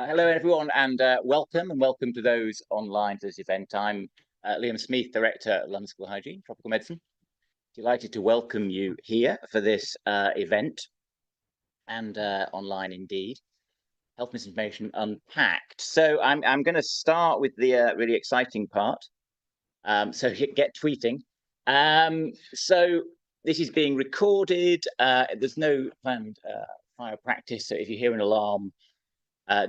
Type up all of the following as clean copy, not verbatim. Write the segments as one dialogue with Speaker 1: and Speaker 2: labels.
Speaker 1: Hello, everyone, and welcome to those online to this event. I'm Liam Smith, Director at London School of Hygiene, Tropical Medicine. Delighted to welcome you here for this event, and online indeed. Health Misinformation Unpacked. So I'm going to start with the really exciting part. So get tweeting. So this is being recorded. There's no planned fire practice, so if you hear an alarm,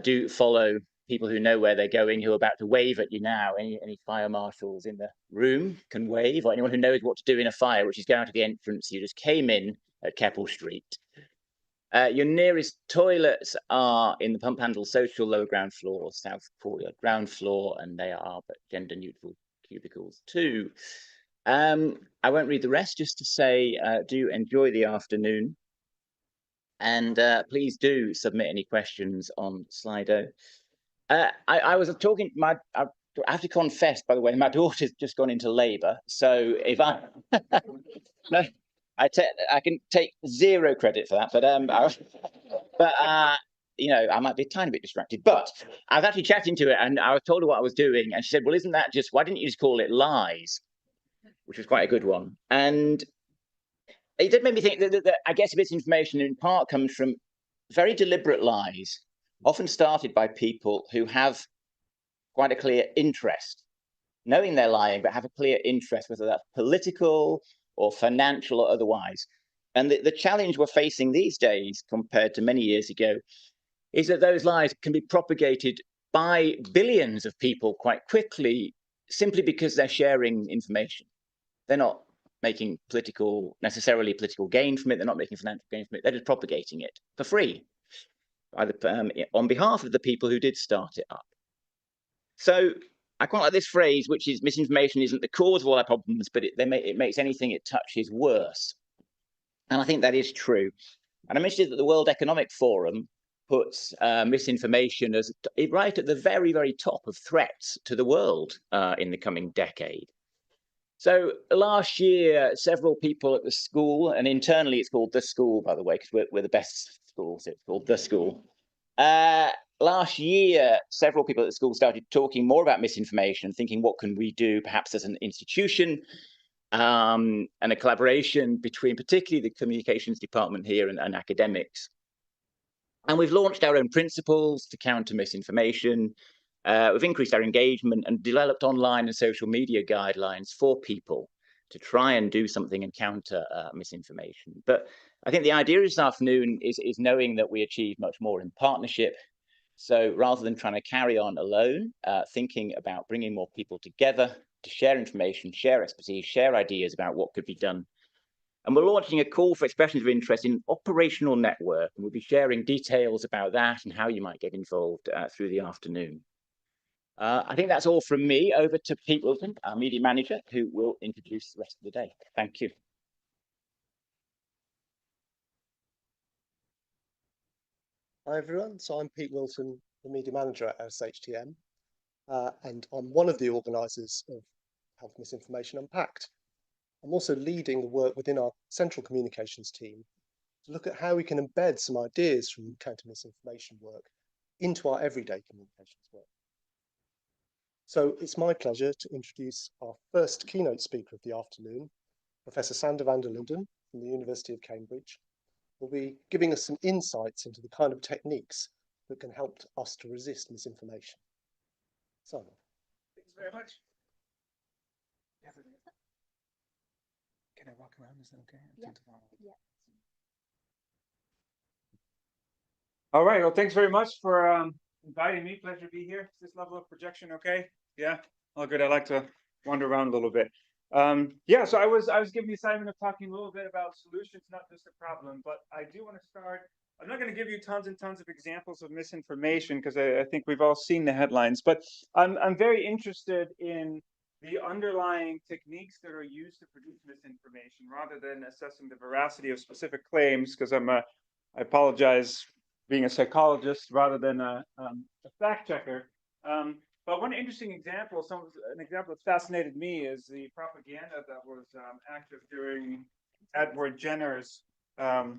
Speaker 1: do follow people who know where they're going, who are about to wave at you now. Any fire marshals in the room can wave, or anyone who knows what to do in a fire, which is going to the entrance you just came in at Keppel Street. Your nearest toilets are in the pump handle social lower ground floor, south courtyard ground floor, and they are but gender neutral cubicles too. I won't read the rest, just to say do enjoy the afternoon. And please do submit any questions on Slido. I was talking, I have to confess, by the way, my daughter's just gone into labour. So if I, no, I can take zero credit for that, but you know, I might be a tiny bit distracted. But I was actually chatting to her, and I was told her what I was doing, and she said, "Well, isn't that just? Why didn't you just call it lies?" Which was quite a good one, and it did make me think that I guess misinformation in part comes from very deliberate lies, often started by people who have quite a clear interest, knowing they're lying, but have a clear interest, whether that's political or financial or otherwise. And the challenge we're facing these days, compared to many years ago, is that those lies can be propagated by billions of people quite quickly, simply because they're sharing information. They're not making necessarily political gain from it. They're not making financial gain from it. They're just propagating it for free, either on behalf of the people who did start it up. So I quite like this phrase, which is misinformation isn't the cause of all our problems, but it makes anything it touches worse. And I think that is true. And I'm interested that the World Economic Forum puts misinformation as right at the very, very top of threats to the world in the coming decade. So last year, several people at the school, and internally it's called the school, by the way, because we're the best school, so it's called the school. Last year, several people at the school started talking more about misinformation, thinking, what can we do, perhaps as an institution, and a collaboration between particularly the communications department here and academics. And we've launched our own principles to counter misinformation. We've increased our engagement and developed online and social media guidelines for people to try and do something and counter misinformation. But I think the idea this afternoon is knowing that we achieve much more in partnership. So rather than trying to carry on alone, thinking about bringing more people together to share information, share expertise, share ideas about what could be done. And we're launching a call for expressions of interest in operational network, and we'll be sharing details about that and how you might get involved through the afternoon. I think that's all from me. Over to Pete Wilson, our media manager, who will introduce the rest of the day. Thank you.
Speaker 2: Hi, everyone. So I'm Pete Wilson, the media manager at LSHTM, and I'm one of the organisers of Health Misinformation Unpacked. I'm also leading the work within our central communications team to look at how we can embed some ideas from counter misinformation work into our everyday communications work. So it's my pleasure to introduce our first keynote speaker of the afternoon, Professor Sander van der Linden from the University of Cambridge, who will be giving us some insights into the kind of techniques that can help us to resist misinformation. Sander.
Speaker 3: Thanks very much. Can I walk around? Is that okay? Yeah. All right. Well, thanks very much for inviting me. Pleasure to be here. Is this level of projection okay? Yeah. All good. I like to wander around a little bit. Yeah. So I was given the assignment of talking a little bit about solutions, not just a problem. But I do want to start. I'm not going to give you tons and tons of examples of misinformation because I think we've all seen the headlines. But I'm very interested in the underlying techniques that are used to produce misinformation, rather than assessing the veracity of specific claims, because I apologize, being a psychologist rather than a fact checker. But one interesting example, an example that fascinated me, is the propaganda that was active during Edward Jenner's, of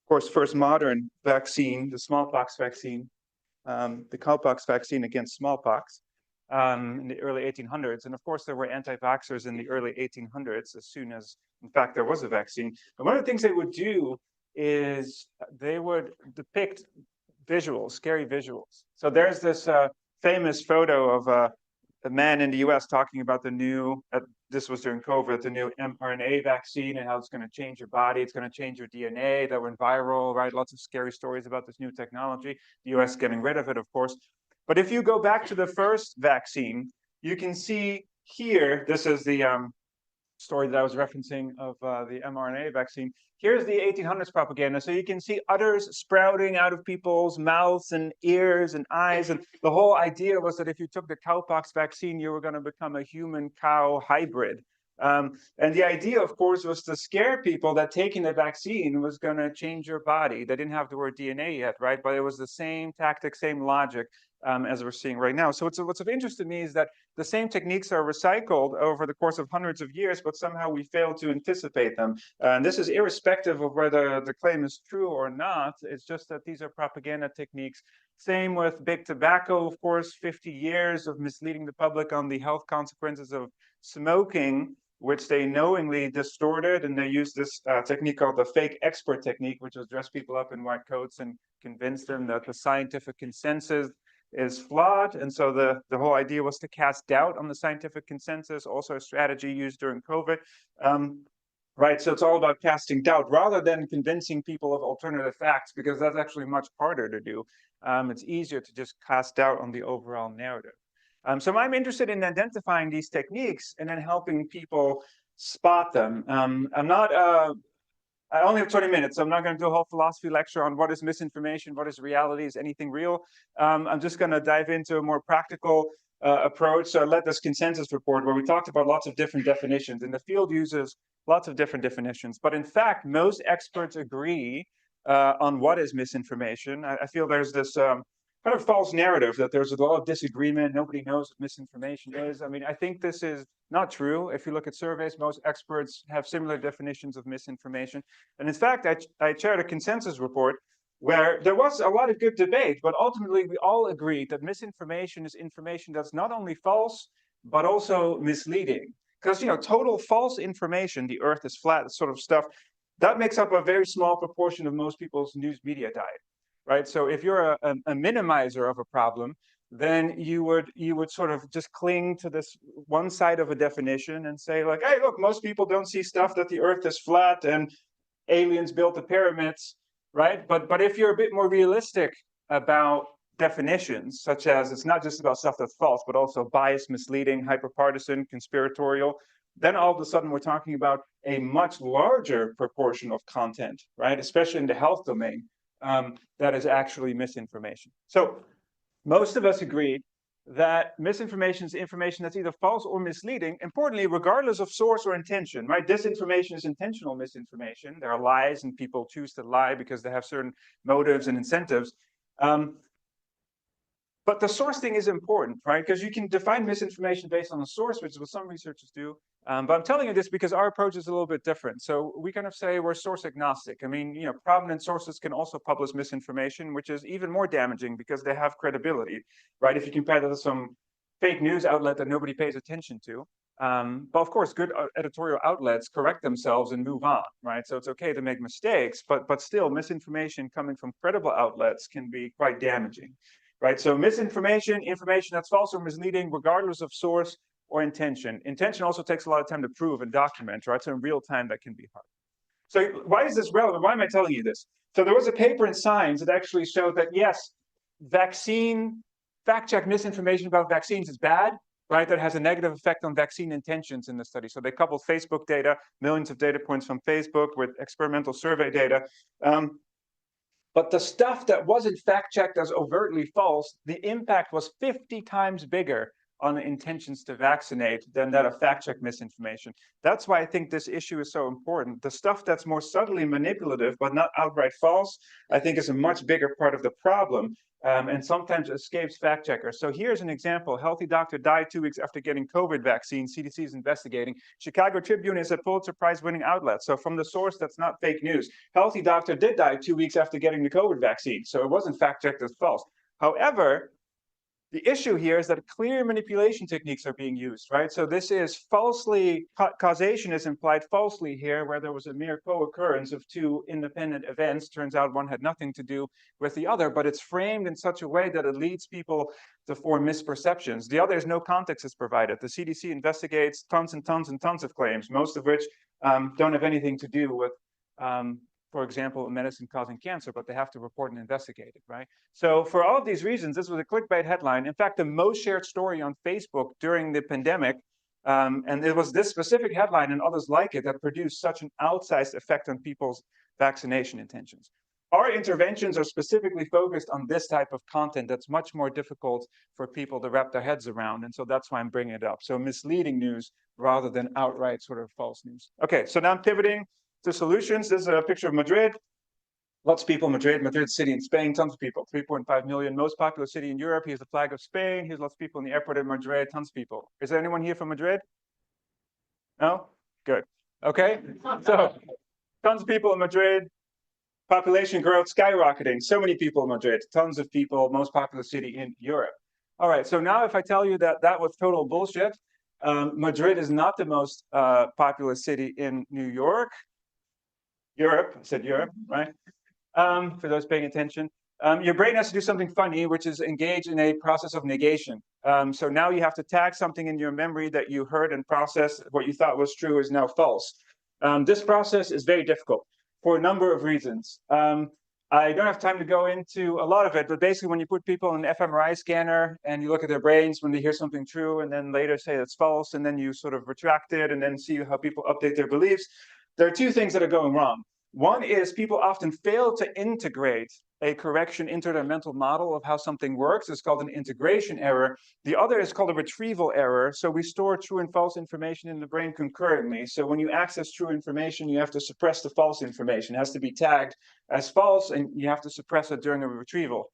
Speaker 3: course, first modern vaccine, the smallpox vaccine. the cowpox vaccine against smallpox in the early 1800s. And of course, there were anti-vaxxers in the early 1800s, as soon as, in fact, there was a vaccine. And one of the things they would do is they would depict visuals, scary visuals. So there's this famous photo of a man in the US talking about the new, this was during COVID, the new mRNA vaccine and how it's going to change your body, it's going to change your DNA, that went viral, right? Lots of scary stories about this new technology, the US getting rid of it, of course. But if you go back to the first vaccine, you can see here, this is the story that I was referencing of the mRNA vaccine. Here's the 1800s propaganda. So you can see udders sprouting out of people's mouths and ears and eyes. And the whole idea was that if you took the cowpox vaccine, you were going to become a human-cow hybrid. And the idea, of course, was to scare people that taking the vaccine was going to change your body. They didn't have the word DNA yet, right? But it was the same tactic, same logic as we're seeing right now. So what's of interest to me is that the same techniques are recycled over the course of hundreds of years, but somehow we fail to anticipate them. And this is irrespective of whether the claim is true or not. It's just that these are propaganda techniques. Same with big tobacco, of course, 50 years of misleading the public on the health consequences of smoking, which they knowingly distorted, and they used this technique called the fake expert technique, which was dress people up in white coats and convince them that the scientific consensus is flawed. And so the whole idea was to cast doubt on the scientific consensus, also a strategy used during COVID. Right, so it's all about casting doubt rather than convincing people of alternative facts, because that's actually much harder to do. It's easier to just cast doubt on the overall narrative. So I'm interested in identifying these techniques and then helping people spot them. I only have 20 minutes, so I'm not going to do a whole philosophy lecture on what is misinformation, what is reality, is anything real. I'm just going to dive into a more practical approach. So I led this consensus report where we talked about lots of different definitions, and the field uses lots of different definitions. But in fact, most experts agree on what is misinformation. I feel there's this kind of false narrative that there's a lot of disagreement. Nobody knows what misinformation is. I mean, I think this is not true. If you look at surveys, most experts have similar definitions of misinformation. And in fact, I chaired a consensus report where there was a lot of good debate, but ultimately we all agreed that misinformation is information that's not only false, but also misleading. Because, you know, total false information, the earth is flat, this sort of stuff, that makes up a very small proportion of most people's news media diet. Right, so if you're a minimizer of a problem, then you would sort of just cling to this one side of a definition and say like, hey, look, most people don't see stuff that the earth is flat and aliens built the pyramids, right? But if you're a bit more realistic about definitions, such as it's not just about stuff that's false, but also biased, misleading, hyperpartisan, conspiratorial, then all of a sudden we're talking about a much larger proportion of content, right? Especially in the health domain. That is actually misinformation. So most of us agree that misinformation is information that's either false or misleading, importantly, regardless of source or intention, right? Disinformation is intentional misinformation. There are lies and people choose to lie because they have certain motives and incentives. But the source thing is important, right? Because you can define misinformation based on the source, which is what some researchers do. But I'm telling you this because our approach is a little bit different. So we kind of say we're source agnostic. I mean, you know, prominent sources can also publish misinformation, which is even more damaging because they have credibility, right? If you compare that to some fake news outlet that nobody pays attention to. But of course, good editorial outlets correct themselves and move on, right? So it's okay to make mistakes, but still misinformation coming from credible outlets can be quite damaging. Right, so misinformation, information that's false or misleading, regardless of source or intention. Intention also takes a lot of time to prove and document, right? So in real time, that can be hard. So why is this relevant? Why am I telling you this? So there was a paper in Science that actually showed that, yes, vaccine, fact-check misinformation about vaccines is bad, right? That has a negative effect on vaccine intentions in the study. So they coupled Facebook data, millions of data points from Facebook with experimental survey data. But the stuff that wasn't fact-checked as overtly false, the impact was 50 times bigger on the intentions to vaccinate than that of fact-check misinformation. That's why I think this issue is so important. The stuff that's more subtly manipulative, but not outright false, I think is a much bigger part of the problem. And sometimes escapes fact checkers. So here's an example. Healthy doctor died 2 weeks after getting COVID vaccine. CDC is investigating. Chicago Tribune is a Pulitzer Prize winning outlet. So from the source, that's not fake news. Healthy doctor did die 2 weeks after getting the COVID vaccine. So it wasn't fact checked as false. However, the issue here is that clear manipulation techniques are being used, right? So this is falsely, causation is implied falsely here, where there was a mere co-occurrence of two independent events. Turns out one had nothing to do with the other, but it's framed in such a way that it leads people to form misperceptions. The other is no context is provided. The CDC investigates tons and tons and tons of claims, most of which don't have anything to do with for example, a medicine causing cancer, but they have to report and investigate it, right? So for all of these reasons, this was a clickbait headline. In fact, the most shared story on Facebook during the pandemic, and it was this specific headline and others like it that produced such an outsized effect on people's vaccination intentions. Our interventions are specifically focused on this type of content that's much more difficult for people to wrap their heads around, and so that's why I'm bringing it up. So misleading news rather than outright sort of false news. Okay, so now I'm pivoting to solutions. This is a picture of Madrid. Lots of people in Madrid. Madrid city in Spain, tons of people, 3.5 million, most popular city in Europe. Here's the flag of Spain. Here's lots of people in the airport in Madrid, tons of people. Is there anyone here from Madrid? No? Good. Okay, so tons of people in Madrid. Population growth skyrocketing. So many people in Madrid, tons of people, most popular city in Europe. All right, so now if I tell you that that was total bullshit, Madrid is not the most populous city in New York. Europe, I said Europe, right? For those paying attention. Your brain has to do something funny, which is engage in a process of negation. So now you have to tag something in your memory that you heard and processed. What you thought was true is now false. This process is very difficult for a number of reasons. I don't have time to go into a lot of it, but basically when you put people in an fMRI scanner and you look at their brains when they hear something true and then later say it's false, and then you sort of retract it and then see how people update their beliefs, there are two things that are going wrong. One is people often fail to integrate a correction into their mental model of how something works. It's called an integration error. The other is called a retrieval error. So we store true and false information in the brain concurrently. So when you access true information, you have to suppress the false information. It has to be tagged as false, and you have to suppress it during a retrieval.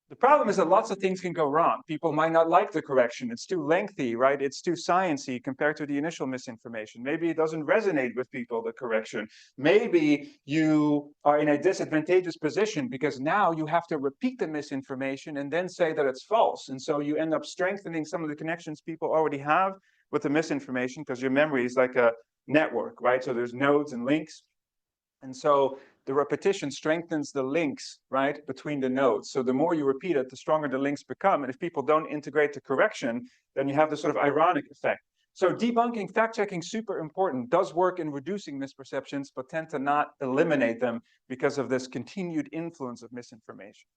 Speaker 3: The problem is that lots of things can go wrong. People might not like the correction. It's too lengthy, right? It's too sciencey compared to the initial misinformation. Maybe it doesn't resonate with people, the correction. Maybe you are in a disadvantageous position because now you have to repeat the misinformation and then say that it's false. And so you end up strengthening some of the connections people already have with the misinformation because your memory is like a network, right? So there's nodes and links. And so the repetition strengthens the links, right, between the nodes. So the more you repeat it, the stronger the links become. And if people don't integrate the correction, then you have this sort of ironic effect. So debunking, fact-checking, super important, does work in reducing misperceptions, but tend to not eliminate them because of this continued influence of misinformation.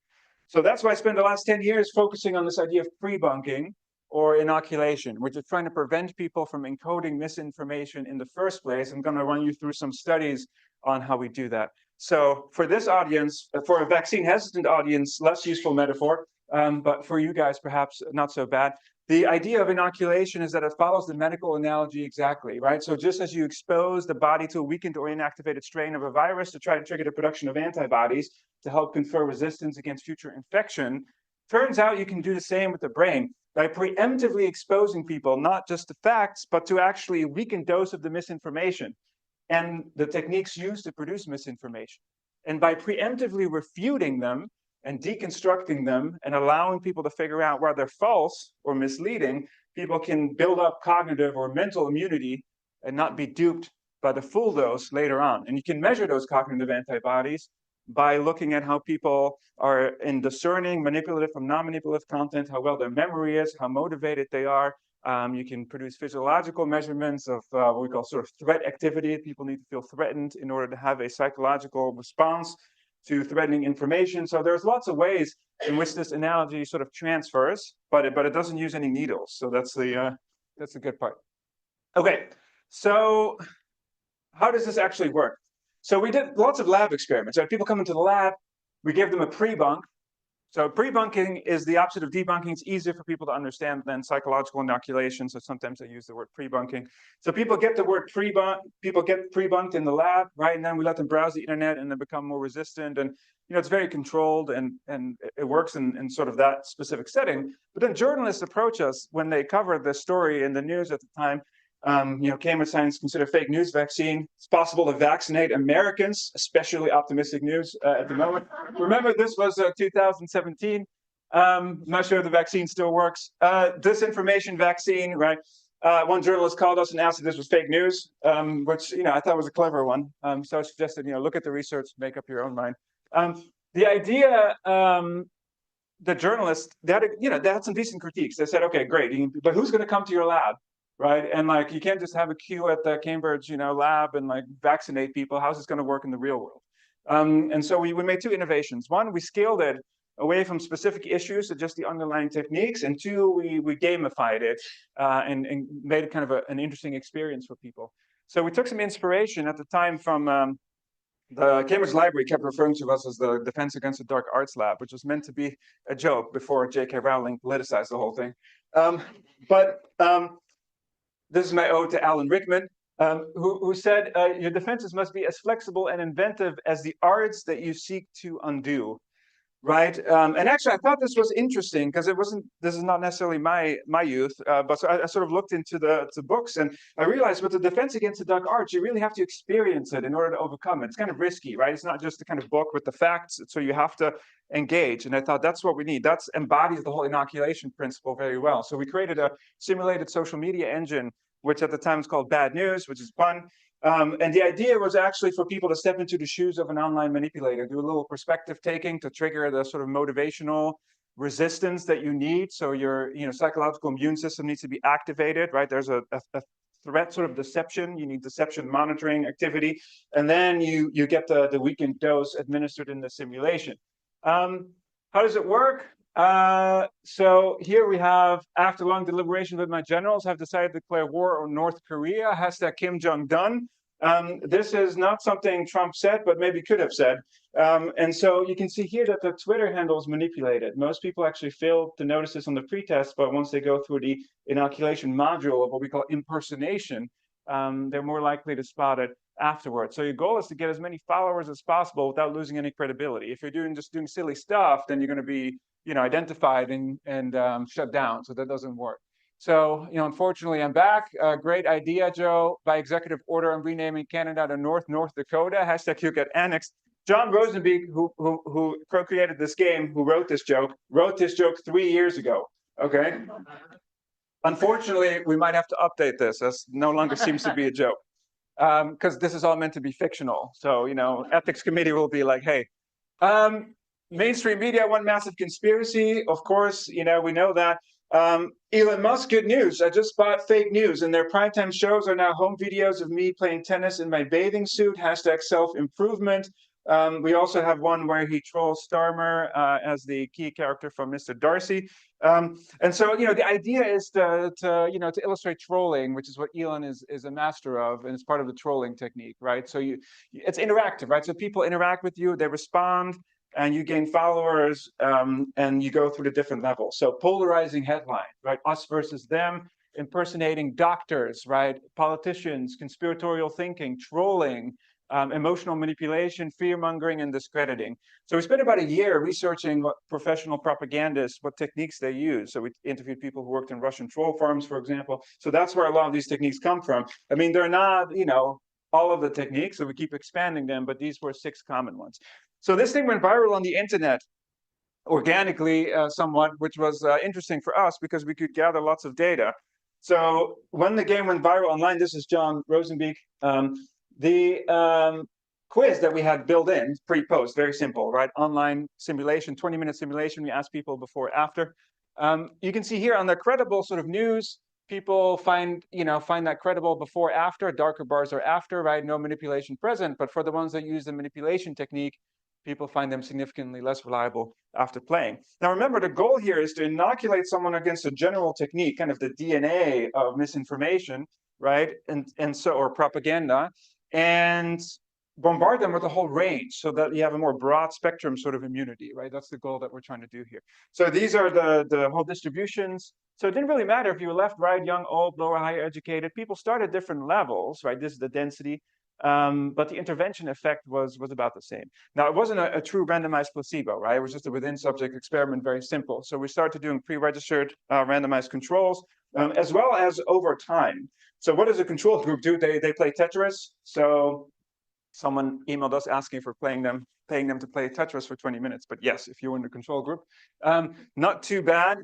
Speaker 3: So that's why I spent the last 10 years focusing on this idea of pre-bunking or inoculation, which is trying to prevent people from encoding misinformation in the first place. I'm going to run you through some studies on how we do that. So for this audience, for a vaccine hesitant audience, less useful metaphor, but for you guys, perhaps not so bad. The idea of inoculation is that it follows the medical analogy exactly, right? So just as you expose the body to a weakened or inactivated strain of a virus to try to trigger the production of antibodies to help confer resistance against future infection, turns out you can do the same with the brain by preemptively exposing people, not just to facts, but to actually a weakened dose of the misinformation and the techniques used to produce misinformation. And by preemptively refuting them and deconstructing them and allowing people to figure out whether they're false or misleading, people can build up cognitive or mental immunity and not be duped by the full dose later on. And you can measure those cognitive antibodies by looking at how people are in discerning manipulative from non-manipulative content, how well their memory is, how motivated they are. You can produce physiological measurements of what we call sort of threat activity. People need to feel threatened in order to have a psychological response to threatening information. So there's lots of ways in which this analogy sort of transfers, but it doesn't use any needles. So that's the good part. Okay, so how does this actually work? So we did lots of lab experiments. So people come into the lab, we give them a pre-bunk. So pre-bunking is the opposite of debunking. It's easier for people to understand than psychological inoculation. So sometimes I use the word pre-bunking. So people get the word pre-bunk, people get pre-bunked in the lab, right? And then we let them browse the internet and they become more resistant. And it's very controlled and it works in sort of that specific setting. But then journalists approach us when they cover the story in the news at the time. Cambridge Science consider fake news vaccine. It's possible to vaccinate Americans, especially optimistic news at the moment. Remember, this was 2017. I'm not sure if the vaccine still works. Disinformation vaccine, right? One journalist called us and asked if this was fake news, which, I thought was a clever one. So I suggested, look at the research, make up your own mind. The idea, the journalists, they had some decent critiques. They said, okay, great, but who's going to come to your lab, right? And like, you can't just have a queue at the Cambridge, lab and like vaccinate people. How's this going to work in the real world? And so we made two innovations. One, we scaled it away from specific issues to just the underlying techniques, and two, we gamified it and made it kind of an interesting experience for people. So we took some inspiration at the time from the Cambridge Library kept referring to us as the Defense Against the Dark Arts Lab, which was meant to be a joke before J.K. Rowling politicized the whole thing. This is my ode to Alan Rickman, who said, your defenses must be as flexible and inventive as the arts that you seek to undo. Right, and actually, I thought this was interesting because this is not necessarily my youth, but so I sort of looked into the books, and I realized with the Defense Against the Dark Arts, you really have to experience it in order to overcome it. It's kind of risky, right? It's not just the kind of book with the facts, so you have to engage. And I thought that's what we need. That embodies the whole inoculation principle very well. So we created a simulated social media engine, which at the time was called Bad News, which is fun. And the idea was actually for people to step into the shoes of an online manipulator, do a little perspective taking to trigger the sort of motivational resistance that you need. So your psychological immune system needs to be activated, right? There's a threat sort of deception. You need deception monitoring activity. And then you get the weekend dose administered in the simulation. How does it work? So here we have, after long deliberation with my generals, have decided to declare war on North Korea, # Kim Jong-un. This is not something Trump said, but maybe could have said. And so you can see here that the Twitter handle is manipulated. Most people actually fail to notice this on the pretest, but once they go through the inoculation module of what we call impersonation, they're more likely to spot it afterwards. So your goal is to get as many followers as possible without losing any credibility. If you're just doing silly stuff, then you're going to be identified and shut down. So that doesn't work. So, unfortunately, I'm back. Great idea, Joe. By executive order, I'm renaming Canada to North Dakota. # you get annexed. John Rosenbeek, who co-created this game, who wrote this joke 3 years ago. Okay. Unfortunately, we might have to update this. This no longer seems to be a joke because this is all meant to be fictional. So, ethics committee will be like, hey, mainstream media, one massive conspiracy. Of course, we know that. Elon Musk, good news. I just bought fake news, and their primetime shows are now home videos of me playing tennis in my bathing suit. # self-improvement. We also have one where he trolls Starmer as the key character from Mr. Darcy. And so, the idea is to illustrate trolling, which is what Elon is a master of, and it's part of the trolling technique, right? So it's interactive, right? So people interact with you, they respond, and you gain followers, and you go through the different levels. So polarizing headline, right? Us versus them, impersonating doctors, right? Politicians, conspiratorial thinking, trolling, emotional manipulation, fear-mongering, and discrediting. So we spent about a year researching what professional propagandists, what techniques they use. So we interviewed people who worked in Russian troll farms, for example. So that's where a lot of these techniques come from. I mean, they're not, all of the techniques, so we keep expanding them, but these were 6 common ones. So this thing went viral on the internet organically somewhat, which was interesting for us because we could gather lots of data. So when the game went viral online, this is John Rosenbeek, the quiz that we had built in, pre-post, very simple, right? Online simulation, 20-minute simulation. We asked people before, after. You can see here on the credible sort of news, people find that credible before, after. Darker bars are after, right? No manipulation present. But for the ones that use the manipulation technique, people find them significantly less reliable after playing. Now, remember, the goal here is to inoculate someone against a general technique, kind of the DNA of misinformation, right? Or propaganda, and bombard them with a whole range so that you have a more broad spectrum sort of immunity, right? That's the goal that we're trying to do here. So these are the whole distributions. So it didn't really matter if you were left, right, young, old, lower, higher educated. People start at different levels, right? This is the density. But the intervention effect was about the same. Now, it wasn't a true randomized placebo, right? It was just a within-subject experiment, very simple. So we started doing pre-registered randomized controls, as well as over time. So what does a control group do? They play Tetris. So Someone emailed us asking for paying them to play Tetris for 20 minutes. But yes, if you're in the control group, not too bad.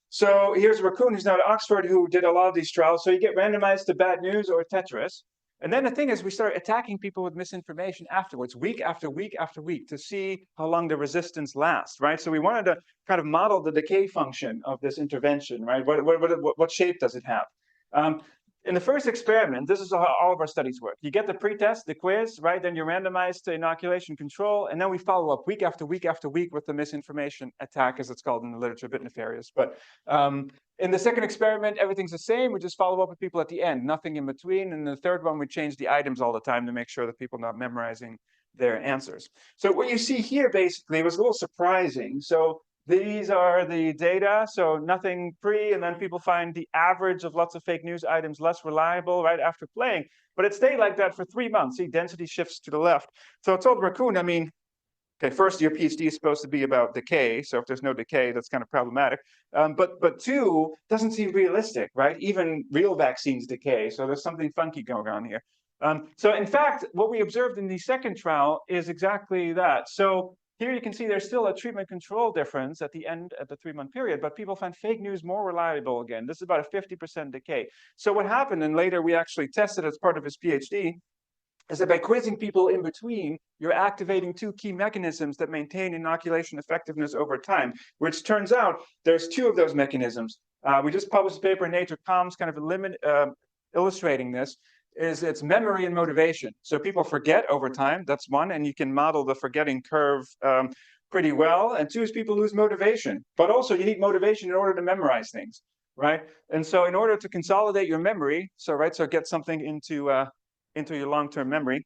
Speaker 3: So here's Raccoon, who's now at Oxford, who did a lot of these trials. So you get randomized to bad news or Tetris. And then the thing is, we start attacking people with misinformation afterwards, week after week after week, to see how long the resistance lasts, right? So we wanted to kind of model the decay function of this intervention, right? What shape does it have? In the first experiment, this is how all of our studies work. You get the pretest, the quiz, right? Then you're randomized to inoculation control, and then we follow up week after week after week with the misinformation attack, as it's called in the literature, a bit nefarious. But in the second experiment, everything's the same. We just follow up with people at the end, nothing in between. And the third one, we change the items all the time to make sure that people are not memorizing their answers. So what you see here basically was a little surprising. So these are the data, so nothing pre, and then people find the average of lots of fake news items less reliable right after playing. But it stayed like that for 3 months. See, density shifts to the left. So I told Raccoon, I mean, okay, first, your PhD is supposed to be about decay. So if there's no decay, that's kind of problematic. But two, doesn't seem realistic, right? Even real vaccines decay. So there's something funky going on here. So in fact, what we observed in the second trial is exactly that. So here you can see there's still a treatment control difference at the end of the 3-month period, but people find fake news more reliable again. This is about a 50% decay. So what happened, and later we actually tested as part of his PhD, is that by quizzing people in between, you're activating 2 key mechanisms that maintain inoculation effectiveness over time, which turns out there's 2 of those mechanisms. We just published a paper in Nature Comms kind of illustrating this. It's memory and motivation. So people forget over time, that's one, and you can model the forgetting curve pretty well. And 2 is people lose motivation, but also you need motivation in order to memorize things, right? And so in order to consolidate your memory, so get something into your long-term memory,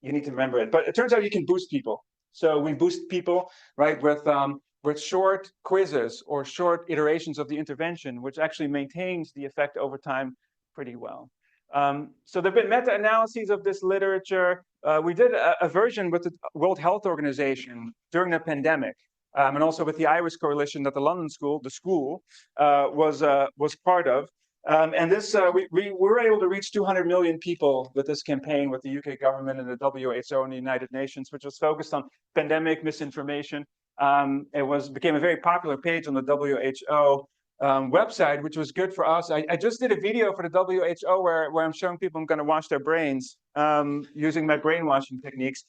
Speaker 3: you need to remember it. But it turns out you can boost people. So we boost people, right, with short quizzes or short iterations of the intervention, which actually maintains the effect over time pretty well. So there have been meta-analyses of this literature. We did a version with the World Health Organization during the pandemic, and also with the Irish Coalition that the London School, was part of. And this, we were able to reach 200 million people with this campaign with the UK government and the WHO and the United Nations, which was focused on pandemic misinformation. It became a very popular page on the WHO website, which was good for us. I just did a video for the WHO where I'm showing people I'm going to wash their brains using my brainwashing techniques.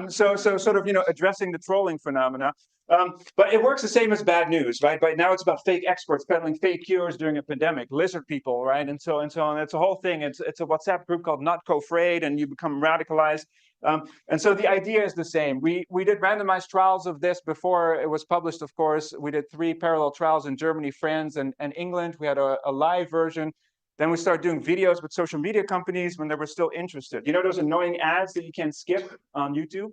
Speaker 3: So sort of, addressing the trolling phenomena. But it works the same as bad news, right? But now it's about fake experts peddling fake cures during a pandemic, lizard people, right? And so on. It's a whole thing. It's a WhatsApp group called Not Co-Afraid, and you become radicalized. And so the idea is the same. We did randomized trials of this before it was published, of course. We did 3 parallel trials in Germany, France, and England. We had a live version. Then we started doing videos with social media companies when they were still interested. You know those annoying ads that you can skip on YouTube?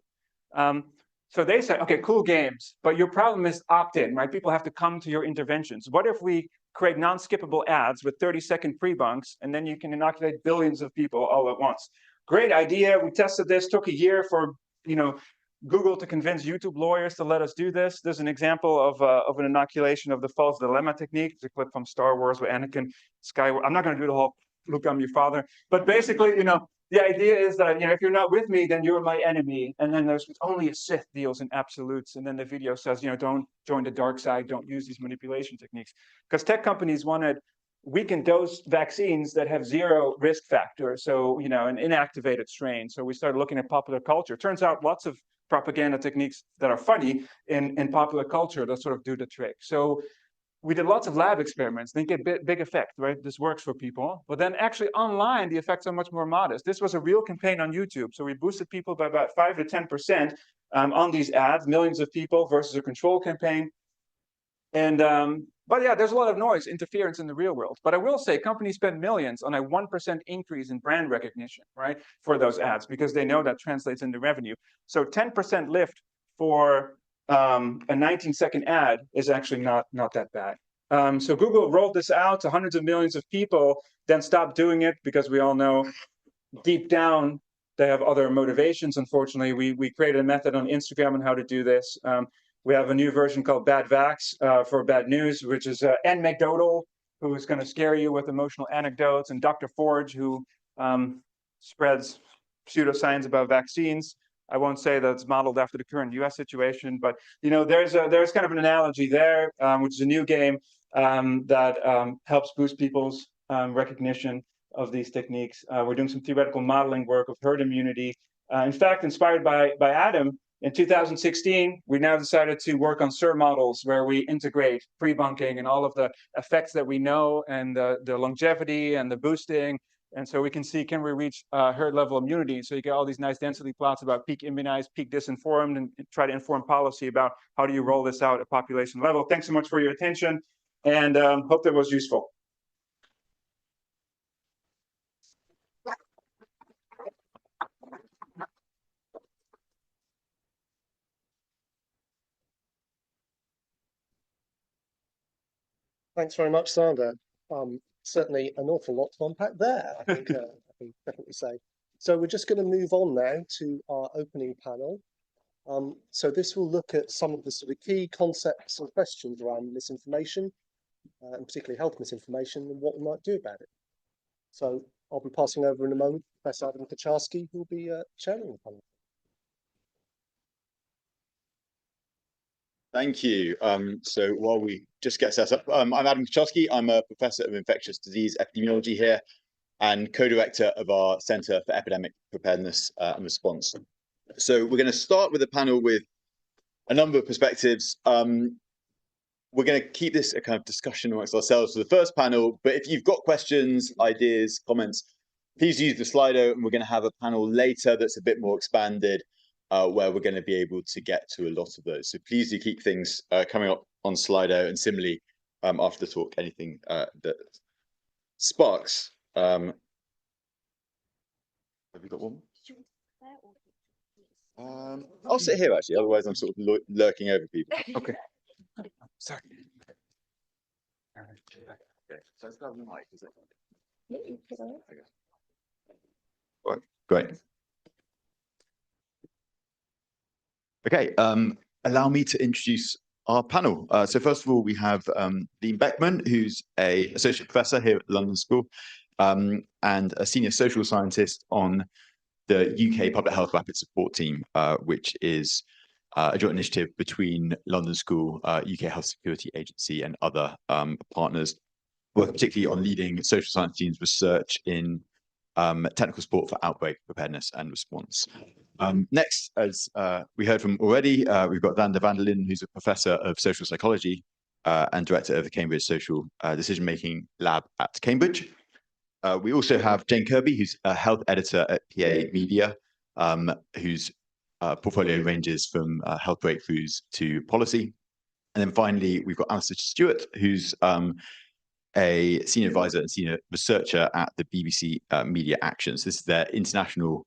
Speaker 3: So they said, okay, cool games, but your problem is opt-in, right? People have to come to your interventions. What if we create non-skippable ads with 30-second pre-bunks, and then you can inoculate billions of people all at once? Great idea. We tested this, took a year for Google to convince YouTube lawyers to let us do this. There's an example of an inoculation of the false dilemma technique. It's a clip from Star Wars with Anakin Skywalker. I'm not going to do the whole look, I'm your father. But basically, the idea is that, if you're not with me, then you're my enemy. And then there's only a Sith deals in absolutes. And then the video says, don't join the dark side, don't use these manipulation techniques. Because tech companies wanted weakened dose vaccines that have 0 risk factor. So, an inactivated strain. So we started looking at popular culture. Turns out lots of propaganda techniques that are funny in popular culture that sort of do the trick. So we did lots of lab experiments, think a big effect, right? This works for people. But then actually online, the effects are much more modest. This was a real campaign on YouTube. So we boosted people by about 5 to 10% on these ads, millions of people versus a control campaign. And but yeah, there's a lot of noise, interference in the real world. But I will say companies spend millions on a 1% increase in brand recognition, right, for those ads, because they know that translates into revenue. So 10% lift for a 19-second ad is actually not that bad. So Google rolled this out to hundreds of millions of people, then stopped doing it because we all know deep down they have other motivations. Unfortunately, we created a method on Instagram on how to do this. We have a new version called Bad Vax for bad news, which is N. McDodal, who is going to scare you with emotional anecdotes, and Dr. Forge, who spreads pseudoscience about vaccines. I won't say that it's modeled after the current US situation, but there's kind of an analogy there, which is a new game that helps boost people's recognition of these techniques. We're doing some theoretical modeling work of herd immunity. In fact, inspired by Adam, in 2016, we now decided to work on SIR models where we integrate pre-bunking and all of the effects that we know and the longevity and the boosting. And so we can see, can we reach herd level immunity? So you get all these nice density plots about peak immunized, peak disinformed, and try to inform policy about how do you roll this out at population level. Thanks so much for your attention, and hope that was useful.
Speaker 2: Thanks very much, Sander. Certainly an awful lot to unpack there, I think I can definitely say. So we're just going to move on now to our opening panel. So this will look at some of the sort of key concepts and questions around misinformation, and particularly health misinformation, and what we might do about it. So I'll be passing over in a moment to Professor Adam Kucharski, who will be chairing the panel.
Speaker 4: Thank you. So while we just get set up, I'm Adam Kucharski. I'm a professor of infectious disease epidemiology here and co-director of our Centre for Epidemic Preparedness and Response. So we're going to start with a panel with a number of perspectives. We're going to keep this a kind of discussion amongst ourselves for the first panel, but if you've got questions, ideas, comments, please use the Slido, and we're going to have a panel later that's a bit more expanded, where we're going to be able to get to a lot of those. So please do keep things coming up on Slido, and similarly, after the talk, anything that sparks. Have you got one? I'll sit here actually, otherwise I'm sort of lurking over people.
Speaker 3: Okay. Sorry.
Speaker 4: Okay, so it's got the mic, is it?
Speaker 5: Yeah,
Speaker 4: Right, great. Okay, allow me to introduce our panel. So first of all, we have Dean Beckmann, who's an associate professor here at the London School and a senior social scientist on the UK Public Health Rapid Support Team, which is a joint initiative between London School, UK Health Security Agency, and other partners, work particularly on leading social science teams research in technical support for outbreak preparedness and response. Next, as we heard from already, we've got Van der Linden, who's a professor of social psychology and director of the Cambridge Social Decision-Making Lab at Cambridge. We also have Jane Kirby, who's a health editor at PA Media, whose portfolio ranges from health breakthroughs to policy. And then finally, we've got Alasdair Stuart, who's a senior advisor and senior researcher at the BBC Media Actions. This is their international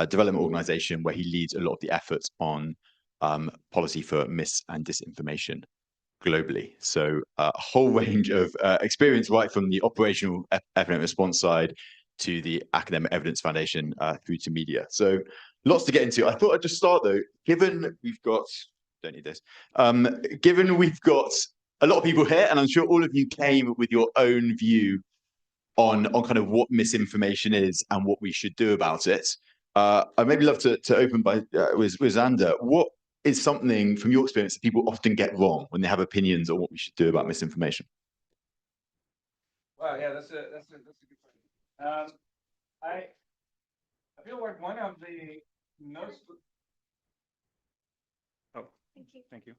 Speaker 4: development organization where he leads a lot of the efforts on policy for mis and disinformation globally. So a whole range of experience, right from the operational epidemic response side to the academic evidence foundation through to media. So lots to get into. I thought I'd just start though, given we've got, don't need this, given we've got a lot of people here, and I'm sure all of you came with your own view on kind of what misinformation is and what we should do about it. I'd maybe love to open by with Xander. What is something from your experience that people often get wrong when they have opinions on what we should do about misinformation?
Speaker 3: Wow, yeah, that's a good question. I feel like one of the most thank you.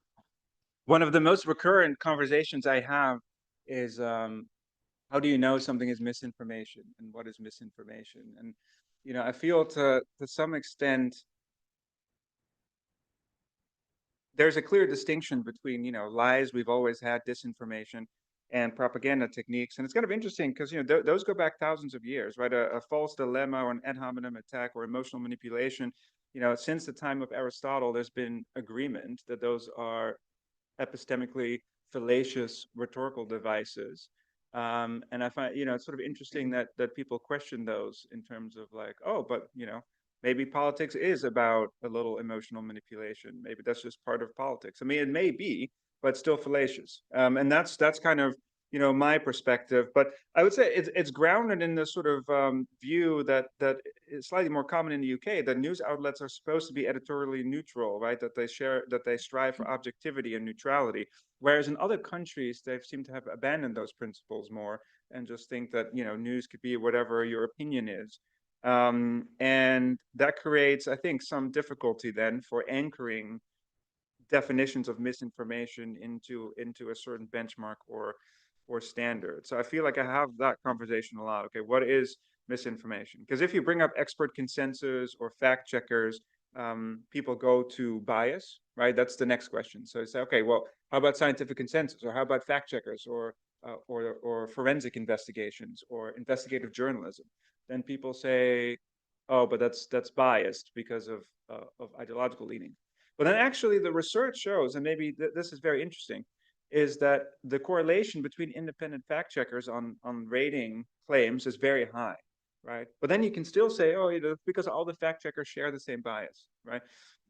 Speaker 3: One of the most recurrent conversations I have is how do you know something is misinformation, and what is misinformation? And I feel to some extent there's a clear distinction between lies we've always had, disinformation, and propaganda techniques. And it's kind of interesting because those go back thousands of years, right? A false dilemma or an ad hominem attack or emotional manipulation. Since the time of Aristotle, there's been agreement that those are epistemically fallacious rhetorical devices. And I find, it's sort of interesting that people question those in terms of like, oh, but, maybe politics is about a little emotional manipulation. Maybe that's just part of politics. I mean, it may be, but still fallacious. And that's kind of, my perspective. But I would say it's grounded in this sort of view that it's slightly more common in the UK, that news outlets are supposed to be editorially neutral, right? That they strive for objectivity and neutrality. Whereas in other countries, they seem to have abandoned those principles more and just think that, you know, news could be whatever your opinion is. And that creates, I think, some difficulty then for anchoring definitions of misinformation into a certain benchmark or standard. So I feel like I have that conversation a lot. Okay, what is misinformation? Because if you bring up expert consensus or fact checkers, people go to bias, right? That's the next question. So you say, okay, well, how about scientific consensus, or how about fact checkers, or forensic investigations, or investigative journalism? Then people say, oh, but that's biased because of ideological leaning. But then actually the research shows, and maybe this is very interesting, is that the correlation between independent fact checkers on rating claims is very high, right? But then you can still say, oh, because all the fact checkers share the same bias, right?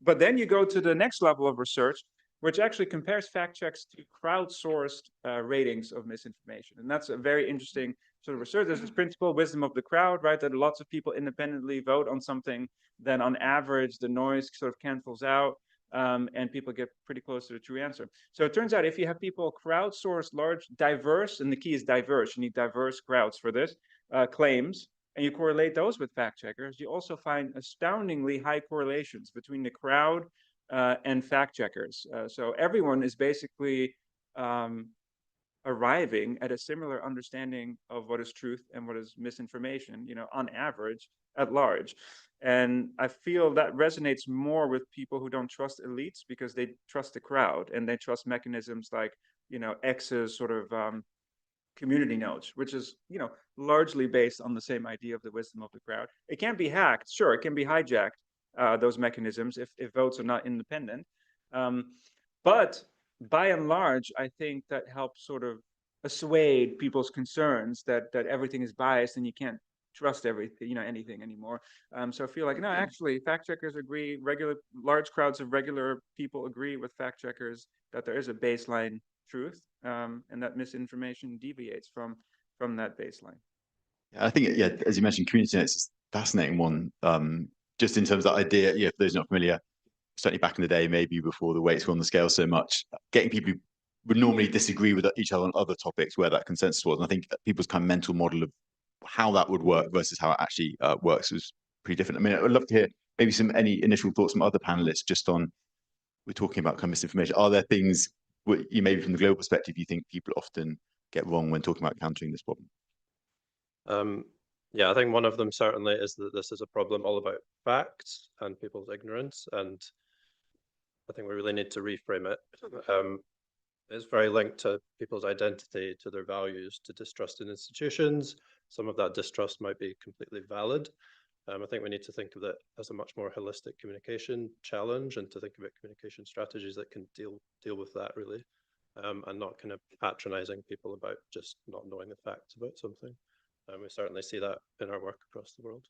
Speaker 3: But then you go to the next level of research, which actually compares fact checks to crowdsourced ratings of misinformation. And that's a very interesting sort of research. There's this principle, wisdom of the crowd, right? That lots of people independently vote on something, then on average, the noise sort of cancels out. And people get pretty close to the true answer. So it turns out if you have people crowdsource large, diverse, and the key is diverse, you need diverse crowds for this, claims, and you correlate those with fact checkers, you also find astoundingly high correlations between the crowd and fact checkers. So everyone is basically arriving at a similar understanding of what is truth and what is misinformation, you know, on average, at large. And I feel that resonates more with people who don't trust elites because they trust the crowd and they trust mechanisms like, you know, X's sort of community notes, which is, you know, largely based on the same idea of the wisdom of the crowd. It can be hacked, sure, it can be hijacked, those mechanisms, if votes are not independent. But by and large, I think that helps sort of assuage people's concerns that everything is biased and you can't trust everything, you know, anything anymore. So I feel like, no, actually, fact checkers agree, large crowds of regular people agree with fact checkers that there is a baseline truth, and that misinformation deviates from that baseline.
Speaker 4: Yeah, I think, yeah, as you mentioned, community notes is a fascinating one. Just in terms of that idea, yeah, for those not familiar, certainly back in the day, maybe before the weights were on the scale so much, getting people who would normally disagree with each other on other topics where that consensus was. And I think people's kind of mental model of how that would work versus how it actually works was pretty different. I mean, I'd love to hear maybe any initial thoughts from other panelists just on, we're talking about kind of misinformation. Are there things you maybe from the global perspective you think people often get wrong when talking about countering this problem?
Speaker 6: Yeah, I think one of them certainly is that this is a problem all about facts and people's ignorance, and I think we really need to reframe it. It's very linked to people's identity, to their values, to distrust in institutions. Some of that distrust might be completely valid. I think we need to think of it as a much more holistic communication challenge, and to think about communication strategies that can deal with that really, and not kind of patronizing people about just not knowing the facts about something. We certainly see that in our work across the world.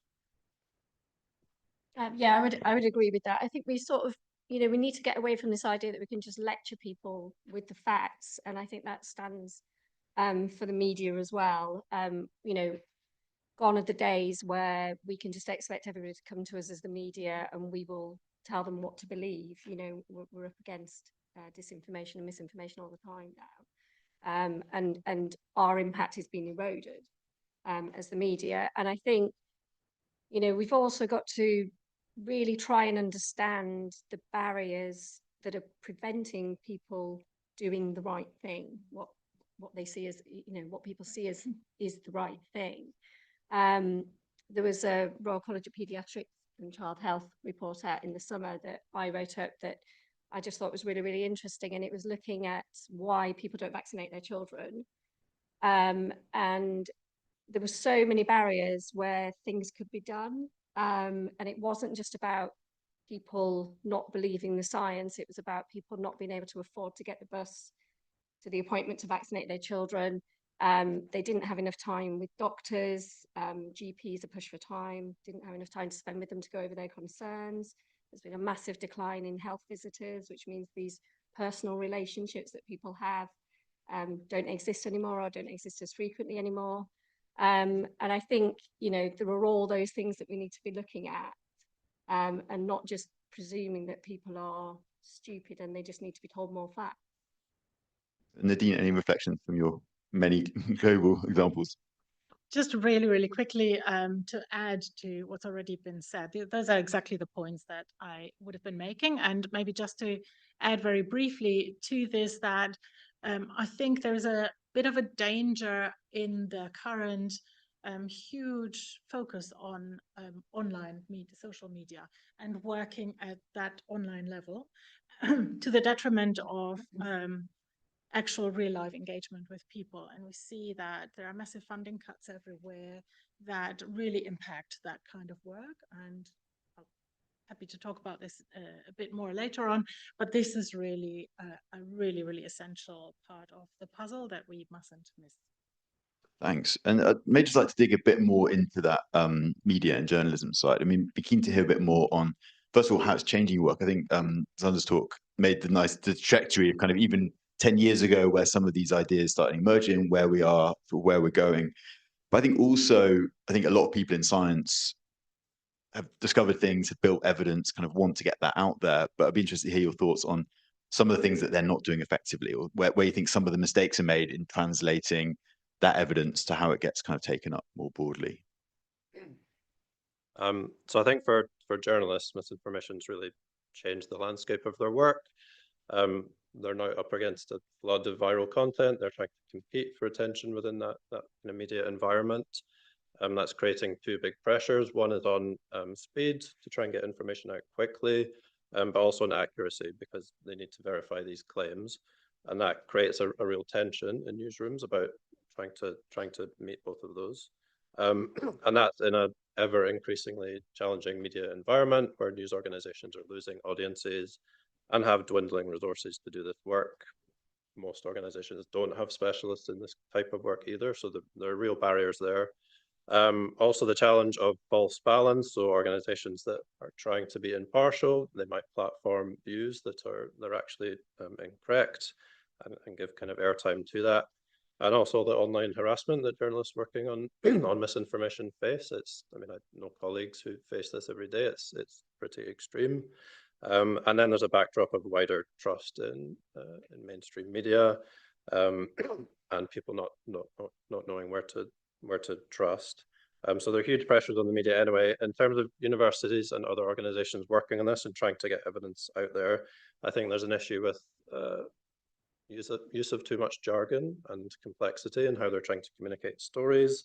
Speaker 5: Yeah, I would agree with that. I think we sort of, you know, we need to get away from this idea that we can just lecture people with the facts, and I think that stands for the media as well. You know, gone are the days where we can just expect everybody to come to us as the media and we will tell them what to believe. You know, we're up against disinformation and misinformation all the time now, and our impact is being eroded as the media. And I think, you know, we've also got to really try and understand the barriers that are preventing people doing the right thing, what they see as, you know, what people see as is the right thing. There was a Royal College of Paediatrics and Child Health report out in the summer that I wrote up that I just thought was really, really interesting, and it was looking at why people don't vaccinate their children. And there were so many barriers where things could be done. And it wasn't just about people not believing the science, it was about people not being able to afford to get the bus to the appointment to vaccinate their children. They didn't have enough time with doctors, GPs are pushed for time, didn't have enough time to spend with them to go over their concerns. There's been a massive decline in health visitors, which means these personal relationships that people have don't exist anymore, or don't exist as frequently anymore. And I think, you know, there are all those things that we need to be looking at, and not just presuming that people are stupid and they just need to be told more facts.
Speaker 4: Nadine, any reflections from your many global examples?
Speaker 7: Just really, really quickly to add to what's already been said. Those are exactly the points that I would have been making. And maybe just to add very briefly to this, that I think there's a bit of a danger in the current huge focus on online media, social media, and working at that online level to the detriment of actual real life engagement with people. And we see that there are massive funding cuts everywhere that really impact that kind of work. And I'm happy to talk about this a bit more later on, but this is really a really, really essential part of the puzzle that we mustn't miss.
Speaker 4: Thanks. And I'd maybe just like to dig a bit more into that media and journalism side. I mean, be keen to hear a bit more on, first of all, how it's changing your work. I think Zander's talk made the trajectory of kind of even 10 years ago where some of these ideas started emerging, where we are, where we're going. But I think also, I think a lot of people in science have discovered things, have built evidence, kind of want to get that out there. But I'd be interested to hear your thoughts on some of the things that they're not doing effectively, or where you think some of the mistakes are made in translating that evidence to how it gets kind of taken up more broadly.
Speaker 6: So I think for journalists, misinformation's really changed the landscape of their work. They're now up against a flood of viral content. They're trying to compete for attention within that kind of media environment. That's creating two big pressures. One is on speed to try and get information out quickly, but also on accuracy because they need to verify these claims. And that creates a real tension in newsrooms about trying to meet both of those. And that's in a ever increasingly challenging media environment where news organizations are losing audiences and have dwindling resources to do this work. Most organizations don't have specialists in this type of work either, so there are real barriers there. Also the challenge of false balance, so organizations that are trying to be impartial, they might platform views that they're actually incorrect and give kind of airtime to that. And also the online harassment that journalists working on on misinformation face. I mean, I know colleagues who face this every day. It's pretty extreme. And then there's a backdrop of wider trust in mainstream media, and people not knowing where to trust. So there are huge pressures on the media anyway. In terms of universities and other organizations working on this and trying to get evidence out there, I think there's an issue with use of too much jargon and complexity in how they're trying to communicate stories,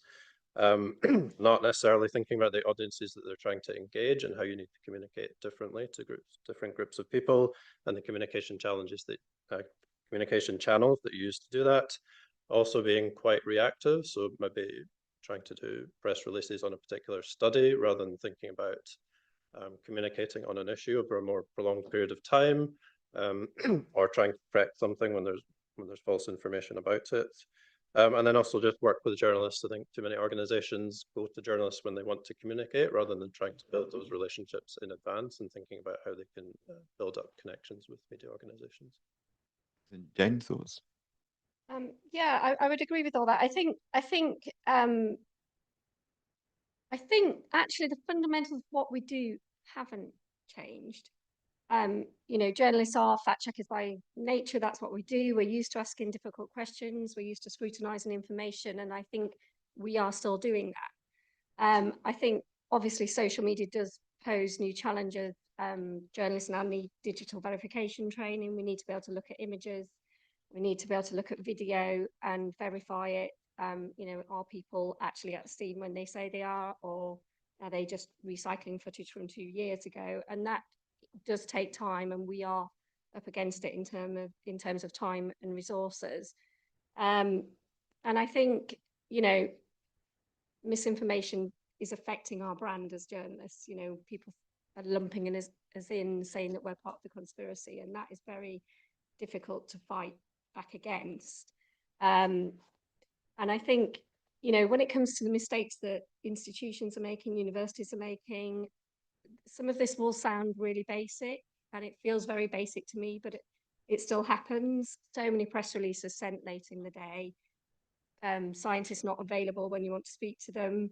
Speaker 6: not necessarily thinking about the audiences that they're trying to engage and how you need to communicate differently to different groups of people, and the communication challenges that communication channels that you use to do that. Also being quite reactive, so maybe trying to do press releases on a particular study rather than thinking about communicating on an issue over a more prolonged period of time. Or trying to correct something when there's false information about it. And then also just work with journalists. I think too many organizations go to journalists when they want to communicate rather than trying to build those relationships in advance and thinking about how they can build up connections with media organizations.
Speaker 4: Jane, thoughts?
Speaker 5: Yeah, I would agree with all that. I think actually the fundamentals of what we do haven't changed. You know, journalists are fact checkers by nature. That's what we do. We're used to asking difficult questions. We're used to scrutinizing information. And I think we are still doing that. I think obviously social media does pose new challenges. Journalists now need digital verification training. We need to be able to look at images. We need to be able to look at video and verify it. You know, are people actually at the scene when they say they are, or are they just recycling footage from 2 years ago? And that does take time, and we are up against it in terms of time and resources. And I think, you know, misinformation is affecting our brand as journalists. You know, people are lumping us in, saying that we're part of the conspiracy, and that is very difficult to fight back against. And I think, you know, when it comes to the mistakes that institutions are making, universities are making, some of this will sound really basic, and it feels very basic to me, but it still happens. So many press releases sent late in the day. scientists not available when you want to speak to them,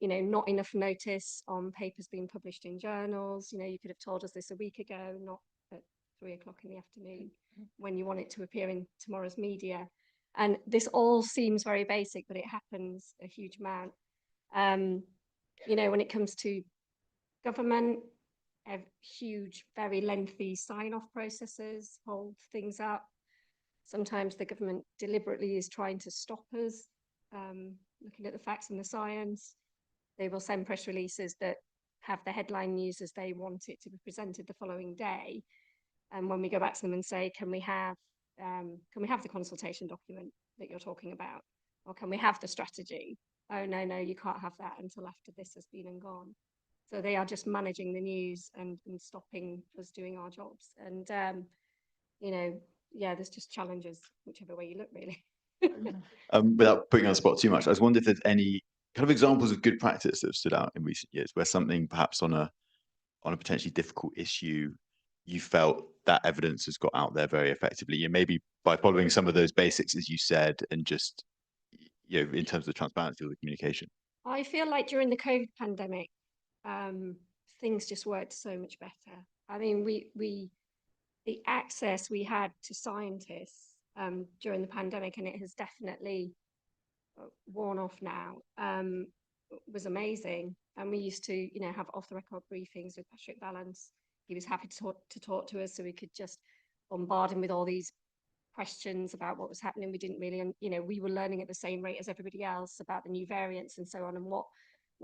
Speaker 5: you know, not enough notice on papers being published in journals. You know, you could have told us this a week ago, not at 3 o'clock in the afternoon when you want it to appear in tomorrow's media. And this all seems very basic, but it happens a huge amount. You know, when it comes to government, huge, very lengthy sign-off processes hold things up. Sometimes the government deliberately is trying to stop us looking at the facts and the science. They will send press releases that have the headline news as they want it to be presented the following day. And when we go back to them and say, can we have the consultation document that you're talking about? Or can we have the strategy? Oh, no, you can't have that until after this has been and gone. So they are just managing the news and stopping us doing our jobs. And, you know, yeah, there's just challenges, whichever way you look, really.
Speaker 4: Without putting on the spot too much, I was wondering if there's any kind of examples of good practice that have stood out in recent years, where something perhaps on a potentially difficult issue, you felt that evidence has got out there very effectively, and maybe by following some of those basics, as you said, and just, you know, in terms of the transparency of the communication.
Speaker 5: I feel like during the COVID pandemic, things just worked so much better. I mean, the access we had to scientists during the pandemic, and it has definitely worn off now, was amazing. And we used to, you know, have off-the-record briefings with Patrick Vallance. He was happy to talk to us, so we could just bombard him with all these questions about what was happening. We didn't really, you know, we were learning at the same rate as everybody else about the new variants and so on, and what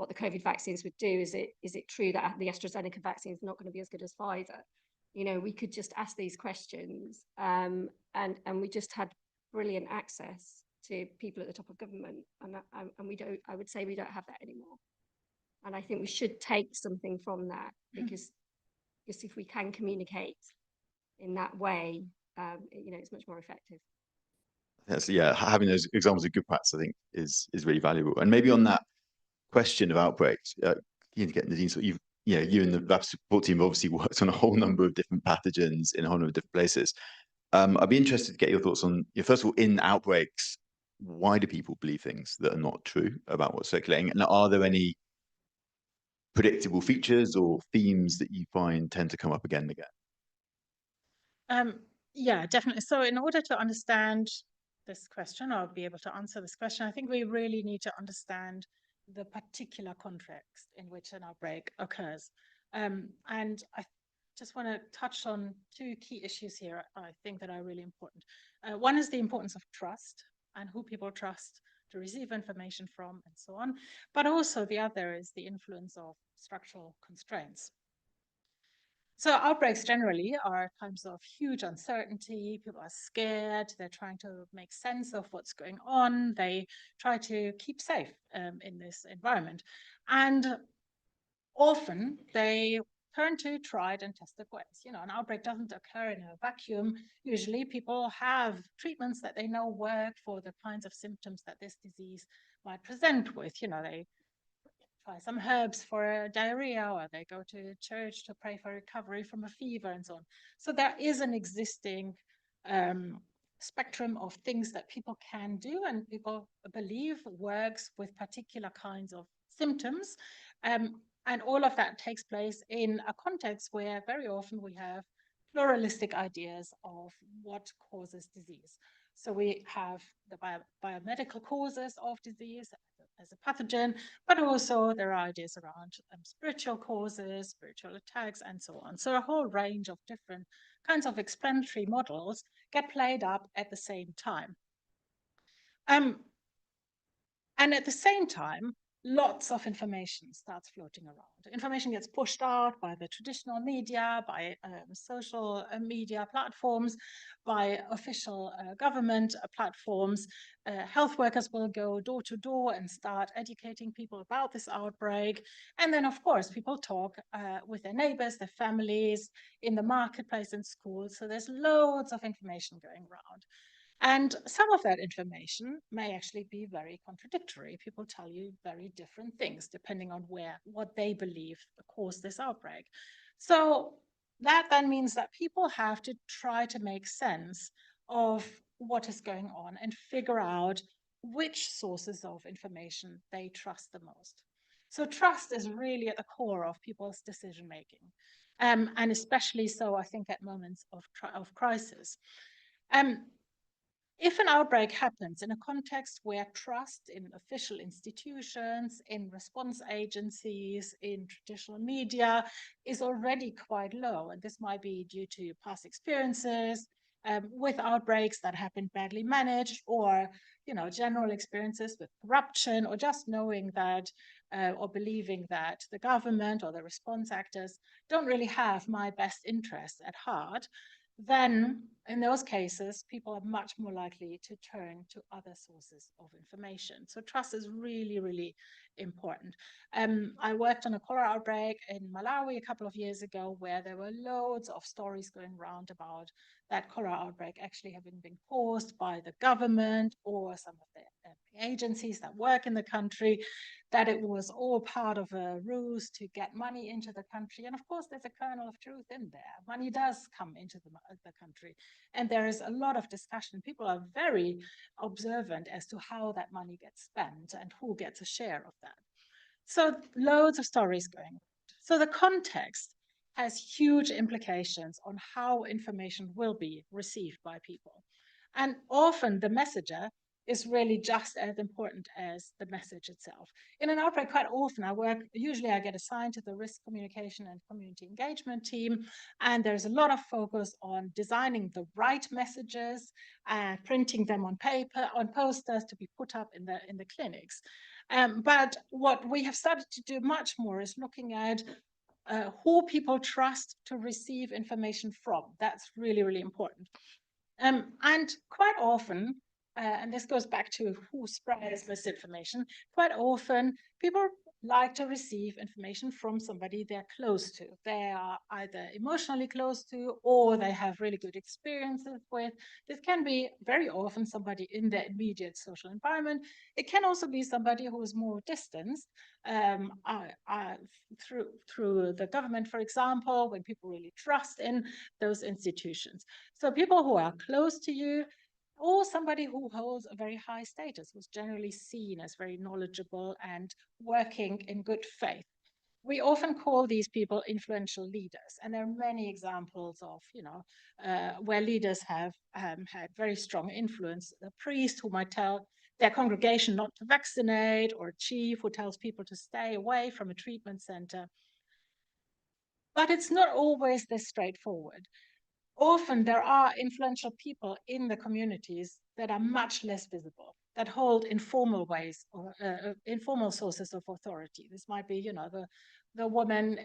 Speaker 5: the COVID vaccines would do. Is it true that the AstraZeneca vaccine is not going to be as good as Pfizer? You know, we could just ask these questions, and we just had brilliant access to people at the top of government, and I would say we don't have that anymore. And I think we should take something from that, because if we can communicate in that way, you know, it's much more effective.
Speaker 4: Yes, yeah, having those examples of good practice, I think, is really valuable. And maybe on that question of outbreaks, you get Nadine, so you and the lab support team obviously worked on a whole number of different pathogens in a whole number of different places. I'd be interested to get your thoughts on, first of all, in outbreaks, why do people believe things that are not true about what's circulating? And are there any predictable features or themes that you find tend to come up again and again?
Speaker 7: Yeah, definitely. So in order to understand this question, or be able to answer this question, I think we really need to understand the particular context in which an outbreak occurs. And I just want to touch on two key issues here, I think, that are really important. One is the importance of trust and who people trust to receive information from and so on. But also the other is the influence of structural constraints. So outbreaks generally are times of huge uncertainty. People are scared. They're trying to make sense of what's going on. They try to keep safe in this environment. And often they turn to tried and tested ways. You know, an outbreak doesn't occur in a vacuum. Usually people have treatments that they know work for the kinds of symptoms that this disease might present with. You know, they try some herbs for diarrhea, or they go to church to pray for recovery from a fever and so on. So there is an existing spectrum of things that people can do and people believe works with particular kinds of symptoms. And all of that takes place in a context where very often we have pluralistic ideas of what causes disease. So we have the biomedical causes of disease as a pathogen, but also there are ideas around spiritual causes, spiritual attacks, and so on. So a whole range of different kinds of explanatory models get played up at the same time. And at the same time, lots of information starts floating around. Information gets pushed out by the traditional media, by social media platforms, by official government platforms. Health workers will go door to door and start educating people about this outbreak. And then, of course, people talk with their neighbors, their families, in the marketplace and schools. So there's loads of information going around. And some of that information may actually be very contradictory. People tell you very different things depending on what they believe caused this outbreak. So that then means that people have to try to make sense of what is going on and figure out which sources of information they trust the most. So trust is really at the core of people's decision making, and especially so, I think, at moments of crisis. If an outbreak happens in a context where trust in official institutions, in response agencies, in traditional media is already quite low, and this might be due to past experiences with outbreaks that have been badly managed, or general experiences with corruption, or just knowing that or believing that the government or the response actors don't really have my best interests at heart, then in those cases, people are much more likely to turn to other sources of information. So trust is really, really important. I worked on a cholera outbreak in Malawi a couple of years ago, where there were loads of stories going around about that cholera outbreak actually having been caused by the government or some of the agencies that work in the country, that it was all part of a ruse to get money into the country. And of course, there's a kernel of truth in there. Money does come into the country. And there is a lot of discussion. People are very observant as to how that money gets spent and who gets a share of that. So loads of stories going on. So the context has huge implications on how information will be received by people. And often the messenger is really just as important as the message itself. In an outbreak, quite often usually I get assigned to the risk communication and community engagement team, and there's a lot of focus on designing the right messages and printing them on paper, on posters to be put up in the clinics. But what we have started to do much more is looking at who people trust to receive information from. That's really, really important. And quite often, and this goes back to who spreads misinformation, quite often people like to receive information from somebody they're close to. They are either emotionally close to, or they have really good experiences with. This can be very often somebody in their immediate social environment. It can also be somebody who is more distanced through the government, for example, when people really trust in those institutions. So people who are close to you, or somebody who holds a very high status, who's generally seen as very knowledgeable and working in good faith. We often call these people influential leaders, and there are many examples of, where leaders have had very strong influence. A priest who might tell their congregation not to vaccinate, or a chief who tells people to stay away from a treatment center. But it's not always this straightforward. Often there are influential people in the communities that are much less visible, that hold informal ways or informal sources of authority. This might be, the woman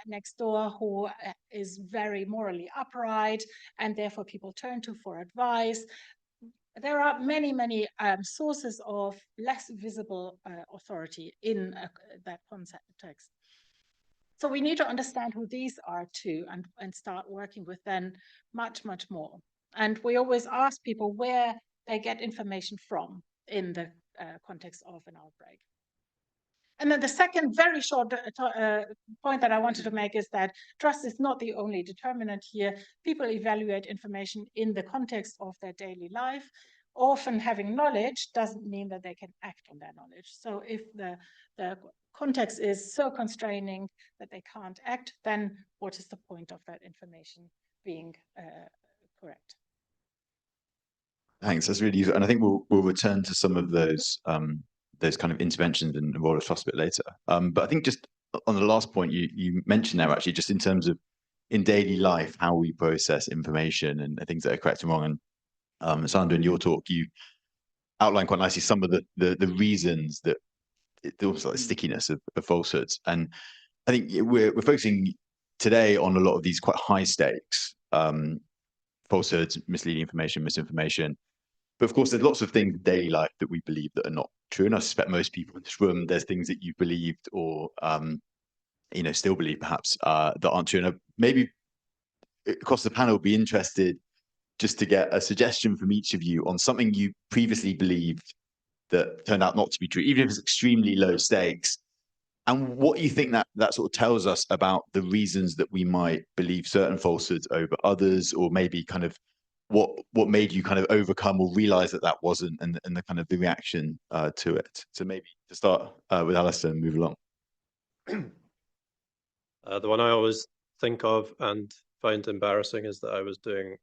Speaker 7: next door who is very morally upright, and therefore people turn to for advice. There are many, many sources of less visible authority in that context. So we need to understand who these are too, and start working with them much, much more. And we always ask people where they get information from in the context of an outbreak. And then the second very short point that I wanted to make is that trust is not the only determinant here. People evaluate information in the context of their daily life. Often having knowledge doesn't mean that they can act on their knowledge. So if the context is so constraining that they can't act, then what is the point of that information being correct?
Speaker 4: Thanks, that's really useful. And I think we'll return to some of those kind of interventions and the role of trust a bit later. But I think just on the last point you mentioned there, actually, just in terms of in daily life, how we process information and things that are correct and wrong. And Sandra, in your talk, you outlined quite nicely some of the reasons that almost like the stickiness of falsehoods. And I think we're focusing today on a lot of these quite high stakes falsehoods, misleading information, misinformation. But of course, there's lots of things in daily life that we believe that are not true. And I suspect most people in this room, there's things that you believed or still believe perhaps that aren't true. And maybe across the panel, be interested just to get a suggestion from each of you on something you previously believed that turned out not to be true, even if it's extremely low stakes, and what you think that sort of tells us about the reasons that we might believe certain falsehoods over others, or maybe kind of what made you kind of overcome or realize that that wasn't, and the kind of the reaction to it. So maybe to start with Alasdair and move along.
Speaker 6: The one I always think of and find embarrassing is that I was doing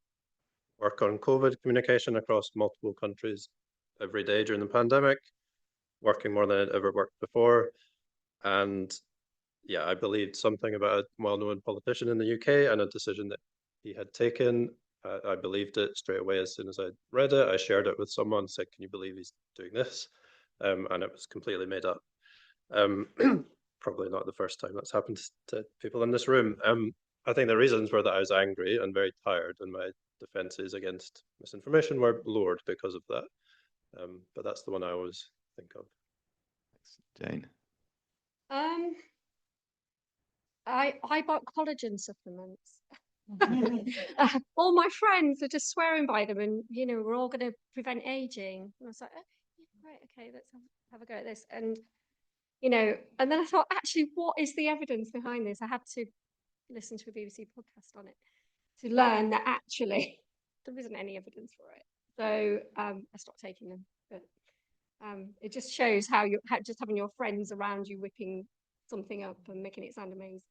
Speaker 6: work on COVID communication across multiple countries every day during the pandemic, working more than I'd ever worked before. And yeah, I believed something about a well-known politician in the UK and a decision that he had taken. I believed it straight away as soon as I read it. I shared it with someone, said, "Can you believe he's doing this?" And it was completely made up. Probably not the first time that's happened to people in this room. I think the reasons were that I was angry and very tired, and my defenses against misinformation were lowered because of that. But that's the one I always think of.
Speaker 4: Thanks, Jane.
Speaker 5: I bought collagen supplements. All my friends are just swearing by them, and we're all going to prevent aging. And I was like, right, okay, let's have a go at this. And and then I thought, actually, what is the evidence behind this? I had to listen to a BBC podcast on it to learn that actually there isn't any evidence for it. So I stopped taking them. But it just shows how just having your friends around you whipping something up and making it sound amazing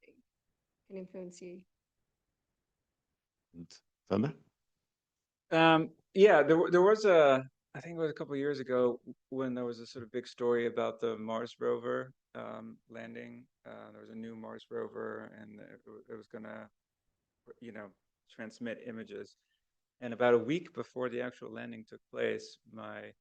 Speaker 5: can influence you.
Speaker 4: Thunder?
Speaker 3: Yeah, there was I think it was a couple of years ago when there was a sort of big story about the Mars rover landing. There was a new Mars rover, and it was gonna, transmit images. And about a week before the actual landing took place, my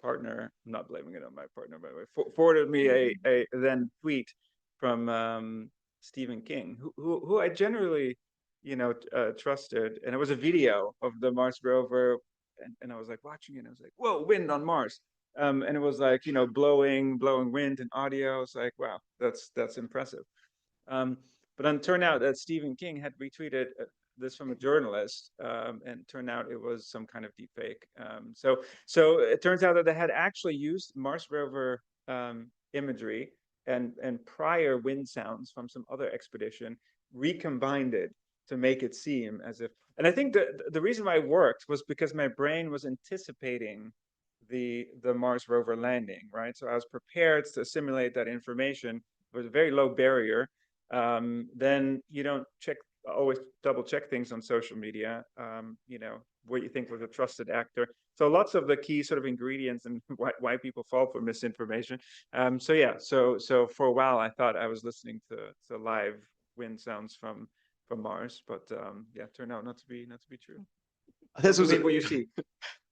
Speaker 3: partner, I'm not blaming it on my partner, by the way, forwarded me a then tweet from Stephen King, who I generally trusted, and it was a video of the Mars rover, and I was like watching it, and I was like, whoa, wind on Mars, and it was like blowing wind and audio. I was like, wow, that's impressive. But then it turned out that Stephen King had retweeted this from a journalist, and it turned out it was some kind of deep fake. So it turns out that they had actually used Mars rover imagery and prior wind sounds from some other expedition, recombined it to make it seem as if, and I think the reason why it worked was because my brain was anticipating the Mars rover landing, right? So I was prepared to assimilate that information with a very low barrier. Then you don't always double check things on social media, what you think was a trusted actor. So lots of the key sort of ingredients and why people fall for misinformation. So for a while I thought I was listening to live wind sounds from Mars, but it turned out not to be true.
Speaker 4: I think
Speaker 3: believe what you see.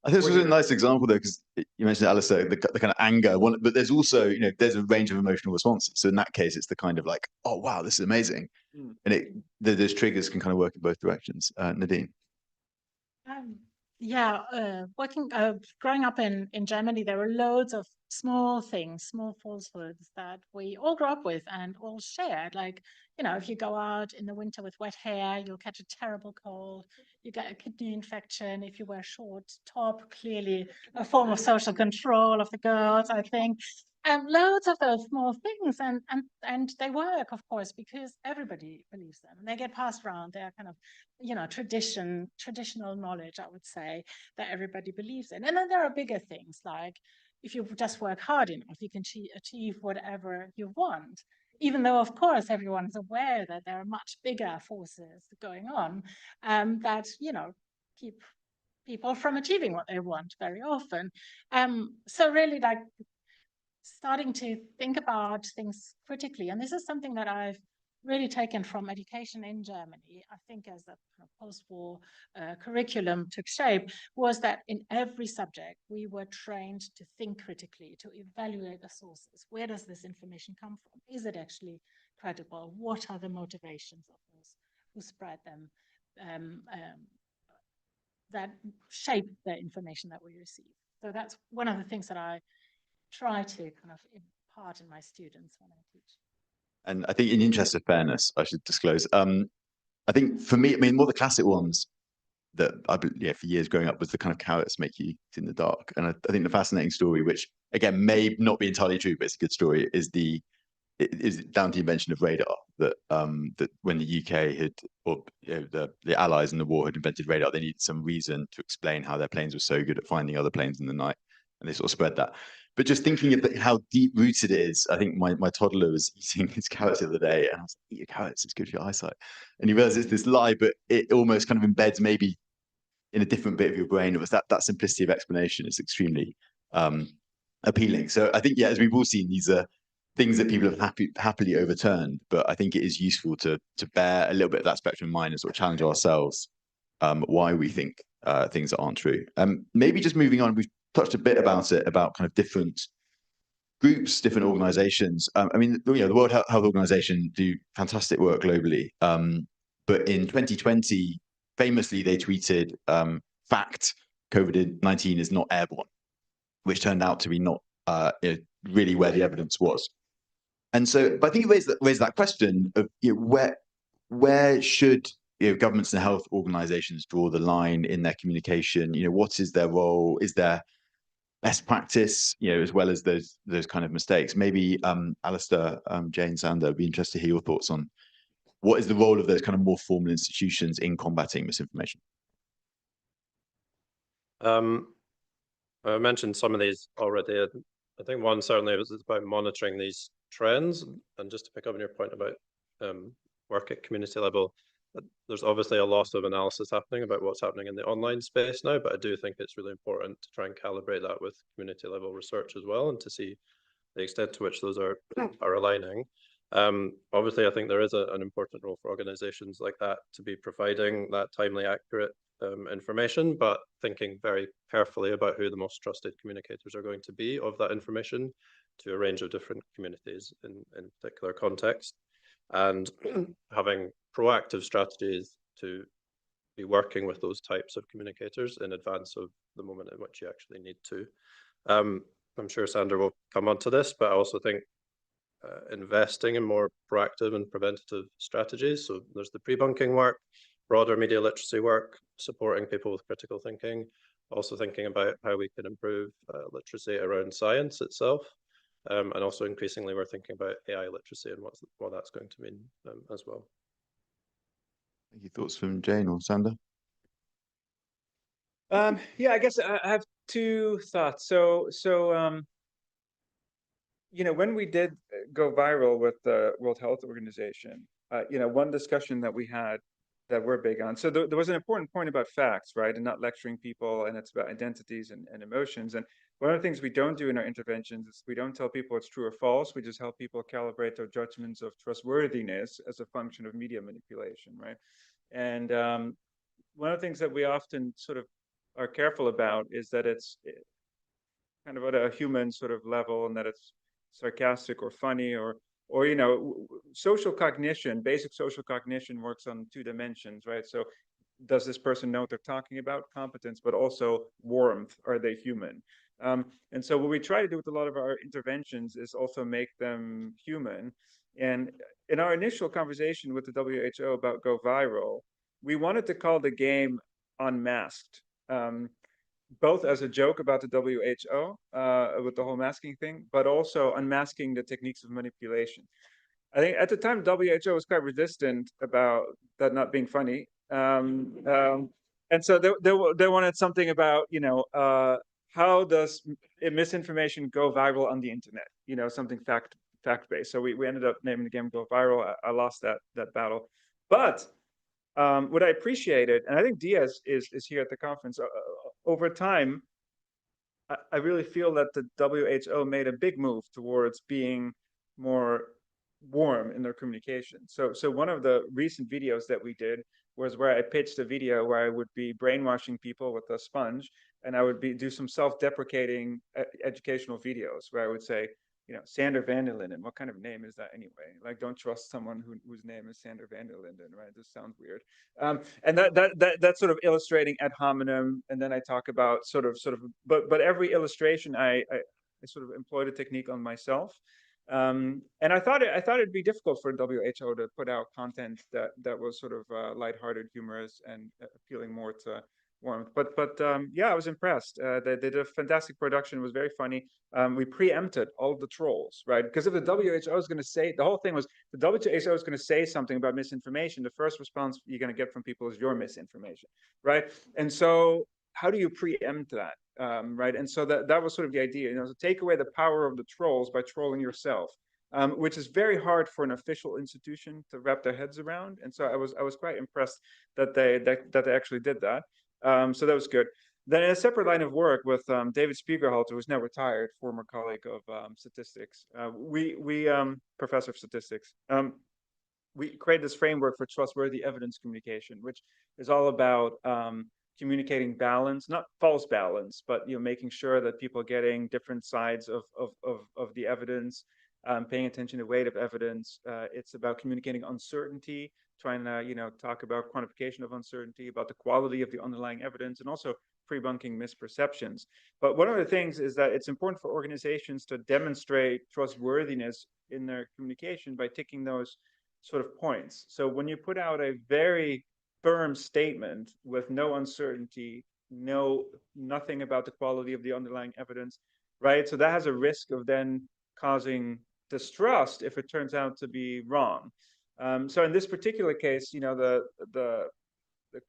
Speaker 4: I think this was a nice example though, because you mentioned Alasdair, the kind of anger, but there's also, there's a range of emotional responses. So in that case, it's the kind of like, oh, wow, this is amazing. And those triggers can kind of work in both directions. Nadine?
Speaker 7: Growing up in Germany, there were loads of small things, small falsehoods that we all grew up with and all shared. Like, if you go out in the winter with wet hair, you'll catch a terrible cold. You get a kidney infection if you wear short top, clearly a form of social control of the girls, I think. Loads of those small things, and they work, of course, because everybody believes them. And they get passed around. They're kind of, traditional knowledge, I would say, that everybody believes in. And then there are bigger things, like if you just work hard enough, you can achieve whatever you want. Even though, of course, everyone is aware that there are much bigger forces going on that, keep people from achieving what they want very often. So really, like, starting to think about things critically. And this is something that I've really taken from education in Germany, I think, as the post-war curriculum took shape, was that in every subject, we were trained to think critically, to evaluate the sources. Where does this information come from? Is it actually credible? What are the motivations of those who spread them, that shape the information that we receive? So that's one of the things that I try to kind of impart in my students when I teach.
Speaker 4: And I think in the interest of fairness, I should disclose, I think for me, one of the classic ones that for years growing up was the kind of carrots make you in the dark. And I think the fascinating story, which again may not be entirely true, but it's a good story, is the it is down to the invention of radar that that when the UK had, or the Allies in the war had invented radar, they needed some reason to explain how their planes were so good at finding other planes in the night, and they sort of spread that. But just thinking of how deep rooted it is, I think my toddler was eating his carrots the other day, and I was like, "Eat your carrots; it's good for your eyesight." And he realizes it's this lie, but it almost kind of embeds maybe in a different bit of your brain. It was that simplicity of explanation is extremely appealing. So I think, yeah, as we've all seen, these are things that people have happily overturned, but I think it is useful to bear a little bit of that spectrum in mind and sort of challenge ourselves why we think things that aren't true. Maybe just moving on, we've touched a bit about it, about kind of different groups, different organizations. I mean, the World Health Organization do fantastic work globally, but in 2020, famously, they tweeted, fact, COVID-19 is not airborne, which turned out to be not really where the evidence was. And so, but I think it raised that question of where should governments and health organizations draw the line in their communication? What is their role? Is there best practice, as well as those kind of mistakes? Maybe Alasdair, Jane, Sander, I'd be interested to hear your thoughts on what is the role of those kind of more formal institutions in combating misinformation?
Speaker 6: I mentioned some of these already. I think one certainly is about monitoring these trends, and just to pick up on your point about work at community level, there's obviously a lot of analysis happening about what's happening in the online space now, but I do think it's really important to try and calibrate that with community level research as well, and to see the extent to which those are aligning. Obviously, I think there is an important role for organizations like that to be providing that timely, accurate information, but thinking very carefully about who the most trusted communicators are going to be of that information to a range of different communities in particular context, and having proactive strategies to be working with those types of communicators in advance of the moment in which you actually need to. I'm sure Sander will come on to this, but I also think investing in more proactive and preventative strategies. So there's the pre-bunking work, broader media literacy work, supporting people with critical thinking, also thinking about how we can improve literacy around science itself. And also increasingly, we're thinking about AI literacy and what that's going to mean as well.
Speaker 4: Thank you. Thoughts from Jane or Sander?
Speaker 3: Yeah, I guess I have two thoughts. So when we did go viral with the World Health Organization, one discussion that we had that we're big on. So there was an important point about facts, right? And not lecturing people, and it's about identities and emotions. And one of the things we don't do in our interventions is we don't tell people it's true or false. We just help people calibrate their judgments of trustworthiness as a function of media manipulation, right? And one of the things that we often sort of are careful about is that it's kind of at a human sort of level, and that it's sarcastic or funny, or social cognition, basic social cognition works on 2 dimensions, right? So does this person know what they're talking about? Competence, but also warmth. Are they human? And so what we try to do with a lot of our interventions is also make them human. And in our initial conversation with the WHO about Go Viral, we wanted to call the game Unmasked, both as a joke about the WHO with the whole masking thing, but also unmasking the techniques of manipulation. I think at the time, WHO was quite resistant about that not being funny. And so they wanted something about, how does misinformation go viral on the internet? Something fact-based. So we ended up naming the game Go Viral. I lost that battle. But what I appreciated, and I think Diya is here at the conference, over time, I really feel that the WHO made a big move towards being more warm in their communication. So one of the recent videos that we did was where I pitched a video where I would be brainwashing people with a sponge, and I would do some self-deprecating educational videos where I would say, Sander van der Linden, what kind of name is that anyway? Like, don't trust someone whose name is Sander van der Linden, right? This sounds weird. And that's sort of illustrating ad hominem. And then I talk about but every illustration I sort of employed a technique on myself. And I thought it'd be difficult for WHO to put out content that was sort of lighthearted, humorous, and appealing more to warmth. But yeah, I was impressed. They did a fantastic production. It was very funny. We preempted all of the trolls, right? Because if the WHO is going to say, the whole thing was the WHO is going to say something about misinformation, the first response you're going to get from people is your misinformation, right? And so how do you preempt that, right? And so that was sort of the idea, to take away the power of the trolls by trolling yourself. Which is very hard for an official institution to wrap their heads around, and so I was quite impressed that they actually did that. So that was good. Then in a separate line of work with David Spiegelhalter, who's now retired, former colleague of statistics, professor of statistics, we created this framework for trustworthy evidence communication, which is all about communicating balance, not false balance, but making sure that people are getting different sides of the evidence. Paying attention to weight of evidence. It's about communicating uncertainty, trying to, talk about quantification of uncertainty, about the quality of the underlying evidence, and also debunking misperceptions. But one of the things is that it's important for organizations to demonstrate trustworthiness in their communication by ticking those sort of points. So when you put out a very firm statement with no uncertainty, nothing about the quality of the underlying evidence, right? So that has a risk of then causing distrust if it turns out to be wrong. So in this particular case, the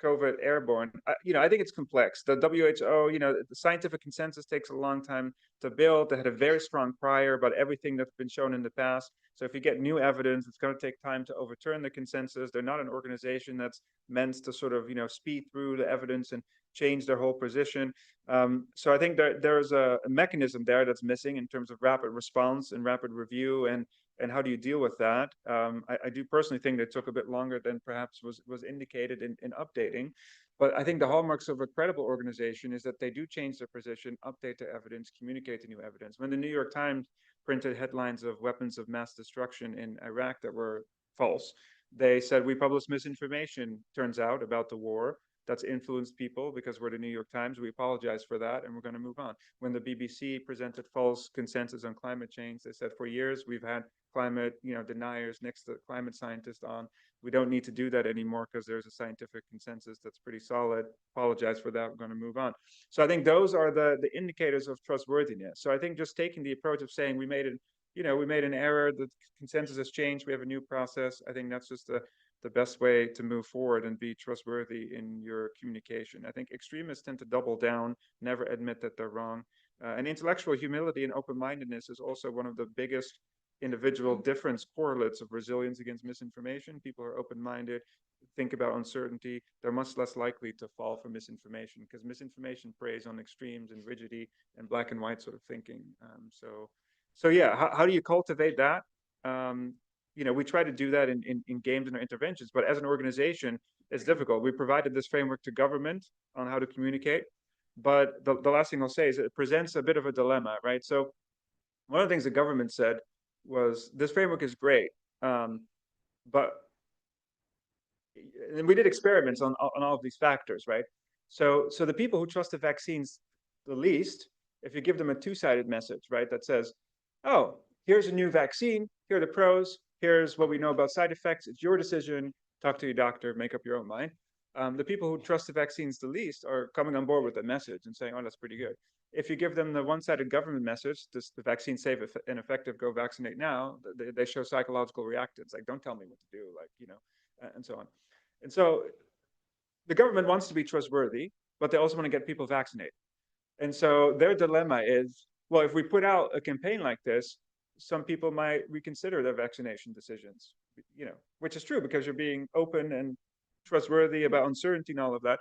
Speaker 3: COVID airborne, I think it's complex. The WHO, the scientific consensus takes a long time to build. They had a very strong prior about everything that's been shown in the past. So if you get new evidence, it's going to take time to overturn the consensus. They're not an organization that's meant to sort of, speed through the evidence and change their whole position. So I think there's a mechanism there that's missing in terms of rapid response and rapid review, and how do you deal with that? I do personally think that took a bit longer than perhaps was indicated in updating. But I think the hallmarks of a credible organization is that they do change their position, update the evidence, communicate the new evidence. When the New York Times printed headlines of weapons of mass destruction in Iraq that were false, they said, we published misinformation, turns out, about the war. That's influenced people because we're the New York Times. We apologize for that, and we're going to move on. When the BBC presented false consensus on climate change, they said for years we've had climate, deniers next to climate scientists on. We don't need to do that anymore because there's a scientific consensus that's pretty solid. Apologize for that. We're going to move on. So I think those are the indicators of trustworthiness. So I think just taking the approach of saying we made an error, the consensus has changed, we have a new process. I think that's just the best way to move forward and be trustworthy in your communication. I think extremists tend to double down, never admit that they're wrong. And intellectual humility and open-mindedness is also one of the biggest individual difference correlates of resilience against misinformation. People are open-minded, think about uncertainty, they're much less likely to fall for misinformation, because misinformation preys on extremes and rigidity and black and white sort of thinking. So yeah, how do you cultivate that? We try to do that in games and our interventions, but as an organization, it's difficult. We provided this framework to government on how to communicate, but the last thing I'll say is it presents a bit of a dilemma, right? So one of the things the government said was, this framework is great, but and we did experiments on all of these factors, right? So the people who trust the vaccines the least, if you give them a two-sided message, right, that says, oh, here's a new vaccine, here are the pros, here's what we know about side effects, it's your decision, talk to your doctor, make up your own mind. The people who trust the vaccines the least are coming on board with the message and saying, oh, that's pretty good. If you give them the one-sided government message, the vaccine's safe and effective, go vaccinate now, they show psychological reactance, like, don't tell me what to do, like, and so on. And so the government wants to be trustworthy, but they also want to get people vaccinated. And so their dilemma is, well, if we put out a campaign like this, some people might reconsider their vaccination decisions, which is true because you're being open and trustworthy about uncertainty and all of that.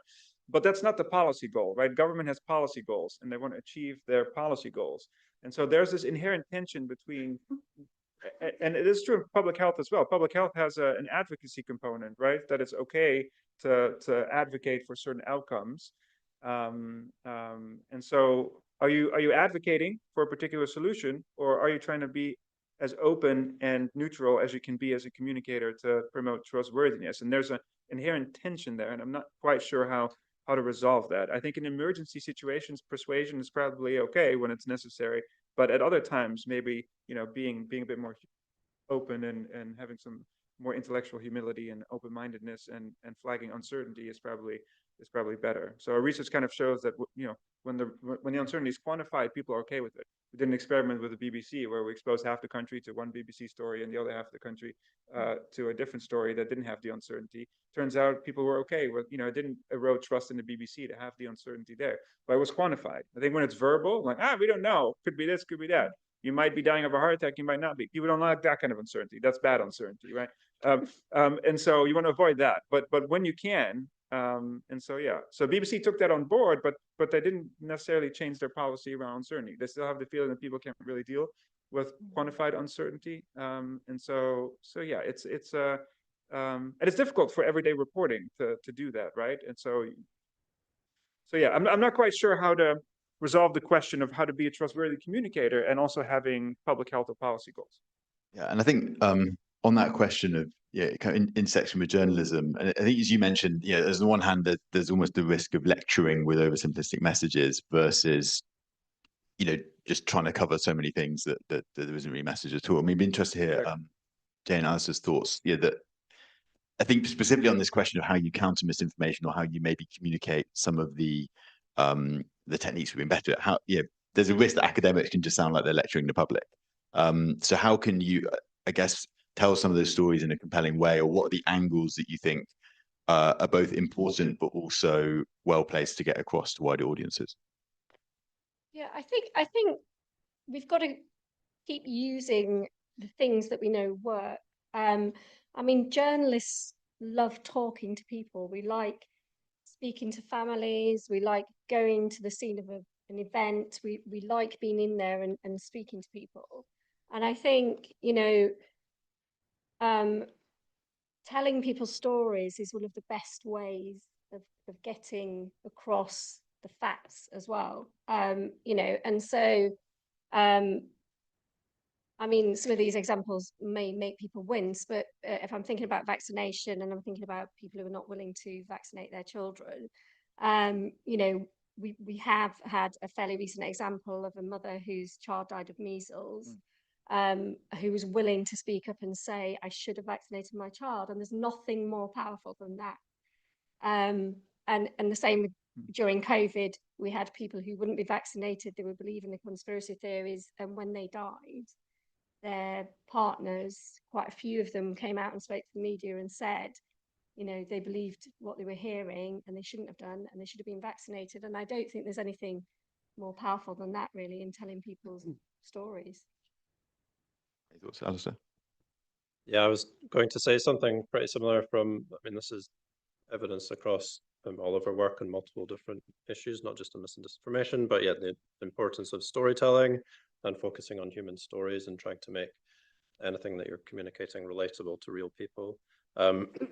Speaker 3: But that's not the policy goal, right? Government has policy goals and they want to achieve their policy goals. And so there's this inherent tension between, and it is true in public health as well. Public health has an advocacy component, right? That it's okay to advocate for certain outcomes. And so are you advocating for a particular solution, or are you trying to be as open and neutral as you can be as a communicator to promote trustworthiness? And there's an inherent tension there, and I'm not quite sure how to resolve that. I think in emergency situations, persuasion is probably okay when it's necessary, but at other times, maybe being a bit more open and having some more intellectual humility and open-mindedness and flagging uncertainty is probably is probably better. So our research kind of shows that, you know, when the uncertainty is quantified, people are okay with it. We did an experiment with the BBC where we exposed half the country to one BBC story and the other half of the country to a different story that didn't have the uncertainty. Turns out people were okay with, you know, it didn't erode trust in the BBC to have the uncertainty there, but it was quantified. I think when it's verbal, like, we don't know, could be this, could be that. You might be dying of a heart attack, you might not be. People don't like that kind of uncertainty. That's bad uncertainty, right? And so you want to avoid that. But when you can, and so yeah, so BBC took that on board, but they didn't necessarily change their policy around uncertainty. They still have the feeling that people can't really deal with quantified uncertainty, and so yeah, it's and it's difficult for everyday reporting to do that, right? And so yeah, I'm not quite sure how to resolve the question of how to be a trustworthy communicator and also having public health or policy goals.
Speaker 4: Yeah, and I think on that question of kind of intersection with journalism, and I think as you mentioned, as on the one hand, there's almost the risk of lecturing with oversimplistic messages versus, just trying to cover so many things that there isn't really a message at all. I mean, it'd be interesting to hear Jay and Alasdair's thoughts. That I think specifically on this question of how you counter misinformation or how you maybe communicate some of the techniques we've been better at. How there's a risk that academics can just sound like they're lecturing the public. So how can you, I guess, tell some of those stories in a compelling way, or what are the angles that you think are both important but also well placed to get across to wider audiences?
Speaker 5: Yeah, I think we've got to keep using the things that we know work. I mean, journalists love talking to people. We like speaking to families. We like going to the scene of an event. We like being in there and speaking to people. And I think, telling people stories is one of the best ways of getting across the facts as well. And so, I mean, some of these examples may make people wince, but if I'm thinking about vaccination and I'm thinking about people who are not willing to vaccinate their children, we have had a fairly recent example of a mother whose child died of measles, who was willing to speak up and say, I should have vaccinated my child. And there's nothing more powerful than that. And the same during COVID, we had people who wouldn't be vaccinated. They were believing the conspiracy theories. And when they died, their partners, quite a few of them, came out and spoke to the media and said, they believed what they were hearing and they shouldn't have done, and they should have been vaccinated. And I don't think there's anything more powerful than that, really, in telling people's stories.
Speaker 4: Any thoughts, Alasdair?
Speaker 6: Yeah, I was going to say something pretty similar this is evidence across all of our work on multiple different issues, not just on mis and disinformation, but yeah, the importance of storytelling and focusing on human stories and trying to make anything that you're communicating relatable to real people.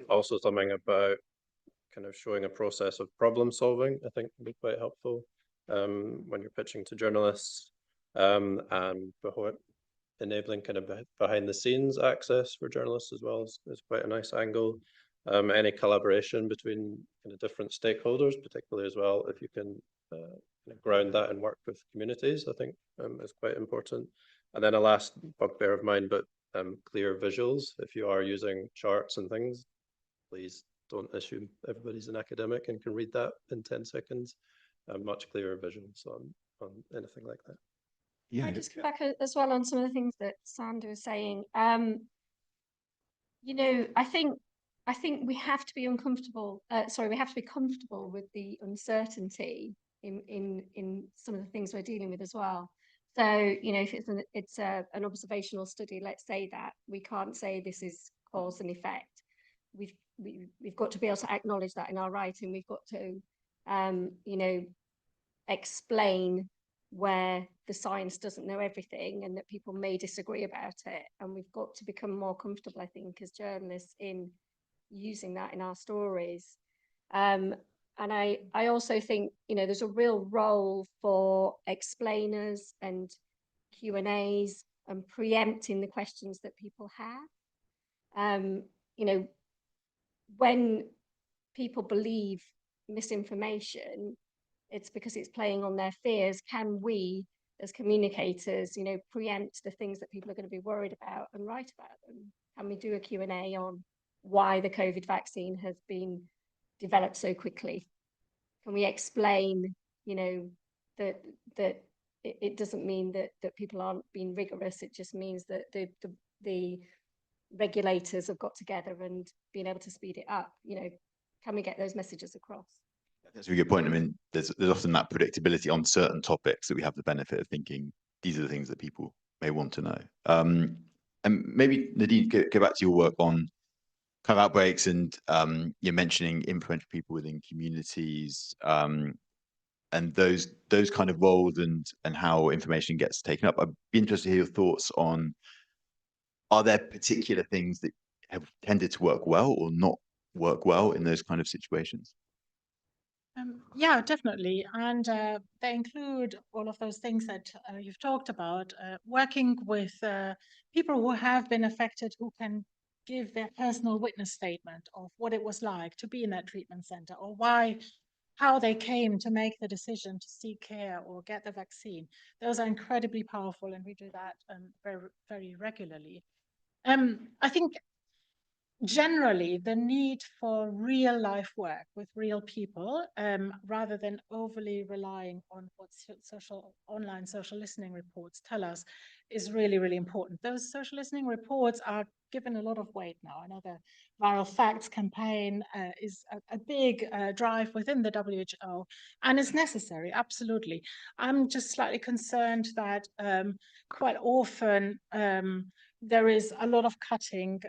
Speaker 6: Also something about kind of showing a process of problem solving, I think would be quite helpful when you're pitching to journalists, and enabling kind of behind the scenes access for journalists as well is quite a nice angle. Any collaboration between kind of different stakeholders, particularly as well, if you can ground that and work with communities, I think is quite important. And then a last bugbear of mine, but clear visuals. If you are using charts and things, please don't assume everybody's an academic and can read that in 10 seconds. Much clearer visuals on anything like that.
Speaker 5: Yeah, I just come back as well on some of the things that Sandra was saying. I think we have to be uncomfortable. We have to be comfortable with the uncertainty in some of the things we're dealing with as well. So, if it's an observational study, let's say that we can't say this is cause and effect. We've got to be able to acknowledge that in our writing. We've got to, explain where the science doesn't know everything and that people may disagree about it. And we've got to become more comfortable, I think, as journalists in using that in our stories. And I also think, there's a real role for explainers and Q&As and preempting the questions that people have. When people believe misinformation, it's because it's playing on their fears. Can we, as communicators, preempt the things that people are going to be worried about and write about them? Can we do a Q&A on why the COVID vaccine has been developed so quickly? can we explain, you know, that it doesn't mean that people aren't being rigorous. It just means that the regulators have got together and been able to speed it up. You know, can we get those messages across?
Speaker 4: That's a really good point. I mean, there's often that predictability on certain topics that we have the benefit of thinking these are the things that people may want to know. And maybe Nadine, go back to your work on kind of outbreaks, and you're mentioning influential people within communities, and those kind of roles and how information gets taken up. I'd be interested to hear your thoughts on, are there particular things that have tended to work well or not work well in those kind of situations?
Speaker 7: Yeah, definitely. And they include all of those things that you've talked about, working with people who have been affected, who can give their personal witness statement of what it was like to be in that treatment center, or how they came to make the decision to seek care or get the vaccine. Those are incredibly powerful, and we do that very, very regularly. I think generally the need for real life work with real people, rather than overly relying on what online social listening reports tell us, is really, really important. Those social listening reports are given a lot of weight now. I know the Viral Facts campaign is a big drive within the WHO, and it's necessary, absolutely. I'm just slightly concerned that quite often there is a lot of cutting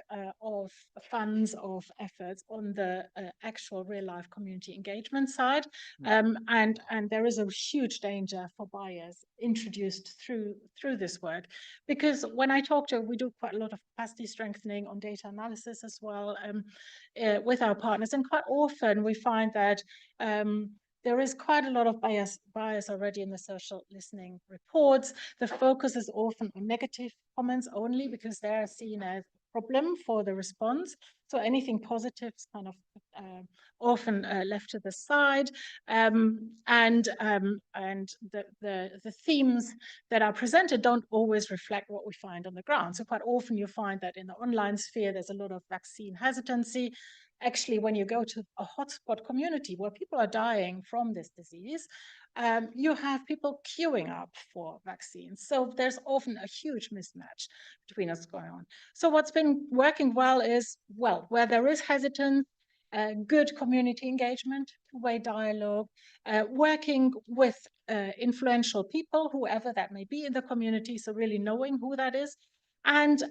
Speaker 7: of funds, of efforts on the actual real life community engagement side. And there is a huge danger for bias introduced through this work, because when I talk to, we do quite a lot of capacity strengthening on data analysis as well with our partners, and quite often we find that there is quite a lot of bias already in the social listening reports. The focus is often on negative comments only, because they're seen as a problem for the response. So anything positive is kind of often left to the side. And the themes that are presented don't always reflect what we find on the ground. So quite often you find that in the online sphere, there's a lot of vaccine hesitancy. Actually, when you go to a hotspot community where people are dying from this disease, you have people queuing up for vaccines. So there's often a huge mismatch between what's going on. So what's been working well is, well, where there is hesitance, good community engagement, two-way dialogue, working with influential people, whoever that may be in the community, so really knowing who that is, and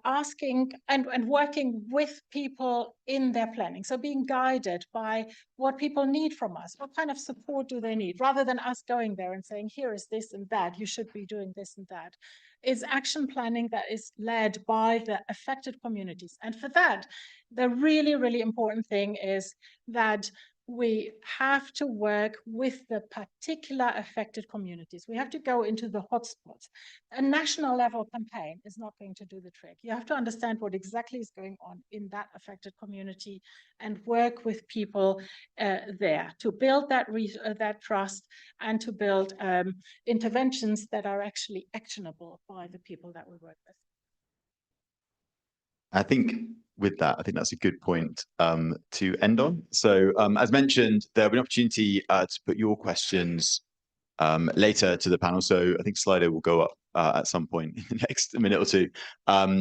Speaker 7: asking and working with people in their planning. So being guided by what people need from us. What kind of support do they need? Rather than us going there and saying, here is this and that, you should be doing this and that. It's action planning that is led by the affected communities. And for that, the really, really important thing is that we have to work with the particular affected communities. We have to go into the hotspots. A national level campaign is not going to do the trick. You have to understand what exactly is going on in that affected community and work with people there to build that trust and to build interventions that are actually actionable by the people that we work with.
Speaker 4: I think with that, I think that's a good point to end on. So as mentioned, there'll be an opportunity to put your questions later to the panel. So I think Slido will go up at some point in the next minute or two.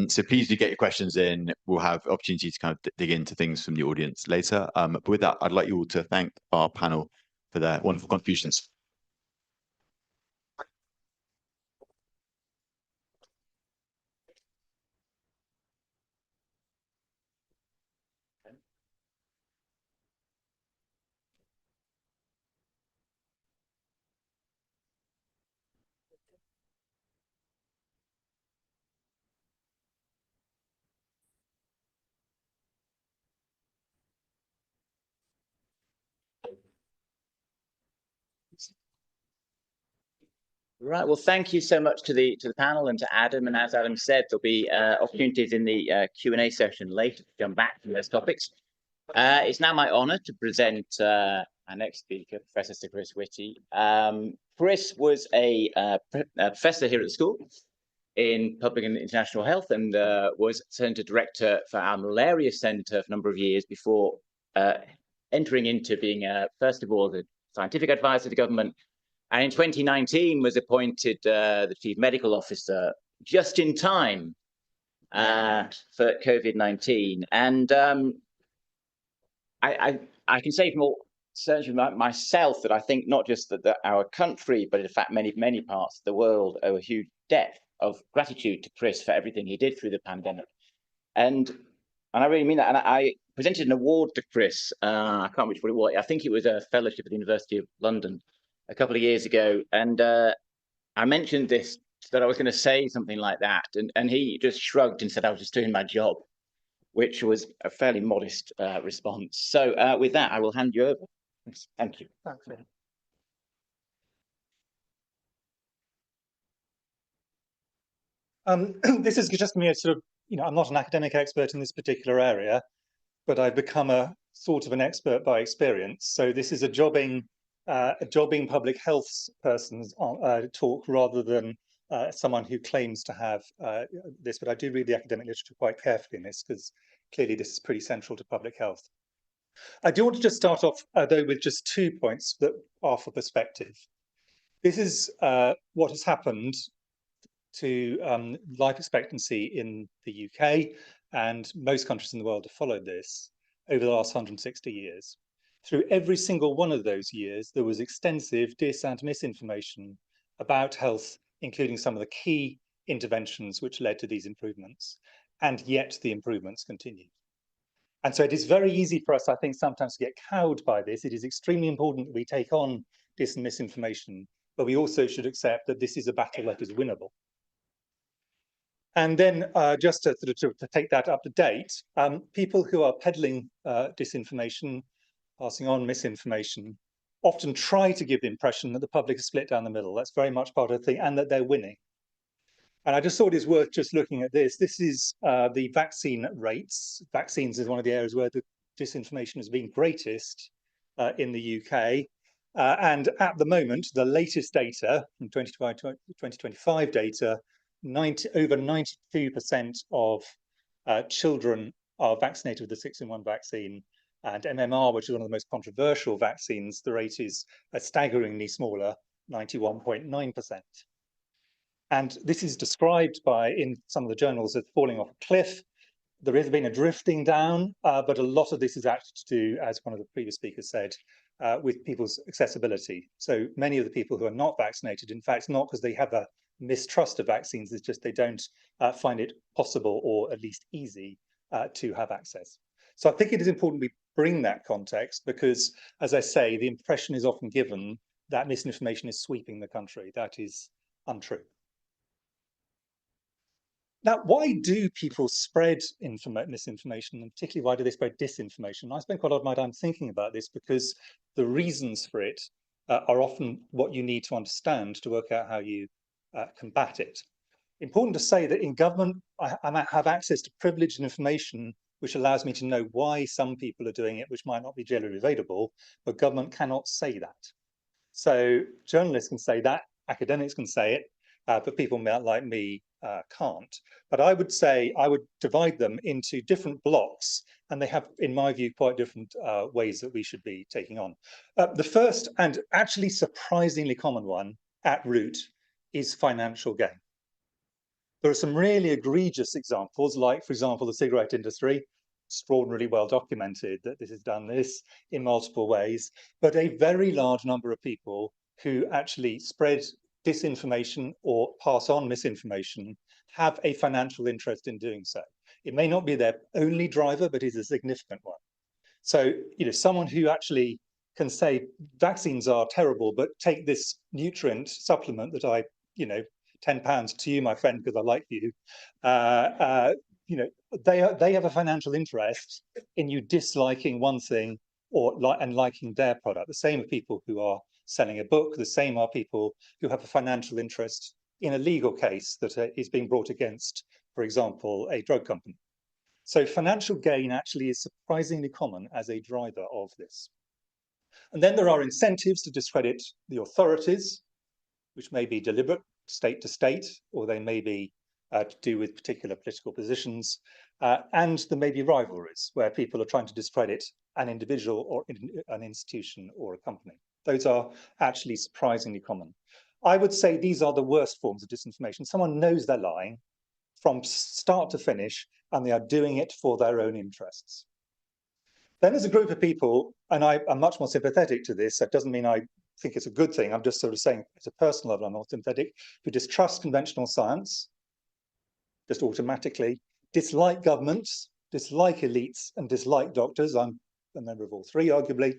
Speaker 4: So please do get your questions in. We'll have opportunity to kind of dig into things from the audience later. But with that, I'd like you all to thank our panel for their wonderful contributions.
Speaker 1: Right. Well, thank you so much to the panel and to Adam. And as Adam said, there'll be opportunities in the Q&A session later to come back to those topics. It's now my honour to present our next speaker, Professor Sir Chris Whitty. Chris was a professor here at the school in public and international health, and was Centre Director for our malaria centre for a number of years before entering into being, first of all, the scientific advisor to the government, and in 2019 was appointed the chief medical officer just in time for COVID-19. And I can say from all, certainly myself, that I think not just that our country, but in fact many parts of the world owe a huge debt of gratitude to Chris for everything he did through the pandemic. And I really mean that. And I presented an award to Chris. I can't remember what it was. I think it was a fellowship at the University of London a couple of years ago. And I mentioned this, that I was going to say something like that. And he just shrugged and said I was just doing my job, which was a fairly modest response. So with that, I will hand you over. Thank you.
Speaker 2: Thanks, Ian. This is just me, sort of, I'm not an academic expert in this particular area, but I've become a sort of an expert by experience. So this is a jobbing public health person's talk rather than someone who claims to have this. But I do read the academic literature quite carefully in this, because clearly this is pretty central to public health. I do want to just start off, though, with just 2 points that are for perspective. This is what has happened to life expectancy in the UK, and most countries in the world have followed this over the last 160 years. Through every single one of those years, there was extensive dis and misinformation about health, including some of the key interventions which led to these improvements, and yet the improvements continued. And so it is very easy for us, I think, sometimes to get cowed by this. It is extremely important that we take on dis and misinformation, but we also should accept that this is a battle that is winnable. And then just to take that up to date, people who are peddling disinformation, passing on misinformation, often try to give the impression that the public is split down the middle. That's very much part of the thing, and that they're winning. And I just thought it was worth just looking at this. This is the vaccine rates. Vaccines is one of the areas where the disinformation has been greatest in the UK. And at the moment, the latest data, from 2025 data, over 92% of children are vaccinated with the 6-in-1 vaccine, and MMR, which is one of the most controversial vaccines, the rate is a staggeringly smaller, 91.9%. And this is described in some of the journals as falling off a cliff. There has been a drifting down, but a lot of this is actually to do, as one of the previous speakers said, with people's accessibility. So many of the people who are not vaccinated, in fact, not because they have a mistrust of vaccines, it's just they don't find it possible or at least easy to have access. So I think it is important we bring that context, because, as I say, the impression is often given that misinformation is sweeping the country. That is untrue. Now, why do people spread misinformation, and particularly why do they spread disinformation? I spend quite a lot of my time thinking about this, because the reasons for it are often what you need to understand to work out how you combat it. Important to say that in government, I have access to privileged information which allows me to know why some people are doing it, which might not be generally available, but government cannot say that. So journalists can say that, academics can say it, but people like me can't. But I would say I would divide them into different blocks, and they have, in my view, quite different ways that we should be taking on. The first, and actually surprisingly common one at root, is financial gain. There are some really egregious examples, like, for example, the cigarette industry, extraordinarily well documented that this has done this in multiple ways, but a very large number of people who actually spread disinformation or pass on misinformation have a financial interest in doing so. It may not be their only driver, but is a significant one. So, someone who actually can say vaccines are terrible, but take this nutrient supplement that I, £10 to you, my friend, because I like you. They have a financial interest in you disliking one thing and liking their product. The same are people who are selling a book. The same are people who have a financial interest in a legal case that is being brought against, for example, a drug company. So financial gain actually is surprisingly common as a driver of this. And then there are incentives to discredit the authorities, which may be deliberate, state to state, or they may be
Speaker 8: to do with particular political positions, and there may be rivalries where people are trying to discredit an individual or an institution or a company. Those are actually surprisingly common. I would say these are the worst forms of disinformation. Someone knows they're lying from start to finish, and they are doing it for their own interests. Then there's a group of people, and I'm much more sympathetic to this. That doesn't mean I think it's a good thing. I'm just sort of saying at a personal level, I'm more sympathetic, who distrust conventional science, just automatically, dislike governments, dislike elites, and dislike doctors. I'm a member of all three, arguably,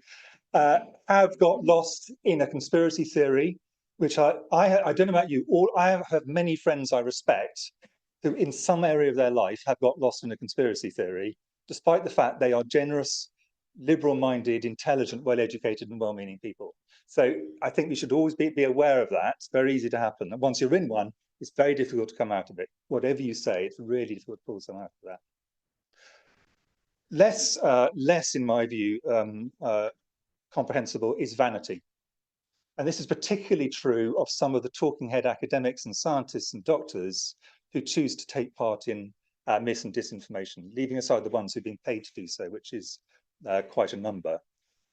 Speaker 8: have got lost in a conspiracy theory, which I don't know about you, I have many friends I respect who in some area of their life have got lost in a conspiracy theory, despite the fact they are generous, liberal-minded, intelligent, well-educated and well-meaning people. So I think we should always be aware of that. It's very easy to happen. And once you're in one, it's very difficult to come out of it. Whatever you say, it's really difficult to pull someone out of that. Less, in my view, comprehensible is vanity. And this is particularly true of some of the talking head academics and scientists and doctors who choose to take part in mis and disinformation, leaving aside the ones who've been paid to do so, which is quite a number.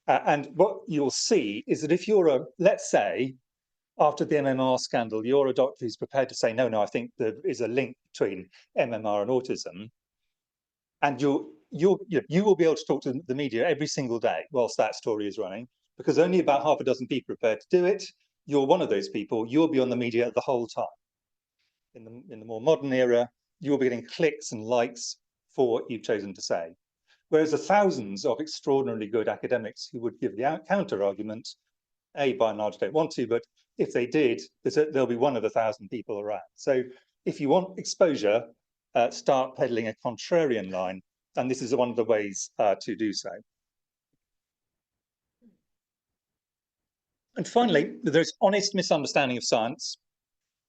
Speaker 8: And what you'll see is that if you're let's say, after the MMR scandal, you're a doctor who's prepared to say, no, I think there is a link between MMR and autism, and you will be able to talk to the media every single day whilst that story is running, because only about half a dozen people are prepared to do it. You're one of those people. You'll be on the media the whole time. In the more modern era, you'll be getting clicks and likes for what you've chosen to say. Whereas the thousands of extraordinarily good academics who would give the counter argument, A, by and large don't want to, but if they did, there'll be one of 1,000 people around. So if you want exposure, start peddling a contrarian line, and this is one of the ways to do so. And finally, there's honest misunderstanding of science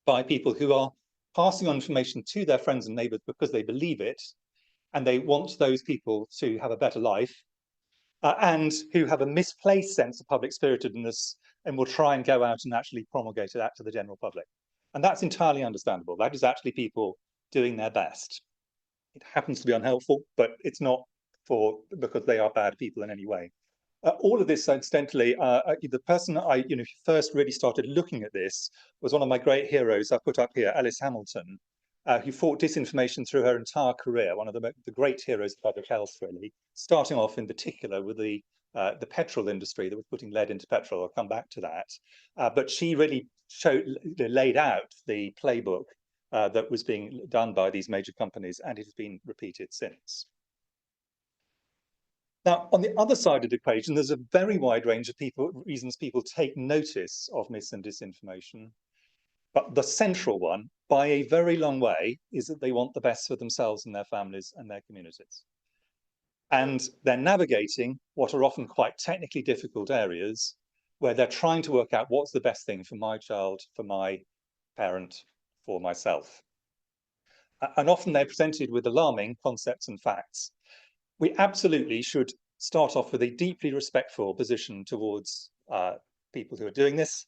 Speaker 8: by people who are passing on information to their friends and neighbours because they believe it, and they want those people to have a better life, and who have a misplaced sense of public spiritedness and will try and go out and actually promulgate that to the general public. And that's entirely understandable. That is actually people doing their best. It happens to be unhelpful, but it's not because they are bad people in any way. All of this, incidentally, the person I first really started looking at this was one of my great heroes I put up here, Alice Hamilton, who fought disinformation through her entire career, one of the great heroes of public health, really, starting off in particular with the petrol industry that was putting lead into petrol. I'll come back to that. But she really laid out the playbook that was being done by these major companies, and it has been repeated since. Now, on the other side of the equation, there's a very wide range of reasons people take notice of mis and disinformation. But the central one, by a very long way, is that they want the best for themselves and their families and their communities. And they're navigating what are often quite technically difficult areas where they're trying to work out what's the best thing for my child, for my parent, for myself. And often they're presented with alarming concepts and facts. We absolutely should start off with a deeply respectful position towards people who are doing this.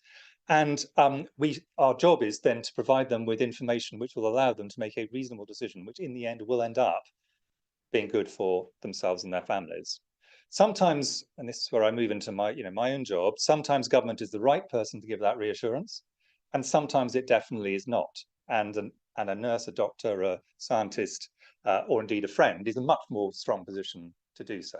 Speaker 8: And our job is then to provide them with information which will allow them to make a reasonable decision, which in the end will end up being good for themselves and their families. Sometimes, and this is where I move into my own job, sometimes government is the right person to give that reassurance, and sometimes it definitely is not. And a nurse, a doctor, a scientist, or indeed a friend is a much more strong position to do so.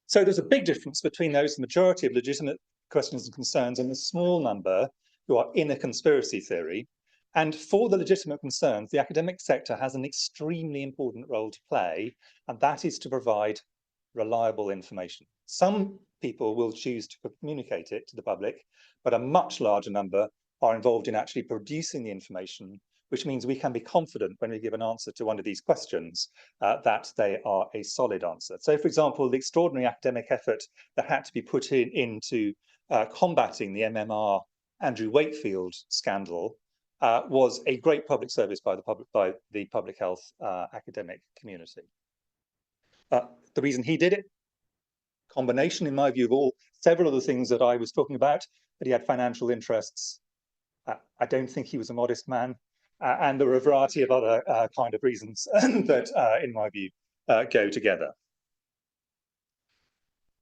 Speaker 8: So there's a big difference between those, the majority of legitimate questions and concerns, and the small number who are in a conspiracy theory. And for the legitimate concerns, the academic sector has an extremely important role to play, and that is to provide reliable information. Some people will choose to communicate it to the public, but a much larger number are involved in actually producing the information, which means we can be confident when we give an answer to one of these questions that they are a solid answer. So, for example, the extraordinary academic effort that had to be put into combating the MMR Andrew Wakefield scandal was a great public service by the public health academic community. The reason he did it, combination, in my view, of several of the things that I was talking about, that he had financial interests, I don't think he was a modest man. And there were a variety of other kind of reasons that, in my view, go together.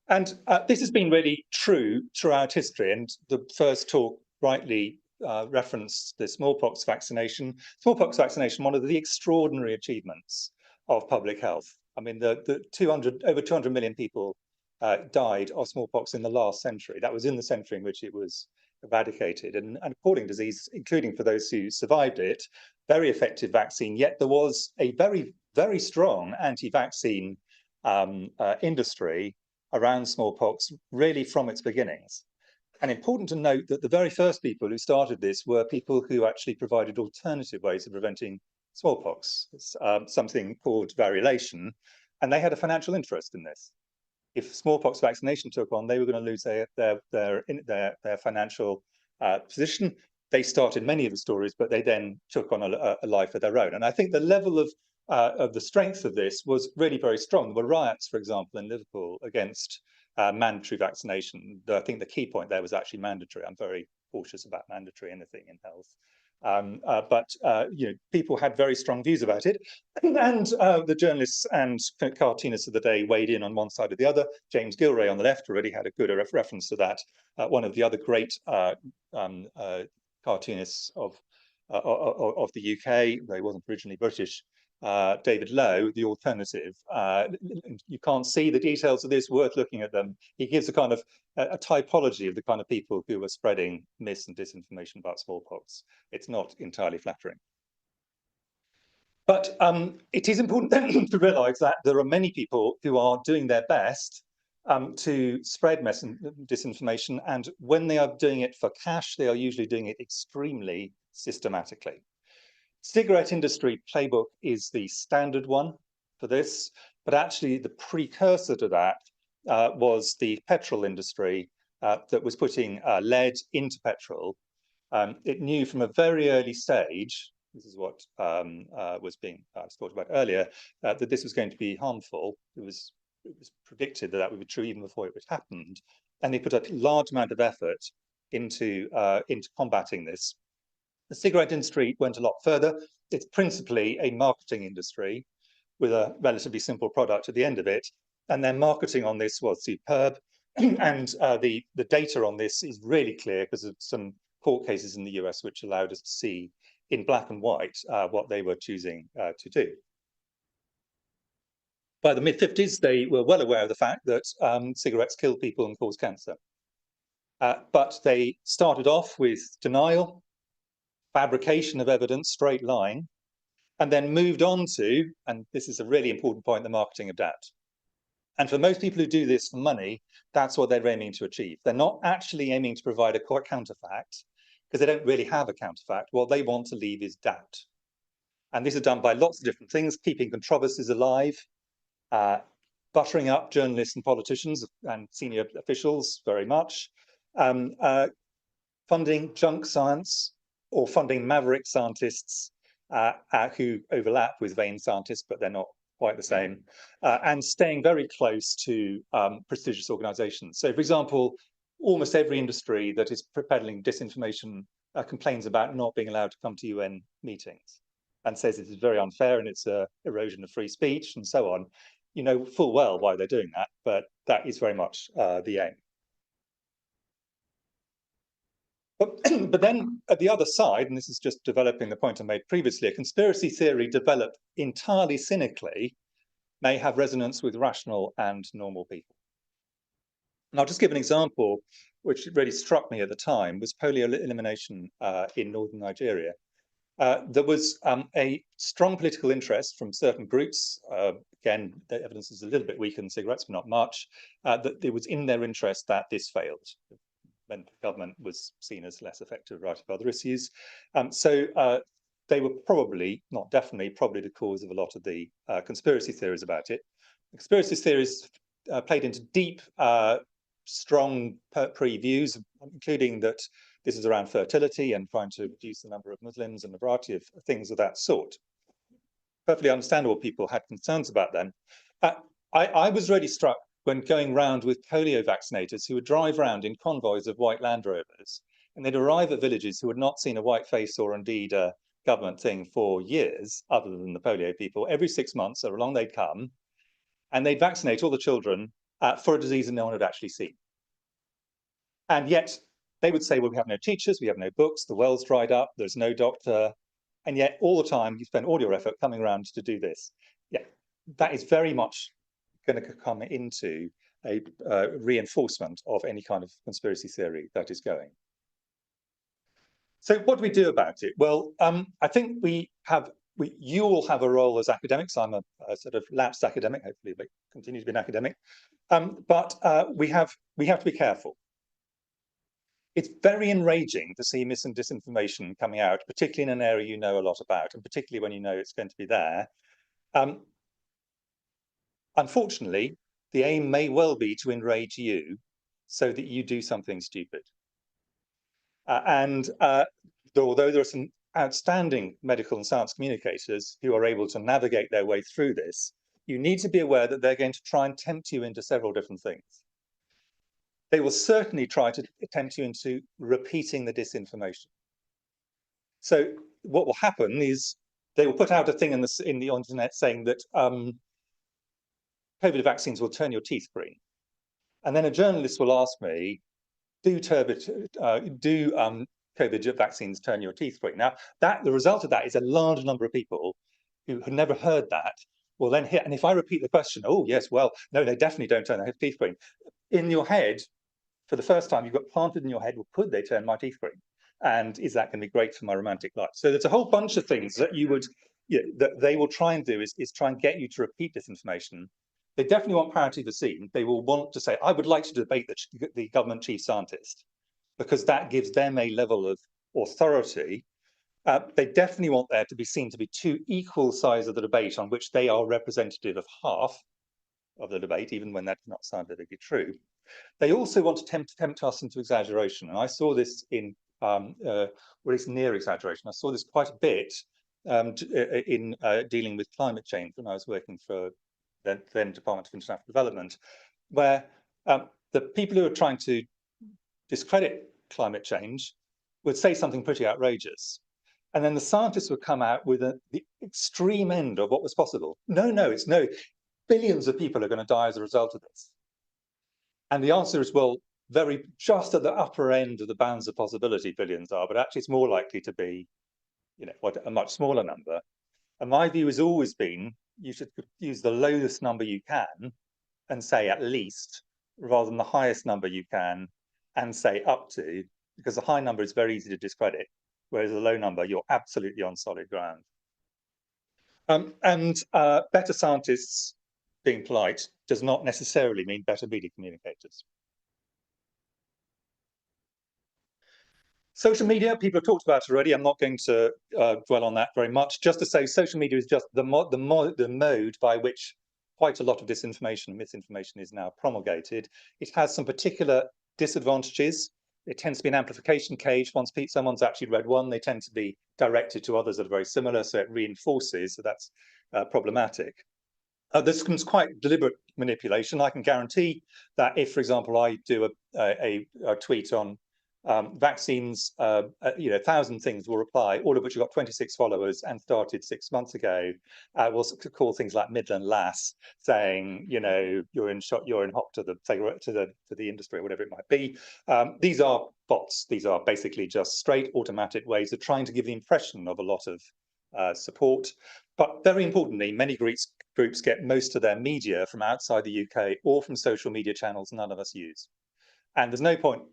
Speaker 8: And this has been really true throughout history. And the first talk rightly referenced the smallpox vaccination. Smallpox vaccination, one of the extraordinary achievements of public health. I mean, over 200 million people died of smallpox in the last century. That was in the century in which it was eradicated. And according to disease, including for those who survived it, very effective vaccine. Yet there was a very, very strong anti-vaccine industry around smallpox really from its beginnings. And important to note that the very first people who started this were people who actually provided alternative ways of preventing smallpox. It's something called variolation, and they had a financial interest in this. If smallpox vaccination took on, they were going to lose their financial position. They started many of the stories, but they then took on a life of their own. And I think the level of the strength of this was really very strong. There were riots, for example, in Liverpool against mandatory vaccination. I think the key point there was actually mandatory. I'm very cautious about mandatory anything in health. But people had very strong views about it. And the journalists and cartoonists of the day weighed in on one side or the other. James Gilray on the left already had a good reference to that. One of the other great cartoonists of the UK, though he wasn't originally British, David Lowe, The Alternative. You can't see the details of this, worth looking at them. He gives a kind of a typology of the kind of people who were spreading mis and disinformation about smallpox. It's not entirely flattering. But it is important then to realise that there are many people who are doing their best to spread disinformation, and when they are doing it for cash, they are usually doing it extremely systematically. Cigarette industry playbook is the standard one for this, but actually the precursor to that was the petrol industry that was putting lead into petrol. It knew from a very early stage, this is what was being talked about earlier, that this was going to be harmful. It was predicted that would be true even before it happened, and they put a large amount of effort into combating this. The cigarette industry went a lot further. It's principally a marketing industry with a relatively simple product at the end of it. And their marketing on this was superb. And the data on this is really clear because of some court cases in the US which allowed us to see in black and white what they were choosing to do. By the mid-50s, they were well aware of the fact that cigarettes kill people and cause cancer. But they started off with denial, fabrication of evidence, straight line, and then moved on to, and this is a really important point, the marketing of doubt. And for most people who do this for money, that's what they're aiming to achieve. They're not actually aiming to provide a counterfact, because they don't really have a counterfact. What they want to leave is doubt. And this is done by lots of different things, keeping controversies alive, buttering up journalists and politicians and senior officials very much, funding junk science, or funding maverick scientists who overlap with vain scientists, but they're not quite the same, and staying very close to prestigious organizations. So, for example, almost every industry that is peddling disinformation complains about not being allowed to come to UN meetings and says it is very unfair and it's an erosion of free speech and so on. You know full well why they're doing that, but that is very much the aim. But then at the other side, and this is just developing the point I made previously, a conspiracy theory developed entirely cynically may have resonance with rational and normal people. And I'll just give an example, which really struck me at the time, was polio elimination in northern Nigeria. There was a strong political interest from certain groups, again, the evidence is a little bit weaker than cigarettes, but not much, that it was in their interest that this failed. When the government was seen as less effective at writing other issues. So they were probably, not definitely, probably the cause of a lot of the conspiracy theories about it. Conspiracy theories played into deep, strong previews, including that this is around fertility and trying to reduce the number of Muslims and a variety of things of that sort. Perfectly understandable people had concerns about them. I was really struck when going round with polio vaccinators who would drive around in convoys of white Land Rovers and they'd arrive at villages who had not seen a white face or indeed a government thing for years, other than the polio people. Every 6 months, so along they'd come, and they'd vaccinate all the children for a disease that no one had actually seen. And yet they would say, well, we have no teachers, we have no books, the well's dried up, there's no doctor. And yet all the time you spend all your effort coming around to do this. Yeah, that is very much going to come into a reinforcement of any kind of conspiracy theory that is going. So what do we do about it? Well, I think you all have a role as academics. I'm a sort of lapsed academic, hopefully but continue to be an academic. But we have to be careful. It's very enraging to see mis and disinformation coming out, particularly in an area you know a lot about, and particularly when you know it's going to be there. Unfortunately, the aim may well be to enrage you so that you do something stupid. Although there are some outstanding medical and science communicators who are able to navigate their way through this, you need to be aware that they're going to try and tempt you into several different things. They will certainly try to tempt you into repeating the disinformation. So what will happen is they will put out a thing in the internet saying that COVID vaccines will turn your teeth green. And then a journalist will ask me, do COVID vaccines turn your teeth green? Now, the result of that is a large number of people who had never heard that will then hear, and if I repeat the question, oh, yes, well, no, they definitely don't turn their teeth green. In your head, for the first time, you've got planted in your head, well, could they turn my teeth green? And is that going to be great for my romantic life? So there's a whole bunch of things that that they will try and do is try and get you to repeat this information. They definitely want parity of the scene. They will want to say, I would like to debate the government chief scientist, because that gives them a level of authority. They definitely want there to be seen to be two equal sides of the debate on which they are representative of half of the debate, even when that's not scientifically true. They also want to tempt us into exaggeration. And I saw this in, well, it's near exaggeration. I saw this quite a bit in dealing with climate change when I was working for the then Department of International Development, where the people who are trying to discredit climate change would say something pretty outrageous. And then the scientists would come out with the extreme end of what was possible. No, billions of people are going to die as a result of this. And the answer is, well, just at the upper end of the bounds of possibility, billions are, but actually it's more likely to be, a much smaller number. And my view has always been, you should use the lowest number you can and say at least, rather than the highest number you can and say up to, because the high number is very easy to discredit, whereas the low number, you're absolutely on solid ground. Better scientists, being polite, does not necessarily mean better media communicators. Social media, people have talked about it already. I'm not going to dwell on that very much. Just to say, social media is just the mode by which quite a lot of disinformation and misinformation is now promulgated. It has some particular disadvantages. It tends to be an amplification cage. Once someone's actually read one, they tend to be directed to others that are very similar, so it reinforces, so that's problematic. This becomes quite deliberate manipulation. I can guarantee that if, for example, I do a tweet on vaccines, 1,000 things will reply, all of which have got 26 followers and started 6 months ago. We'll call things like Midland Lass, saying, you're in hot to the industry or whatever it might be. These are bots. These are basically just straight automatic ways of trying to give the impression of a lot of support. But very importantly, many groups get most of their media from outside the UK or from social media channels none of us use. And there's no point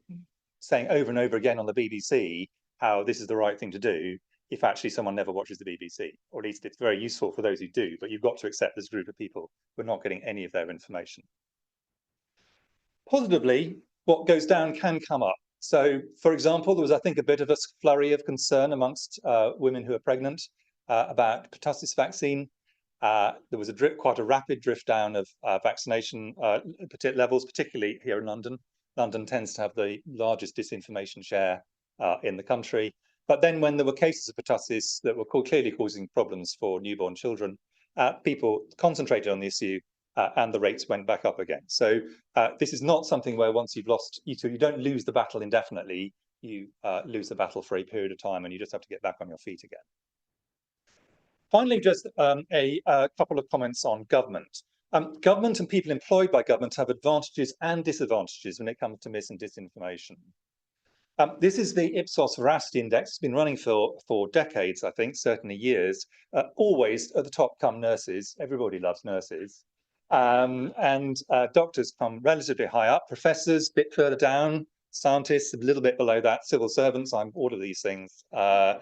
Speaker 8: saying over and over again on the BBC how this is the right thing to do if actually someone never watches the BBC, or at least it's very useful for those who do, but you've got to accept this group of people who are not getting any of their information. Positively, what goes down can come up. So, for example, there was, I think, a bit of a flurry of concern amongst women who are pregnant about pertussis vaccine. There was quite a rapid drift down of vaccination levels, particularly here in London. London tends to have the largest disinformation share in the country. But then when there were cases of pertussis that were clearly causing problems for newborn children, people concentrated on the issue and the rates went back up again. So this is not something where once you've lost, you don't lose the battle indefinitely. you lose the battle for a period of time and you just have to get back on your feet again. Finally, just a couple of comments on government. Government and people employed by government have advantages and disadvantages when it comes to mis and disinformation. This is the Ipsos Veracity Index. It's been running for decades, I think, certainly years. Always at the top come nurses. Everybody loves nurses. And doctors come relatively high up, professors a bit further down, scientists a little bit below that, civil servants, I'm all of these things a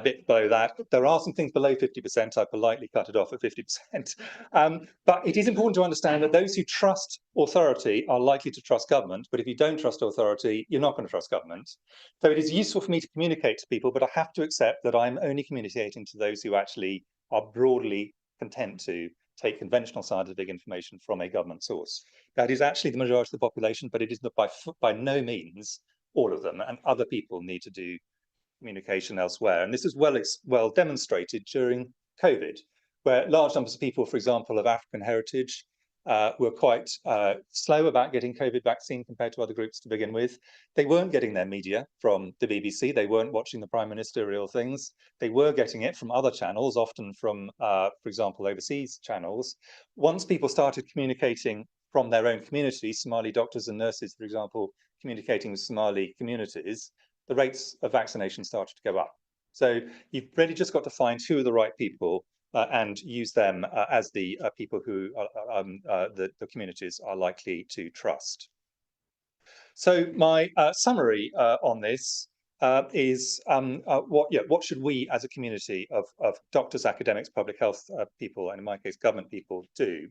Speaker 8: bit below that. There are some things below 50%, I politely cut it off at 50%. But it is important to understand that those who trust authority are likely to trust government, but if you don't trust authority, you're not going to trust government. So it is useful for me to communicate to people, but I have to accept that I'm only communicating to those who actually are broadly content to take conventional scientific information from a government source. That is actually the majority of the population, but it is by no means all of them, and other people need to do communication elsewhere. And this is well demonstrated during COVID, where large numbers of people, for example, of African heritage, were quite slow about getting COVID vaccine compared to other groups to begin with. They weren't getting their media from the BBC. They weren't watching the Prime Ministerial things. They were getting it from other channels, often from, for example, overseas channels. Once people started communicating from their own communities, Somali doctors and nurses, for example, communicating with Somali communities, the rates of vaccination started to go up. So you've really just got to find who are the right people and use them as the people who the communities are likely to trust. So my summary on this is what should we as a community of doctors, academics, public health people, and in my case, government people do?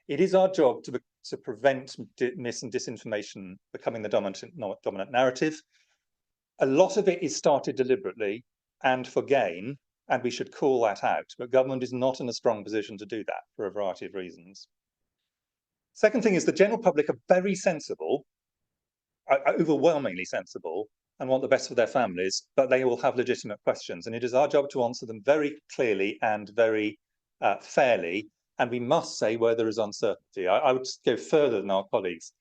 Speaker 8: It is our job to prevent mis and disinformation becoming the dominant narrative. A lot of it is started deliberately and for gain, and we should call that out. But government is not in a strong position to do that for a variety of reasons. Second thing is the general public are very sensible, overwhelmingly sensible, and want the best for their families, but they will have legitimate questions. And it is our job to answer them very clearly and very fairly. And we must say where there is uncertainty. I would go further than our colleagues.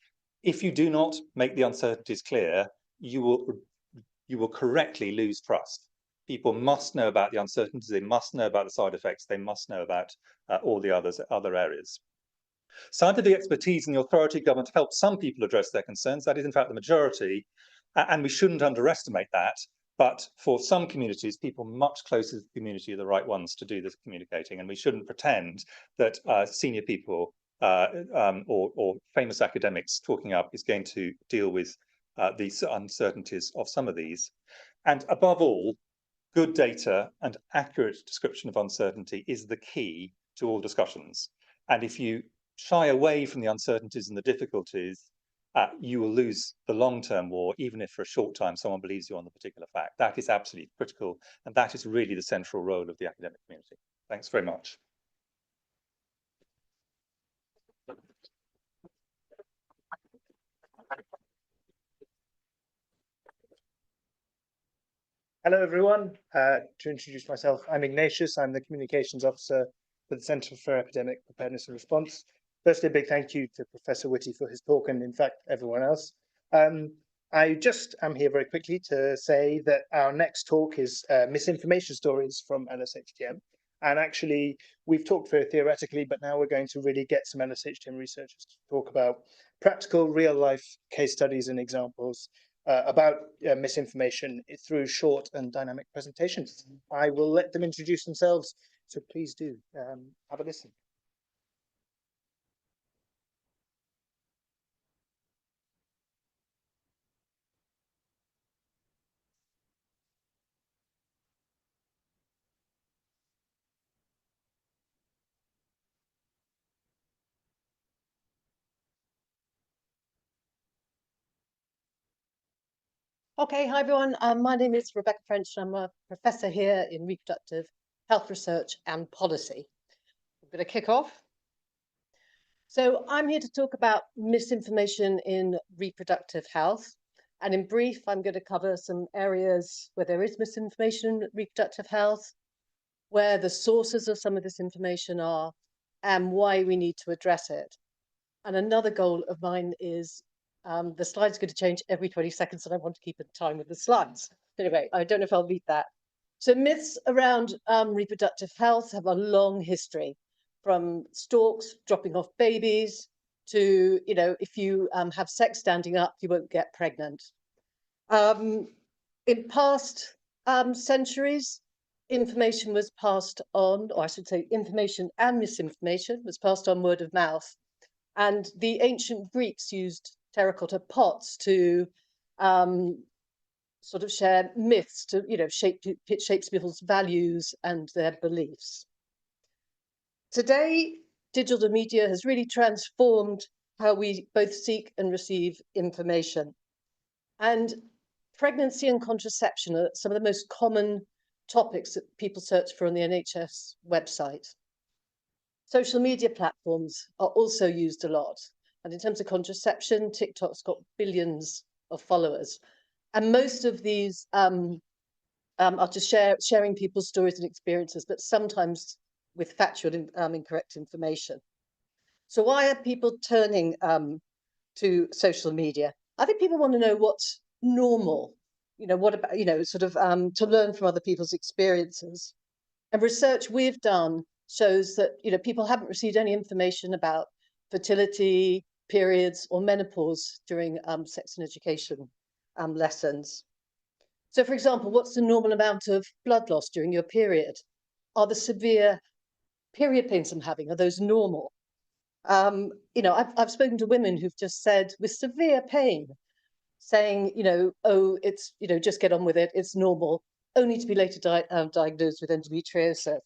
Speaker 8: If you do not make the uncertainties clear, you will correctly lose trust. People must know about the uncertainties, they must know about the side effects, they must know about all the other areas. Scientific expertise and the authority of government help some people address their concerns. That is, in fact, the majority, and we shouldn't underestimate that. But for some communities, people much closer to the community are the right ones to do this communicating, and we shouldn't pretend that senior people or famous academics talking up is going to deal with these uncertainties of some of these. And above all, good data and accurate description of uncertainty is the key to all discussions. And if you shy away from the uncertainties and the difficulties, you will lose the long-term war, even if for a short time someone believes you on the particular fact. That is absolutely critical, and that is really the central role of the academic community. Thanks very much.
Speaker 2: Hello, everyone. To introduce myself, I'm Ignatius. I'm the Communications Officer for the Centre for Epidemic Preparedness and Response. Firstly, a big thank you to Professor Whitty for his talk, and in fact, everyone else. I just am here very quickly to say that our next talk is Misinformation Stories from LSHTM. And actually, we've talked very theoretically, but now we're going to really get some LSHTM researchers to talk about practical, real-life case studies and examples about misinformation through short and dynamic presentations. I will let them introduce themselves, so please do have a listen.
Speaker 9: Okay, hi everyone. My name is Rebecca French, and I'm a professor here in reproductive health research and policy. I'm going to kick off. So I'm here to talk about misinformation in reproductive health. And in brief, I'm going to cover some areas where there is misinformation in reproductive health, where the sources of some of this information are, and why we need to address it. And another goal of mine is The slides are going to change every 20 seconds and I want to keep in time with the slides. Anyway, I don't know if I'll beat that. So myths around reproductive health have a long history, from storks dropping off babies to, you know, if you have sex standing up, you won't get pregnant. In past centuries, information was passed on, or I should say information and misinformation was passed on word of mouth. And the ancient Greeks used terracotta pots to sort of share myths to, you know, shape people's values and their beliefs. Today, digital media has really transformed how we both seek and receive information. And pregnancy and contraception are some of the most common topics that people search for on the NHS website. Social media platforms are also used a lot. And in terms of contraception, TikTok's got billions of followers. And most of these are just sharing people's stories and experiences, but sometimes with factual incorrect information. So why are people turning to social media? I think people want to know what's normal. You know, what about, you know, sort of to learn from other people's experiences. And research we've done shows that, you know, people haven't received any information about fertility, periods, or menopause during sex and education lessons. So, for example, what's the normal amount of blood loss during your period? Are the severe period pains I'm having, are those normal? You know, I've spoken to women who've just said, with severe pain, saying, you know, oh, it's, you know, just get on with it, it's normal, only to be later diagnosed with endometriosis.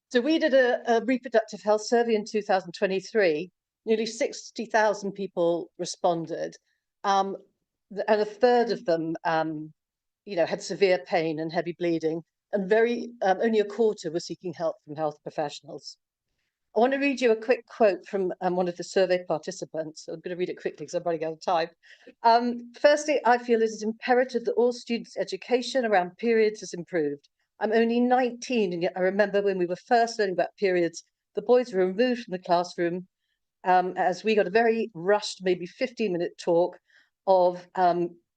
Speaker 9: So we did a reproductive health survey in 2023. Nearly 60,000 people responded, and a third of them, you know, had severe pain and heavy bleeding, and only a quarter were seeking help from health professionals. I want to read you a quick quote from one of the survey participants. I'm going to read it quickly because I'm running out of time. Firstly, I feel it is imperative that all students' education around periods is improved. I'm only 19, and yet I remember when we were first learning about periods, the boys were removed from the classroom as we got a very rushed, maybe 15-minute talk of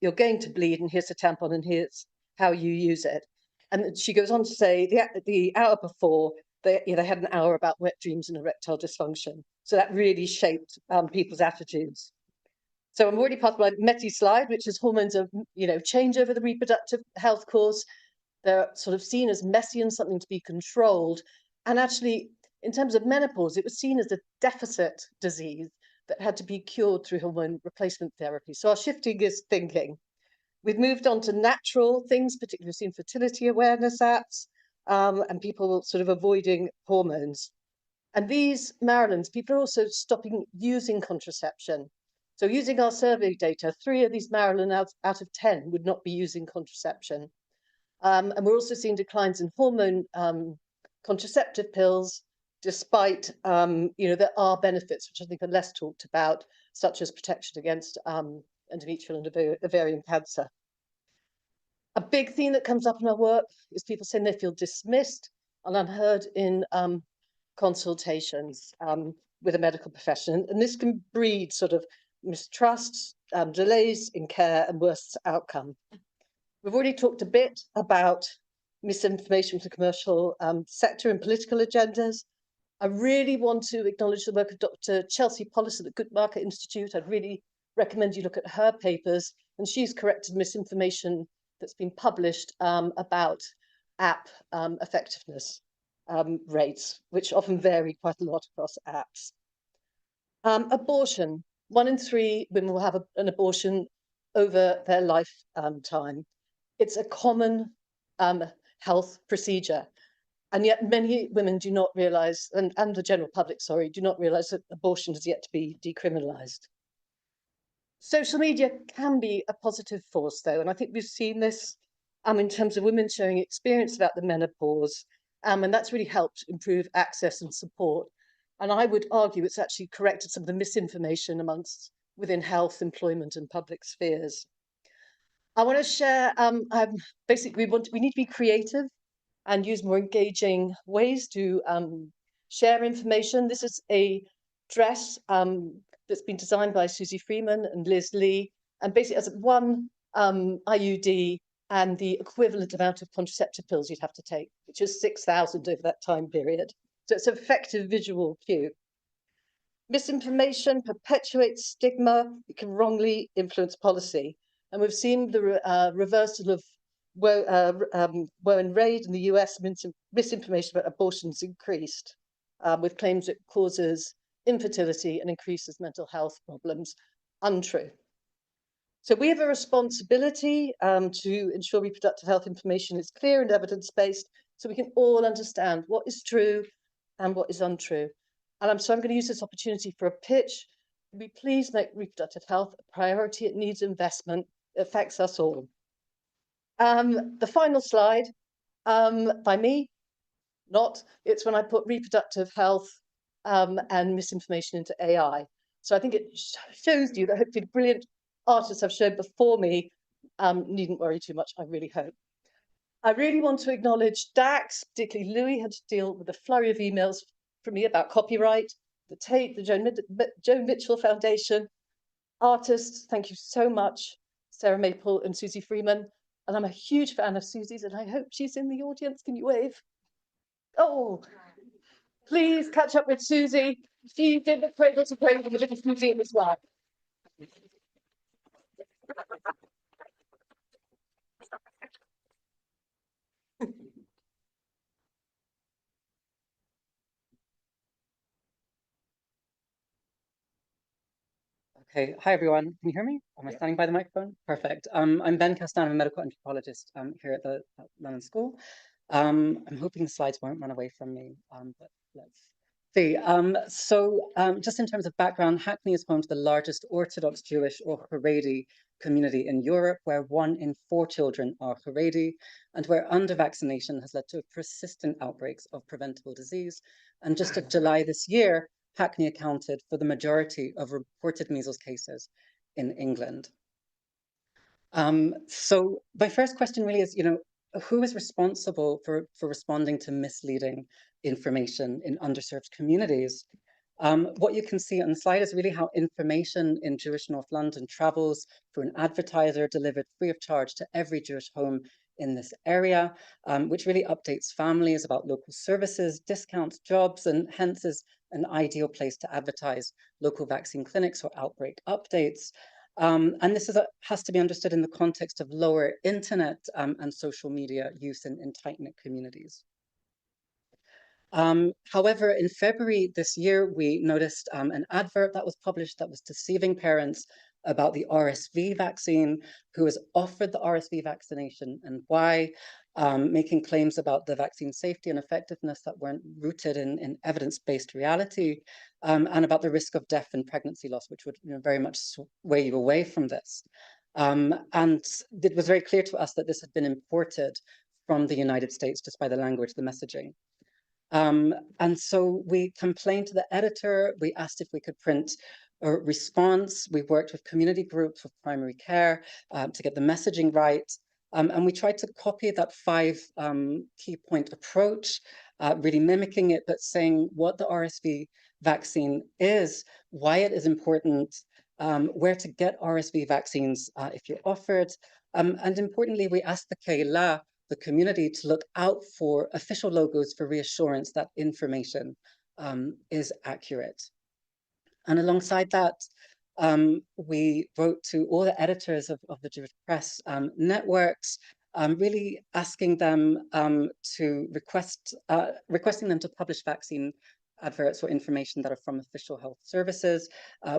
Speaker 9: you're going to bleed and here's a tampon and here's how you use it. And she goes on to say the hour before, they had an hour about wet dreams and erectile dysfunction. So that really shaped people's attitudes. So I'm already past my METI slide, which is hormones of, you know, change over the reproductive health course. They're sort of seen as messy and something to be controlled. And actually, in terms of menopause, it was seen as a deficit disease that had to be cured through hormone replacement therapy. So our shifting is thinking. We've moved on to natural things, particularly we've seen fertility awareness apps, and people sort of avoiding hormones. And these Marilyns, people are also stopping using contraception. So using our survey data, 3 of these Marilyn out of 10 would not be using contraception. And we're also seeing declines in hormone contraceptive pills, despite, you know, there are benefits, which I think are less talked about, such as protection against endometrial and ovarian cancer. A big theme that comes up in our work is people saying they feel dismissed and unheard in consultations with a medical profession. And this can breed sort of mistrust, delays in care and worse outcome. We've already talked a bit about misinformation for the commercial sector and political agendas. I really want to acknowledge the work of Dr. Chelsea Pollis at the Good Market Institute. I'd really recommend you look at her papers, and she's corrected misinformation that's been published about app effectiveness rates, which often vary quite a lot across apps. Abortion. 1 in 3 women will have an abortion over their lifetime. It's a common health procedure. And yet many women do not realise, and the general public, sorry, do not realise that abortion has yet to be decriminalised. Social media can be a positive force, though, and I think we've seen this in terms of women sharing experience about the menopause, and that's really helped improve access and support. And I would argue it's actually corrected some of the misinformation within health, employment, and public spheres. I want to share, basically, we need to be creative and use more engaging ways to share information. This is a dress that's been designed by Susie Freeman and Liz Lee, and basically as one IUD and the equivalent amount of contraceptive pills you'd have to take, which is 6,000 over that time period. So it's an effective visual cue. Misinformation perpetuates stigma. It can wrongly influence policy. And we've seen the reversal of Roe and Wade in the US, misinformation about abortions increased, with claims it causes infertility and increases mental health problems. Untrue. So we have a responsibility to ensure reproductive health information is clear and evidence-based, so we can all understand what is true and what is untrue. And so I'm going to use this opportunity for a pitch. Can we please make reproductive health a priority? It needs investment. It affects us all. The final slide by me, it's when I put reproductive health and misinformation into AI. So I think it shows you that hopefully the brilliant artists have shown before me needn't worry too much, I really hope. I really want to acknowledge Dax, particularly Louis, had to deal with a flurry of emails from me about copyright, the Tate, the Joe Mitchell Foundation, artists, thank you so much, Sarah Maple and Susie Freeman. And I'm a huge fan of Susie's, and I hope she's in the audience. Can you wave? Oh, please catch up with Susie. She did the Cradle to Cradle in the British Museum as well.
Speaker 10: Okay, hi everyone. Can you hear me? Am I standing by the microphone? Perfect. I'm Ben Kasstan, I'm a medical anthropologist here at the London School. I'm hoping the slides won't run away from me, but let's see. Just in terms of background, Hackney is home to the largest Orthodox Jewish or Haredi community in Europe, where 1 in 4 children are Haredi, and where under-vaccination has led to persistent outbreaks of preventable disease. And just in July this year, Hackney accounted for the majority of reported measles cases in England. So my first question really is, who is responsible for responding to misleading information in underserved communities? What you can see on the slide is really how information in Jewish North London travels through an advertiser delivered free of charge to every Jewish home in this area, which really updates families about local services, discounts, jobs, and hence is an ideal place to advertise local vaccine clinics or outbreak updates. And this has to be understood in the context of lower internet and social media use in tight-knit communities. However, in February this year, we noticed an advert that was published that was deceiving parents about the RSV vaccine, who was offered the RSV vaccination and why, making claims about the vaccine safety and effectiveness that weren't rooted in evidence-based reality, and about the risk of death and pregnancy loss, which would very much sway you away from this. And it was very clear to us that this had been imported from the United States just by the language, the messaging. And so we complained to the editor, we asked if we could print a response, we worked with community groups, with primary care to get the messaging right, and we tried to copy that 5 key point approach, really mimicking it, but saying what the RSV vaccine is, why it is important, where to get RSV vaccines if you're offered, and importantly, we asked the Kehillah, the community, to look out for official logos for reassurance that information is accurate. And alongside that, we wrote to all the editors of the Jewish press networks, really asking them to requesting them to publish vaccine adverts or information that are from official health services.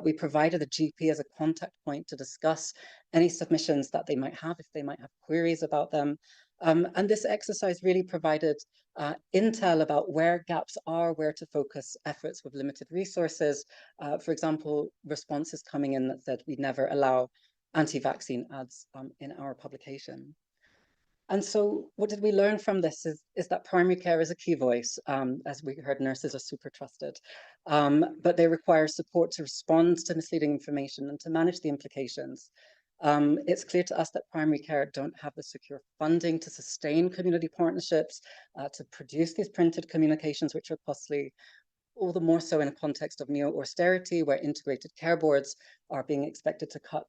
Speaker 10: We provided a GP as a contact point to discuss any submissions that they might have, if they might have queries about them. And this exercise really provided intel about where gaps are, where to focus efforts with limited resources. For example, responses coming in that said we never allow anti-vaccine ads in our publication. And so what did we learn from this is that primary care is a key voice. As we heard, nurses are super trusted, but they require support to respond to misleading information and to manage the implications. It's clear to us that primary care don't have the secure funding to sustain community partnerships, to produce these printed communications, which are costly, all the more so in a context of neo-austerity, where integrated care boards are being expected to cut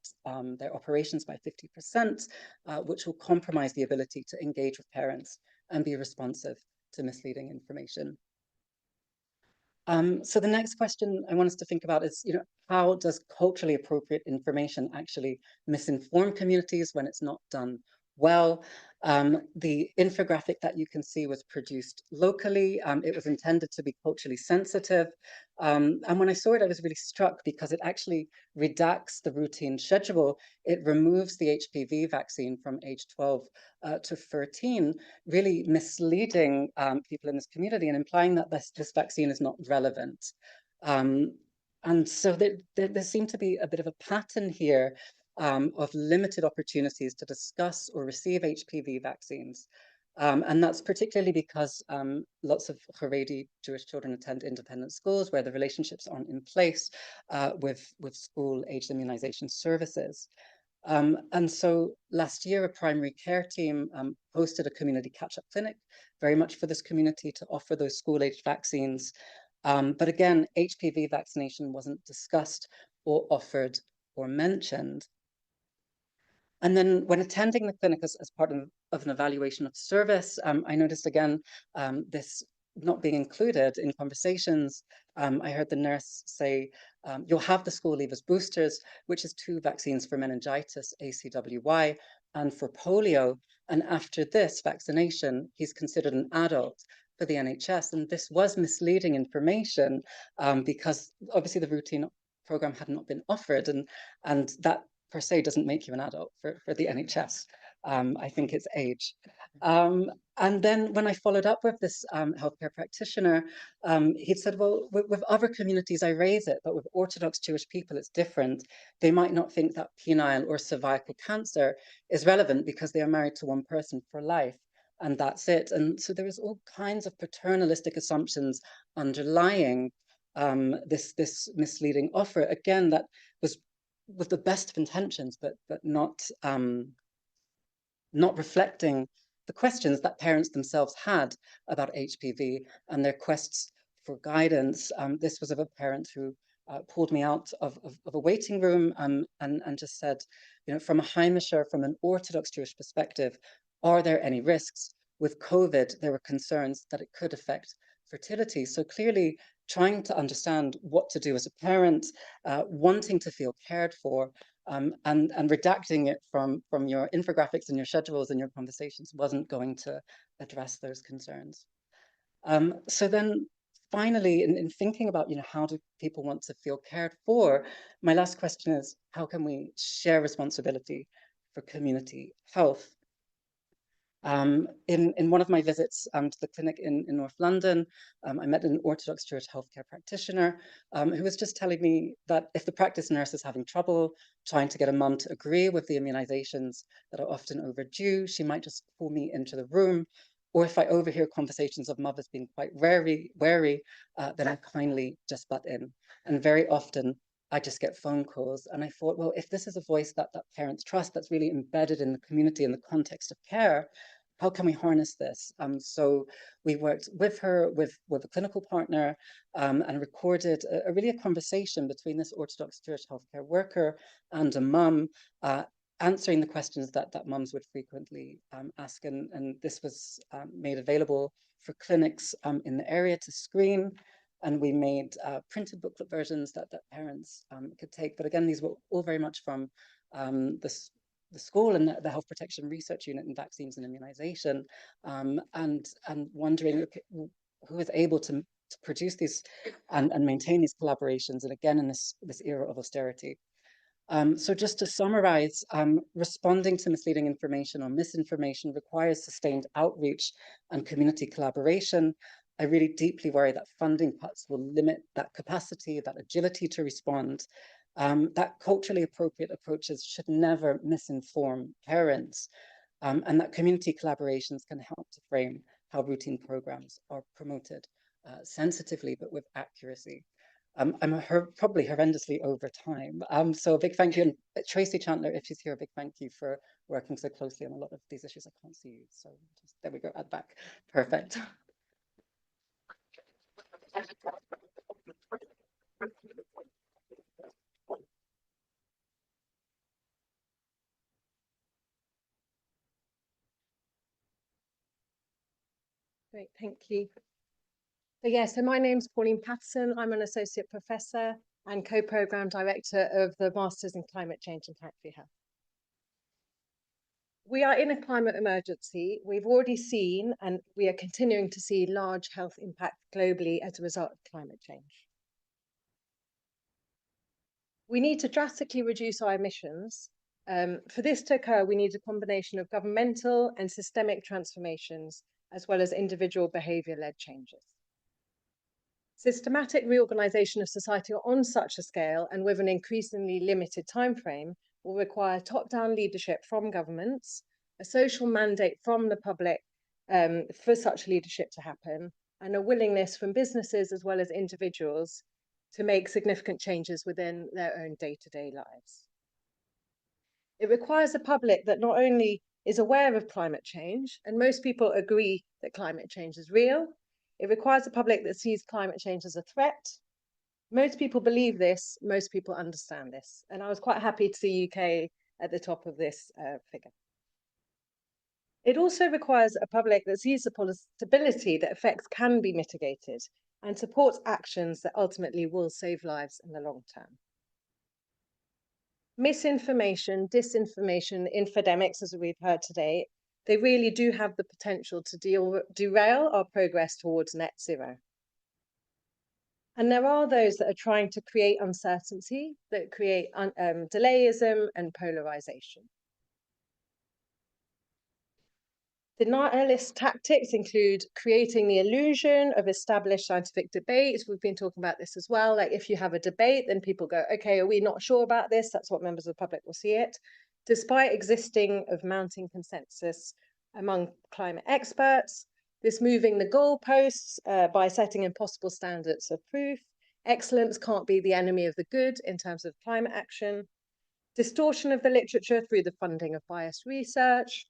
Speaker 10: their operations by 50%, which will compromise the ability to engage with parents and be responsive to misleading information. So the next question I want us to think about is, how does culturally appropriate information actually misinform communities when it's not done well? The infographic that you can see was produced locally. It was intended to be culturally sensitive. And when I saw it, I was really struck because it actually redacts the routine schedule. It removes the HPV vaccine from age 12 to 13, really misleading people in this community and implying that this vaccine is not relevant. And so there seemed to be a bit of a pattern here of limited opportunities to discuss or receive HPV vaccines. And that's particularly because lots of Haredi Jewish children attend independent schools where the relationships aren't in place with school-age immunization services. And so last year, a primary care team hosted a community catch-up clinic, very much for this community to offer those school-age vaccines. But again, HPV vaccination wasn't discussed or offered or mentioned. And then when attending the clinic as part of an evaluation of service, I noticed again, this not being included in conversations. I heard the nurse say, you'll have the school leavers boosters, which is 2 vaccines for meningitis, ACWY, and for polio. And after this vaccination, he's considered an adult for the NHS. And this was misleading information because obviously the routine program had not been offered, and that per se doesn't make you an adult for the NHS. I think it's age. And then when I followed up with this healthcare practitioner, he said, well, with other communities, I raise it, but with Orthodox Jewish people, it's different. They might not think that penile or cervical cancer is relevant because they are married to one person for life, and that's it. And so there was all kinds of paternalistic assumptions underlying this misleading offer. Again, that was with the best of intentions, but not reflecting the questions that parents themselves had about HPV and their quests for guidance. This was of a parent who pulled me out of a waiting room and just said, from a Heimischer, from an Orthodox Jewish perspective, are there any risks? With COVID, there were concerns that it could affect fertility. So clearly, trying to understand what to do as a parent, wanting to feel cared for, and redacting it from your infographics and your schedules and your conversations wasn't going to address those concerns. So then finally, in thinking about, how do people want to feel cared for, my last question is, how can we share responsibility for community health? In one of my visits to the clinic in North London, I met an Orthodox Jewish healthcare practitioner who was just telling me that if the practice nurse is having trouble trying to get a mum to agree with the immunizations that are often overdue, she might just pull me into the room. Or if I overhear conversations of mothers being quite wary, then I kindly just butt in. And very often, I just get phone calls. And I thought, well, if this is a voice that parents trust, that's really embedded in the community in the context of care, how can we harness this? So we worked with her, with a clinical partner, and recorded a conversation between this Orthodox Jewish healthcare worker and a mum, answering the questions that mums would frequently ask. And this was made available for clinics in the area to screen. And we made printed booklet versions that parents could take. But again, these were all very much from the school and the Health Protection Research Unit in Vaccines and Immunization, and wondering, okay, who is able to produce these and maintain these collaborations, and again in this era of austerity. So just to summarize, responding to misleading information or misinformation requires sustained outreach and community collaboration. I really deeply worry that funding cuts will limit that capacity, that agility to respond. That culturally appropriate approaches should never misinform parents, and that community collaborations can help to frame how routine programs are promoted sensitively, but with accuracy. I'm probably horrendously over time. So a big thank you. And Tracy Chandler, if she's here, a big thank you for working so closely on a lot of these issues. I can't see you, so just, there we go, add back. Perfect.
Speaker 9: Great, thank you. So my name's Pauline Paterson. I'm an associate professor and co-program director of the Masters in Climate Change and Planetary Health. We are in a climate emergency. We've already seen, and we are continuing to see, large health impact globally as a result of climate change. We need to drastically reduce our emissions. For this to occur, we need a combination of governmental and systemic transformations, as well as individual behaviour-led changes. Systematic reorganisation of society on such a scale and with an increasingly limited timeframe will require top-down leadership from governments, a social mandate from the public for such leadership to happen, and a willingness from businesses as well as individuals to make significant changes within their own day-to-day lives. It requires a public that not only is aware of climate change, and most people agree that climate change is real. It requires a public that sees climate change as a threat. Most people believe this, most people understand this. And I was quite happy to see UK at the top of this figure. It also requires a public that sees the possibility that effects can be mitigated and supports actions that ultimately will save lives in the long term. Misinformation, disinformation, infodemics, as we've heard today, they really do have the potential to derail our progress towards net zero. And there are those that are trying to create uncertainty, that create delayism and polarization. Denialist tactics include creating the illusion of established scientific debates. We've been talking about this as well. Like if you have a debate, then people go, okay, are we not sure about this? That's what members of the public will see it. Despite existing of mounting consensus among climate experts, this moving the goalposts by setting impossible standards of proof. Excellence can't be the enemy of the good in terms of climate action. Distortion of the literature through the funding of biased research,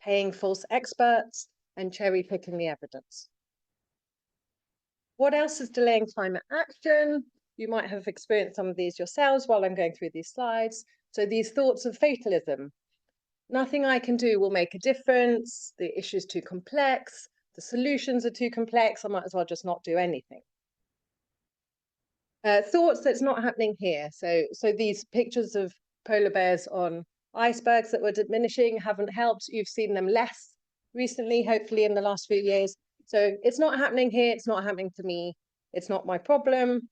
Speaker 9: paying false experts, and cherry-picking the evidence. What else is delaying climate action? You might have experienced some of these yourselves while I'm going through these slides. So these thoughts of fatalism. Nothing I can do will make a difference. The issue's too complex. The solutions are too complex. I might as well just not do anything. Thoughts that's not happening here. So these pictures of polar bears on icebergs that were diminishing haven't helped. You've seen them less recently, hopefully in the last few years. So it's not happening here. It's not happening to me. It's not my problem.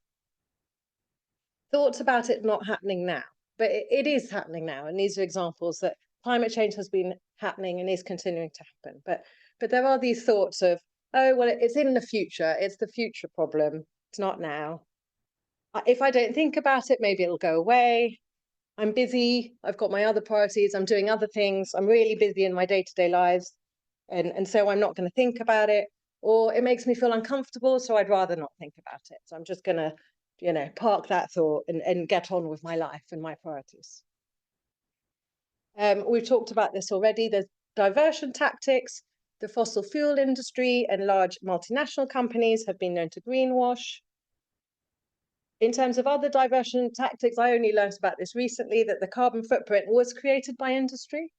Speaker 9: Thoughts about it not happening now, but it is happening now. And these are examples that climate change has been happening and is continuing to happen. But there are these thoughts of, oh, well, it's in the future. It's the future problem. It's not now. If I don't think about it, maybe it'll go away. I'm busy. I've got my other priorities. I'm doing other things. I'm really busy in my day-to-day lives. And so I'm not going to think about it. Or it makes me feel uncomfortable, so I'd rather not think about it. So I'm just going to, you know, park that thought and get on with my life and my priorities. We've talked about this already. There's diversion tactics. The fossil fuel industry and large multinational companies have been known to greenwash. In terms of other diversion tactics, I only learned about this recently, that the carbon footprint was created by industry.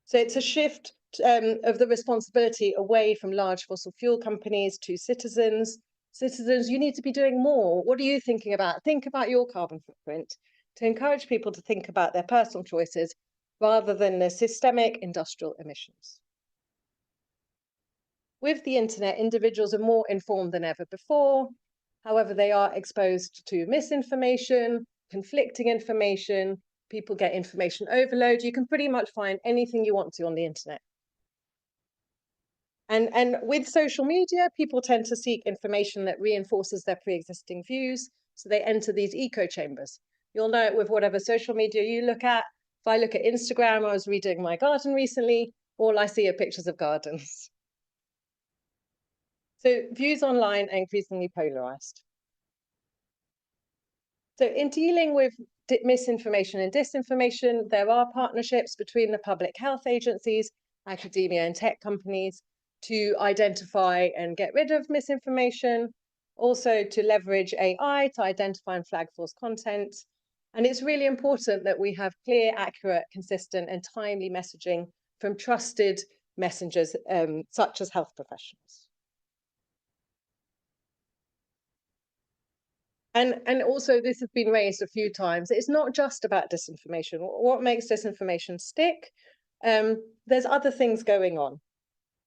Speaker 9: So it's a shift of the responsibility away from large fossil fuel companies to citizens. Citizens, you need to be doing more. What are you thinking about? Think about your carbon footprint, to encourage people to think about their personal choices rather than the systemic industrial emissions. With the internet, individuals are more informed than ever before. However, they are exposed to misinformation, conflicting information. People get information overload. You can pretty much find anything you want to on the internet. And with social media, people tend to seek information that reinforces their pre-existing views. So they enter these echo chambers. You'll know it with whatever social media you look at. If I look at Instagram, I was redoing my garden recently, all I see are pictures of gardens. So views online are increasingly polarized. So in dealing with misinformation and disinformation, there are partnerships between the public health agencies, academia and tech companies to identify and get rid of misinformation. also to leverage AI to identify and flag false content. And it's really important that we have clear, accurate, consistent, and timely messaging from trusted messengers, such as health professionals. And also, this has been raised a few times, it's not just about disinformation. What makes disinformation stick? There's other things going on.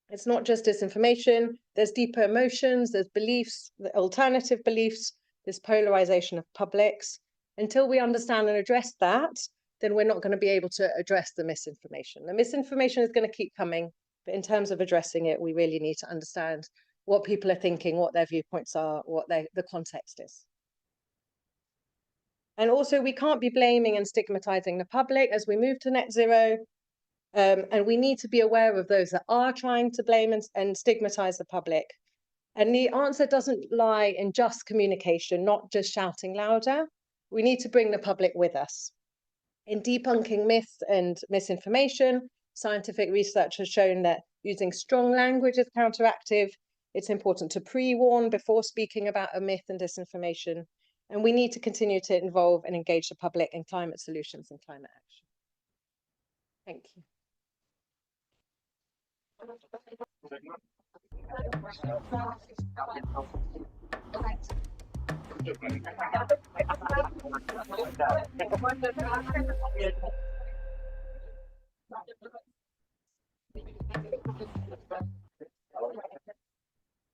Speaker 9: It's not just disinformation, there's deeper emotions, there's beliefs, alternative beliefs, there's polarization of publics. Until we understand and address that, then we're not going to be able to address the misinformation. The misinformation is going to keep coming, but in terms of addressing it, we really need to understand what people are thinking, what their viewpoints are, what the context is. And also, we can't be blaming and stigmatizing the public as we move to net zero. And we need to be aware of those that are trying to blame and stigmatize the public. And the answer doesn't lie in just communication, not just shouting louder. We need to bring the public with us. In debunking myths and misinformation, scientific research has shown that using strong language is counteractive. It's important to pre-warn before speaking about a myth and disinformation. And we need to continue to involve and engage the public in climate solutions and climate action. Thank you.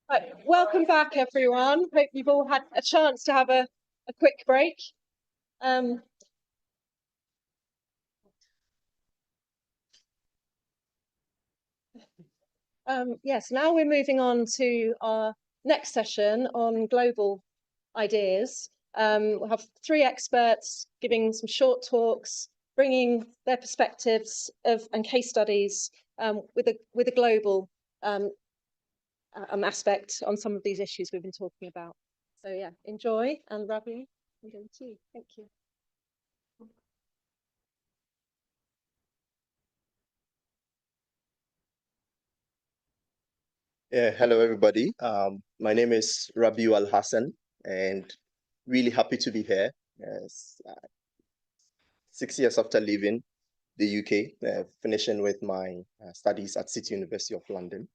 Speaker 9: Right, welcome back, everyone. Hope you've all had a chance to have a quick break. Yes, now we're moving on to our next session on global ideas. We'll have 3 experts giving some short talks, bringing their perspectives and case studies with a global aspect on some of these issues we've been talking about. So yeah, enjoy, and Rabiu, I'm going to you. Thank you.
Speaker 11: Hello, everybody. My name is Rabiu Alhassan, and really happy to be here. 6 years after leaving the UK, finishing with my studies at City University of London.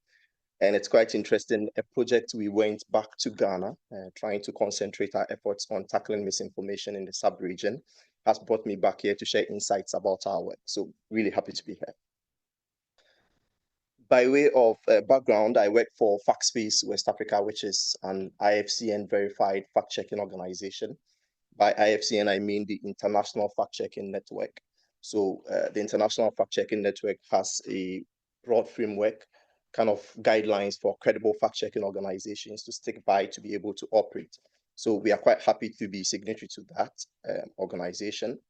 Speaker 11: And it's quite interesting, a project we went back to Ghana, trying to concentrate our efforts on tackling misinformation in the sub-region, has brought me back here to share insights about our work. So really happy to be here. By way of background, I work for FactSpace West Africa, which is an IFCN verified fact-checking organization. By IFCN, I mean the International Fact-Checking Network. So the International Fact-Checking Network has a broad framework, kind of guidelines for credible fact-checking organizations to stick by to be able to operate. So we are quite happy to be signatory to that organization.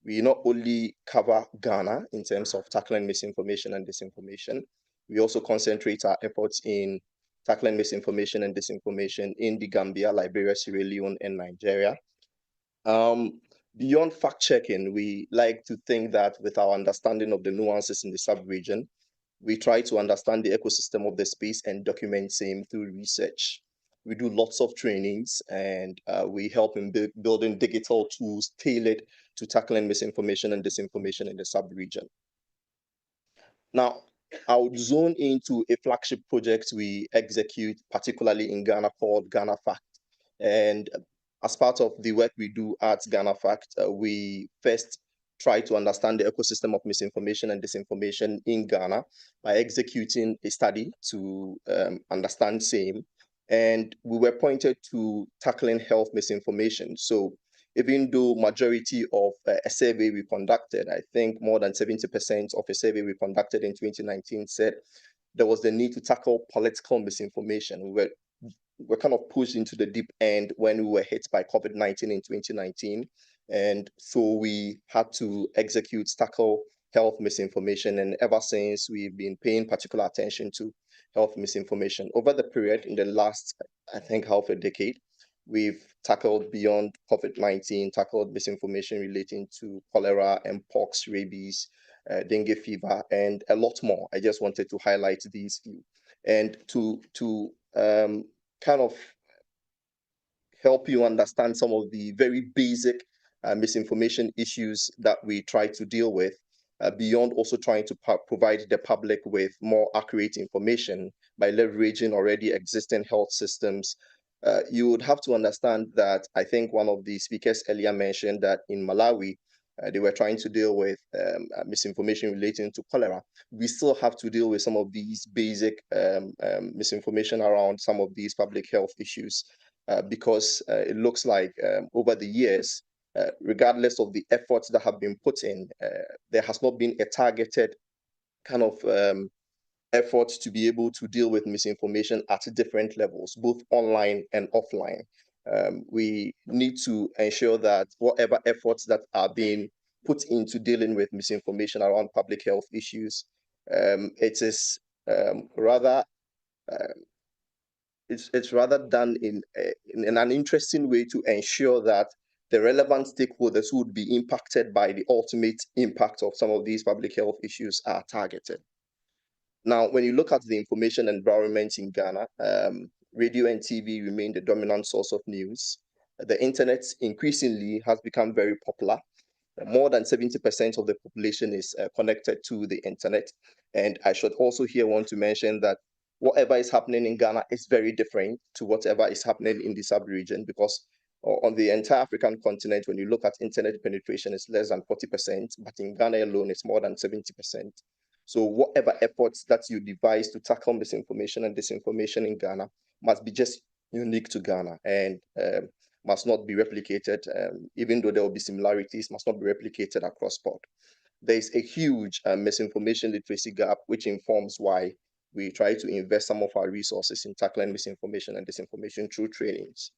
Speaker 11: We not only cover Ghana in terms of tackling misinformation and disinformation, we also concentrate our efforts in tackling misinformation and disinformation in the Gambia, Liberia, Sierra Leone, and Nigeria. Beyond fact-checking, we like to think that with our understanding of the nuances in the sub-region, we try to understand the ecosystem of the space and document same through research. We do lots of trainings, and we help in building digital tools tailored to tackling misinformation and disinformation in the sub-region. Now, I would zone into a flagship project we execute, particularly in Ghana, called GhanaFact. And as part of the work we do at GhanaFact, we first try to understand the ecosystem of misinformation and disinformation in Ghana by executing a study to understand same. And we were pointed to tackling health misinformation. So even though majority of a survey we conducted, I think more than 70% of a survey we conducted in 2019 said there was the need to tackle political misinformation. We were kind of pushed into the deep end when we were hit by COVID-19 in 2019. And so we had to tackle health misinformation. And ever since, we've been paying particular attention to health misinformation. Over the period, in the last, I think, half a decade, we've tackled beyond COVID-19, tackled misinformation relating to cholera, mpox, rabies, dengue fever, and a lot more. I just wanted to highlight these few. And to kind of help you understand some of the very basic misinformation issues that we try to deal with, beyond also trying to provide the public with more accurate information by leveraging already existing health systems. You would have to understand that I think one of the speakers earlier mentioned that in Malawi, they were trying to deal with misinformation relating to cholera. We still have to deal with some of these basic misinformation around some of these public health issues, because it looks like over the years, regardless of the efforts that have been put in, there has not been a targeted kind of effort to be able to deal with misinformation at different levels, both online and offline. We need to ensure that whatever efforts that are being put into dealing with misinformation around public health issues, it is rather it's rather done in an interesting way to ensure that the relevant stakeholders who would be impacted by the ultimate impact of some of these public health issues are targeted. Now, when you look at the information environment in Ghana, radio and TV remain the dominant source of news. The internet increasingly has become very popular. More than 70% of the population is connected to the internet. And I should also here want to mention that whatever is happening in Ghana is very different to whatever is happening in the sub-region, because on the entire African continent, when you look at internet penetration, it's less than 40%, but in Ghana alone, it's more than 70%. So whatever efforts that you devise to tackle misinformation and disinformation in Ghana must be just unique to Ghana and must not be replicated, even though there will be similarities, must not be replicated across board. There is a huge misinformation literacy gap, which informs why we try to invest some of our resources in tackling misinformation and disinformation through trainings.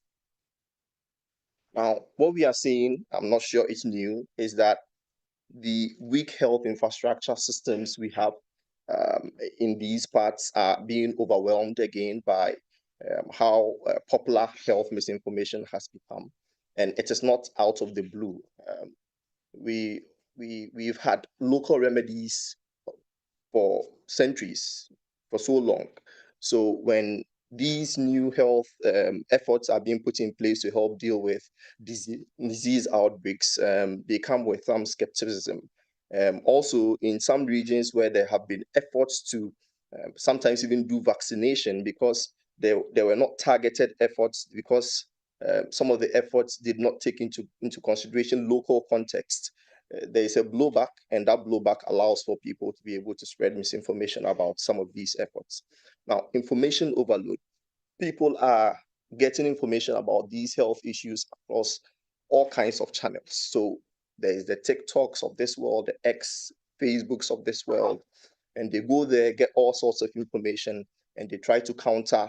Speaker 11: Now, what we are seeing, I'm not sure it's new, is that the weak health infrastructure systems we have in these parts are being overwhelmed again by how popular health misinformation has become. And it is not out of the blue. We've had local remedies for centuries, for so long. So when these new health efforts are being put in place to help deal with disease outbreaks, they come with some skepticism. Also, in some regions where there have been efforts to sometimes even do vaccination, because there were not targeted efforts, because some of the efforts did not take into consideration local context. There is a blowback, and that blowback allows for people to be able to spread misinformation about some of these efforts. Now, information overload. People are getting information about these health issues across all kinds of channels. So there is the TikToks of this world, the X, Facebooks of this world, and they go there, get all sorts of information, and they try to counter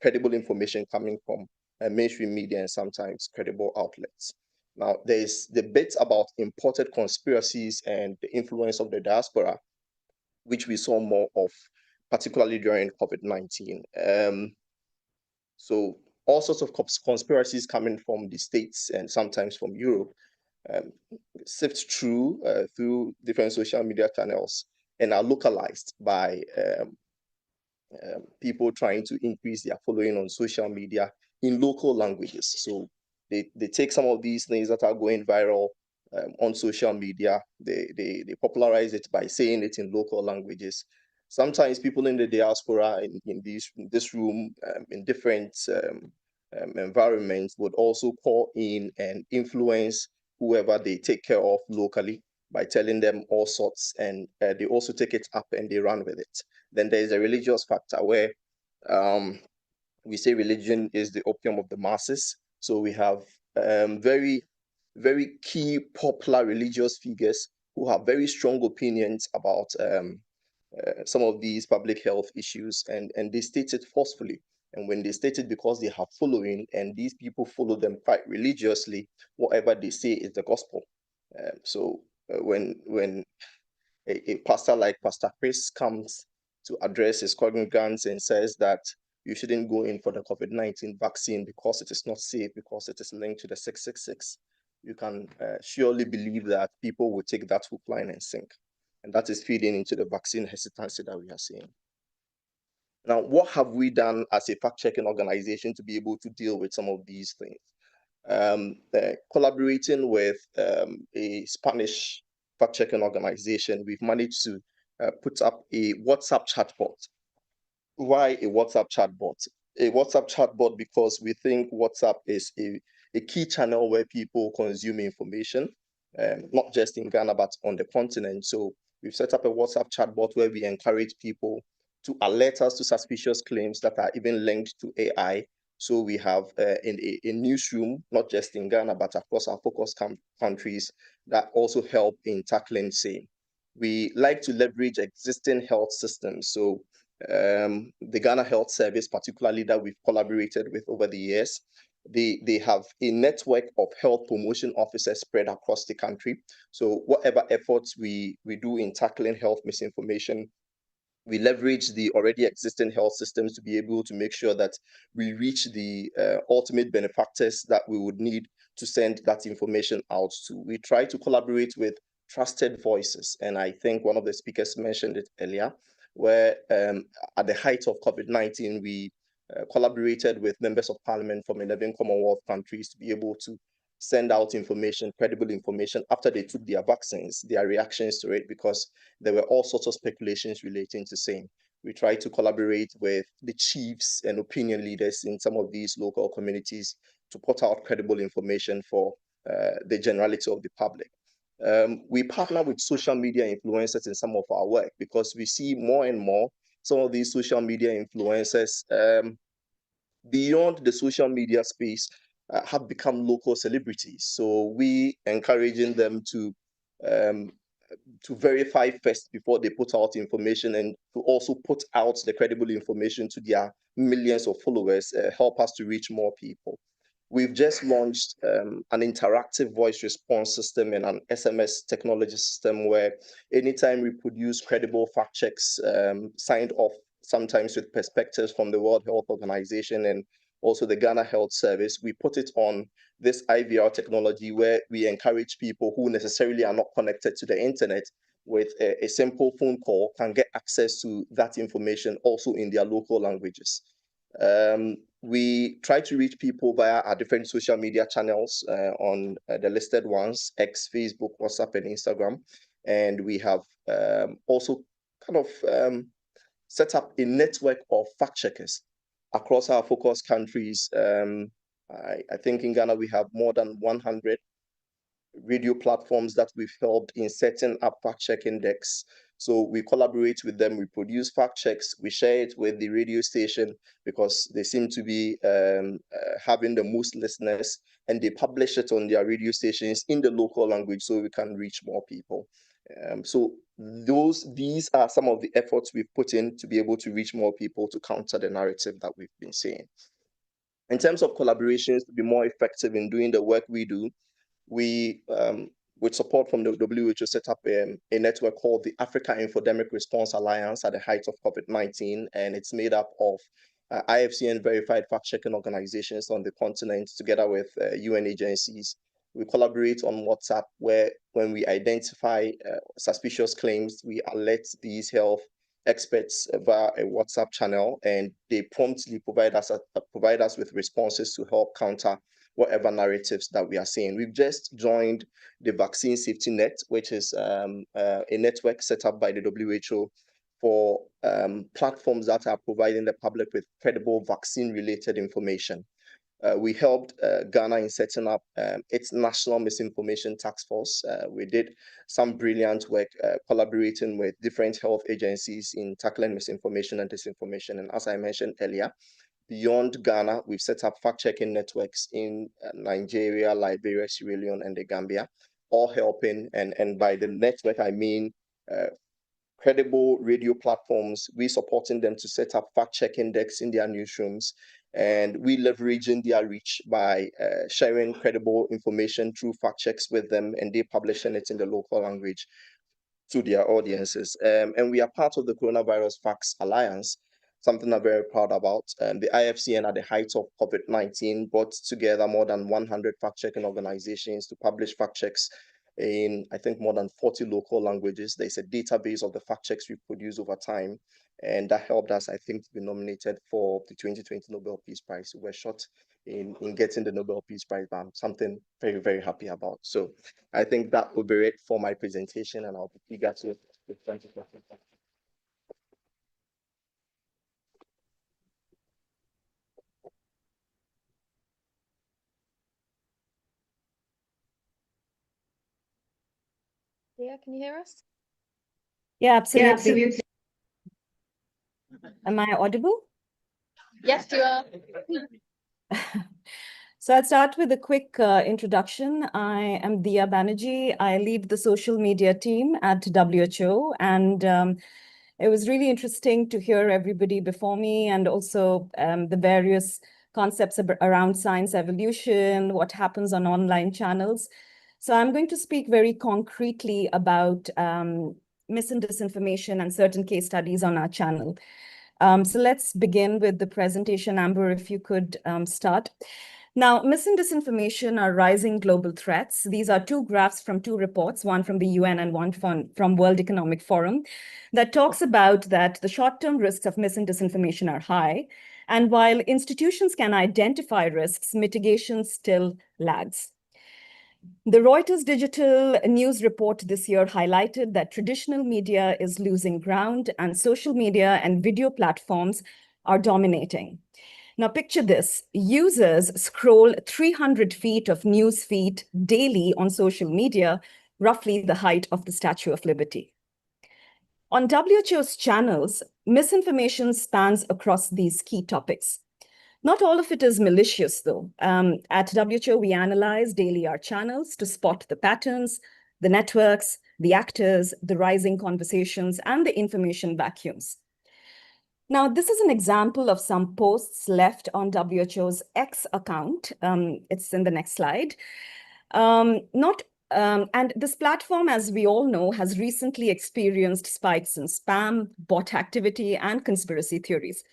Speaker 11: credible information coming from mainstream media and sometimes credible outlets. Now, there's debate about imported conspiracies and the influence of the diaspora, which we saw more of, particularly during COVID-19. So all sorts of conspiracies coming from the States and sometimes from Europe sift through different social media channels and are localized by people trying to increase their following on social media in local languages. So they take some of these things that are going viral on social media, they popularize it by saying it in local languages. Sometimes people in the diaspora in this room, in different environments, would also call in and influence whoever they take care of locally by telling them all sorts, and they also take it up and they run with it. Then there's a religious factor where we say religion is the opium of the masses. So we have very, very key popular religious figures who have very strong opinions about some of these public health issues, and they state it forcefully. And when they state it because they have following, and these people follow them quite religiously, whatever they say is the gospel. So when a pastor like Pastor Chris comes to address his congregants and says that you shouldn't go in for the COVID-19 vaccine because it is not safe, because it is linked to the 666, you can surely believe that people will take that hook, line, and sink. And that is feeding into the vaccine hesitancy that we are seeing. Now, what have we done as a fact-checking organization to be able to deal with some of these things? Collaborating with a Spanish fact-checking organization, we've managed to put up a WhatsApp chatbot. Why a WhatsApp chatbot? A WhatsApp chatbot because we think WhatsApp is a key channel where people consume information, not just in Ghana, but on the continent. So we've set up a WhatsApp chatbot where we encourage people to alert us to suspicious claims that are even linked to AI. So we have in a newsroom, not just in Ghana, but across our focus countries that also help in tackling same. We like to leverage existing health systems. So the Ghana Health Service, particularly that we've collaborated with over the years, they have a network of health promotion officers spread across the country. So whatever efforts we do in tackling health misinformation, we leverage the already existing health systems to be able to make sure that we reach the ultimate benefactors that we would need to send that information out to. We try to collaborate with trusted voices, and I think one of the speakers mentioned it earlier, where at the height of COVID-19, we collaborated with members of parliament from 11 Commonwealth countries to be able to send out information, credible information, after they took their vaccines, their reactions to it, because there were all sorts of speculations relating to same. We try to collaborate with the chiefs and opinion leaders in some of these local communities to put out credible information for the generality of the public. We partner with social media influencers in some of our work because we see more and more some of these social media influencers beyond the social media space have become local celebrities. So we encouraging them to verify first before they put out information, and to also put out the credible information to their millions of followers, help us to reach more people. We've just launched an interactive voice response system and an SMS technology system where anytime we produce credible fact checks signed off sometimes with perspectives from the World Health Organization and also the Ghana Health Service, we put it on this IVR technology where we encourage people who necessarily are not connected to the internet with a simple phone call can get access to that information also in their local languages. We try to reach people via our different social media channels on the listed ones, X, Facebook, WhatsApp, and Instagram. And we have also kind of set up a network of fact checkers across our focus countries. I think in Ghana, we have more than 100 radio platforms that we've helped in setting up fact-checking decks. So we collaborate with them, we produce fact checks, we share it with the radio station because they seem to be having the most listeners, and they publish it on their radio stations in the local language so we can reach more people. So these are some of the efforts we've put in to be able to reach more people to counter the narrative that we've been seeing. In terms of collaborations, to be more effective in doing the work we do, we, with support from the WHO, set up a network called the Africa Infodemic Response Alliance at the height of COVID-19, and it's made up of IFCN verified fact-checking organizations on the continent together with UN agencies. We collaborate on WhatsApp, where when we identify suspicious claims, we alert these health experts via a WhatsApp channel, and they promptly provide us with responses to help counter whatever narratives that we are seeing. We've just joined the Vaccine Safety Net, which is a network set up by the WHO for platforms that are providing the public with credible vaccine-related information. We helped Ghana in setting up its National Misinformation Task Force. We did some brilliant work collaborating with different health agencies in tackling misinformation and disinformation. And as I mentioned earlier, beyond Ghana, we've set up fact-checking networks in Nigeria, Liberia, Sierra Leone, and the Gambia, all helping. And by the network, I mean credible radio platforms. We supporting them to set up fact-checking decks in their newsrooms, and we leveraging their reach by sharing credible information through fact checks with them, and they publishing it in the local language to their audiences. And we are part of the Coronavirus Facts Alliance, something I'm very proud about. The IFCN at the height of COVID-19 brought together more than 100 fact-checking organizations to publish fact checks in, I think, more than 40 local languages. There's a database of the fact checks we produce over time. And that helped us, I think, to be nominated for the 2020 Nobel Peace Prize. We were short in getting the Nobel Peace Prize, but I'm something very, very happy about. So I think that will be it for my presentation, and I'll be eager to respond to questions.
Speaker 5: Diya, can you hear us?
Speaker 12: Yeah, absolutely.
Speaker 5: Yeah, absolutely.
Speaker 12: Am I audible?
Speaker 5: Yes, you are.
Speaker 12: So I'll start with a quick introduction. I am Diya Banerjee. I lead the social media team at WHO, and it was really interesting to hear everybody before me, and also the various concepts around science evolution, what happens on online channels. So I'm going to speak very concretely about mis and disinformation and certain case studies on our channel. So let's begin with the presentation. Amber, if you could start. Now, mis and disinformation are rising global threats. These are two graphs from two reports, one from the UN and one from World Economic Forum, that talks about that the short-term risks of mis and disinformation are high. And while institutions can identify risks, mitigation still lags. The Reuters digital news report this year highlighted that traditional media is losing ground and social media and video platforms are dominating. Now picture this, users scroll 300 feet of news feed daily on social media, roughly the height of the Statue of Liberty. On WHO's channels, misinformation spans across these key topics. Not all of it is malicious, though. At WHO, we analyze daily our channels to spot the patterns, the networks, the actors, the rising conversations, and the information vacuums. Now, this is an example of some posts left on WHO's X account. It's in the next slide. And this platform, as we all know, has recently experienced spikes in spam, bot activity, and conspiracy theories.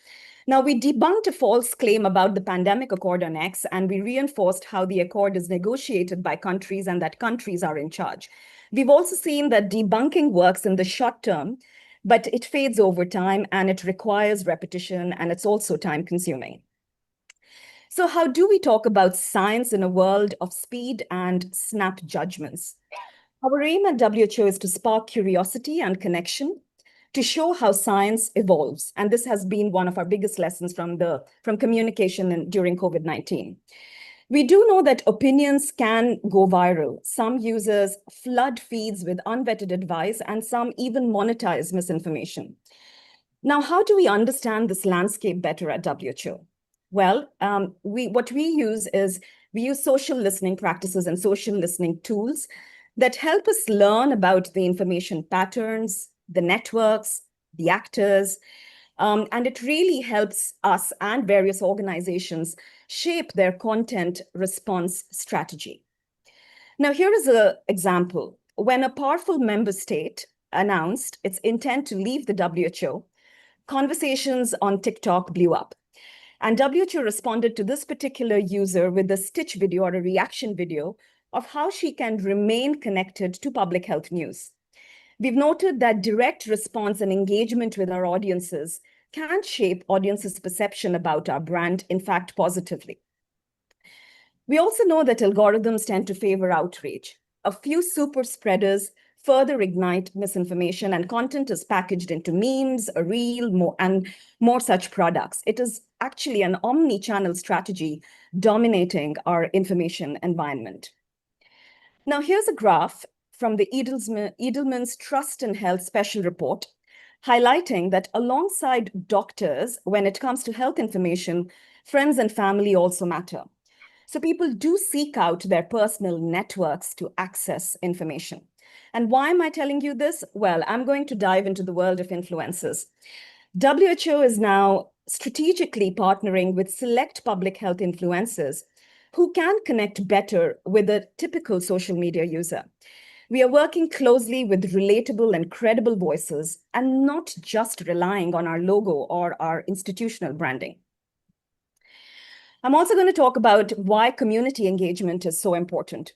Speaker 12: Now, we debunked a false claim about the pandemic accord on X, and we reinforced how the accord is negotiated by countries and that countries are in charge. We've also seen that debunking works in the short term, but it fades over time and it requires repetition, and it's also time consuming. So how do we talk about science in a world of speed and snap judgments? Our aim at WHO is to spark curiosity and connection, to show how science evolves. And this has been one of our biggest lessons from communication during COVID-19. We do know that opinions can go viral. Some users flood feeds with unvetted advice, and some even monetize misinformation. Now, how do we understand this landscape better at WHO? Well, what we use is we use social listening practices and social listening tools that help us learn about the information patterns, the networks, the actors, and it really helps us and various organizations shape their content response strategy. Now, here is an example. When a powerful member state announced its intent to leave the WHO, conversations on TikTok blew up. And WHO responded to this particular user with a stitch video or a reaction video of how she can remain connected to public health news. We've noted that direct response and engagement with our audiences can shape audiences' perception about our brand, in fact, positively. We also know that algorithms tend to favor outrage. A few super spreaders further ignite misinformation, and content is packaged into memes, a reel, and more such products. It is actually an omni-channel strategy dominating our information environment. Now, here's a graph from the Edelman's Trust in Health Special Report, highlighting that alongside doctors, when it comes to health information, friends and family also matter. So people do seek out their personal networks to access information. And why am I telling you this? Well, I'm going to dive into the world of influencers. WHO is now strategically partnering with select public health influencers who can connect better with a typical social media user. We are working closely with relatable and credible voices and not just relying on our logo or our institutional branding. I'm also going to talk about why community engagement is so important.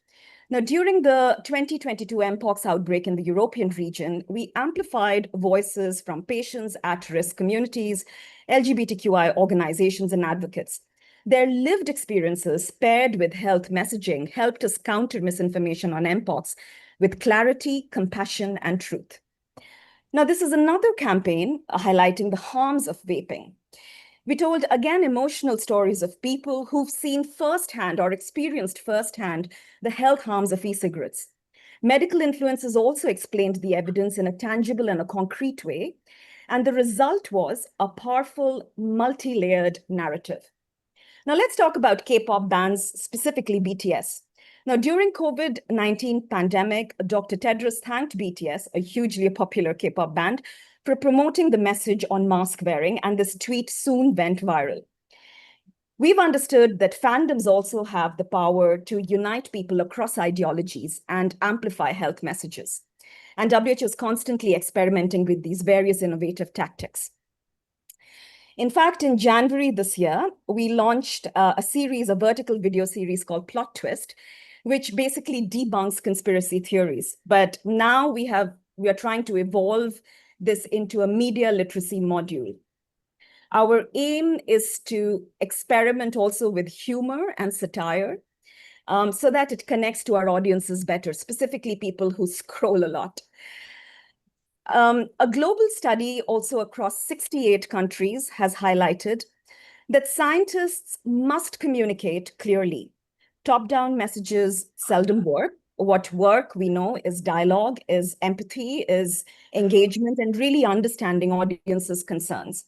Speaker 12: Now, during the 2022 Mpox outbreak in the European region, we amplified voices from patients, at-risk communities, LGBTQI organizations, and advocates. Their lived experiences paired with health messaging helped us counter misinformation on Mpox with clarity, compassion, and truth. Now, this is another campaign highlighting the harms of vaping. We told, again, emotional stories of people who've seen firsthand or experienced firsthand the health harms of e-cigarettes. Medical influencers also explained the evidence in a tangible and a concrete way, and the result was a powerful, multi-layered narrative. Now let's talk about K-pop bands, specifically BTS. Now, during COVID-19 pandemic, Dr. Tedros thanked BTS, a hugely popular K-pop band, for promoting the message on mask wearing, and this tweet soon went viral. We've understood that fandoms also have the power to unite people across ideologies and amplify health messages. And WHO is constantly experimenting with these various innovative tactics. In fact, in January this year, we launched a vertical video series called Plot Twist, which basically debunks conspiracy theories. But now we are trying to evolve this into a media literacy module. Our aim is to experiment also with humor and satire so that it connects to our audiences better, specifically people who scroll a lot. A global study also across 68 countries has highlighted that scientists must communicate clearly. Top-down messages seldom work. What work, we know, is dialogue, is empathy, is engagement, and really understanding audiences' concerns.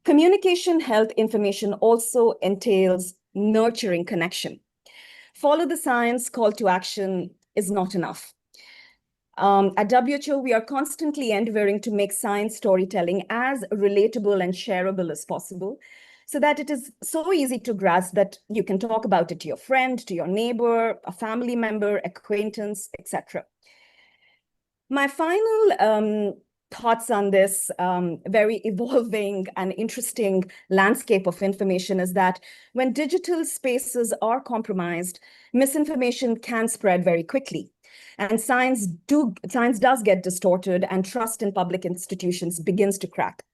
Speaker 12: Communication health information also entails nurturing connection. Follow the science, call to action is not enough. At WHO, we are constantly endeavoring to make science storytelling as relatable and shareable as possible, so that it is so easy to grasp that you can talk about it to your friend, to your neighbor, a family member, acquaintance, etc. My final thoughts on this very evolving and interesting landscape of information is that when digital spaces are compromised, misinformation can spread very quickly. And science does get distorted, and trust in public institutions begins to crack.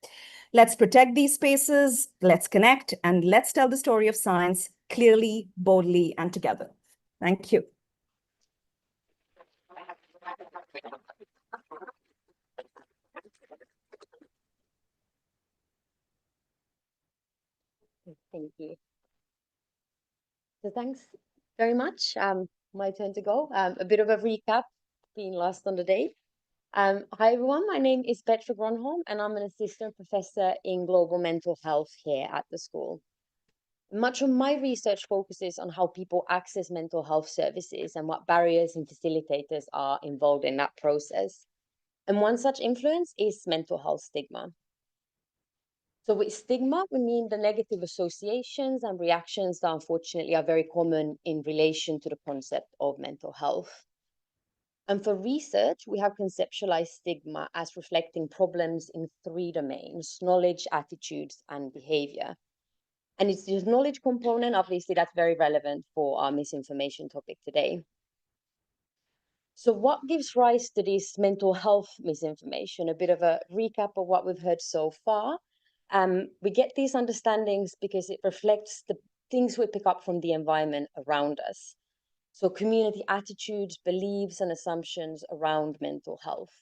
Speaker 12: Let's protect these spaces, let's connect, and let's tell the story of science clearly, boldly, and together. Thank you.
Speaker 13: Thank you. So thanks very much. My turn to go. A bit of a recap, being last on the day. Hi everyone, my name is Petra Gronholm and I'm an assistant professor in global mental health here at the school. Much of my research focuses on how people access mental health services and what barriers and facilitators are involved in that process. And one such influence is mental health stigma. So with stigma, we mean the negative associations and reactions that unfortunately are very common in relation to the concept of mental health. And for research, we have conceptualized stigma as reflecting problems in 3 domains: knowledge, attitudes, and behavior. And it's this knowledge component, obviously, that's very relevant for our misinformation topic today. So what gives rise to this mental health misinformation? A bit of a recap of what we've heard so far. We get these understandings because it reflects the things we pick up from the environment around us. So community attitudes, beliefs, and assumptions around mental health.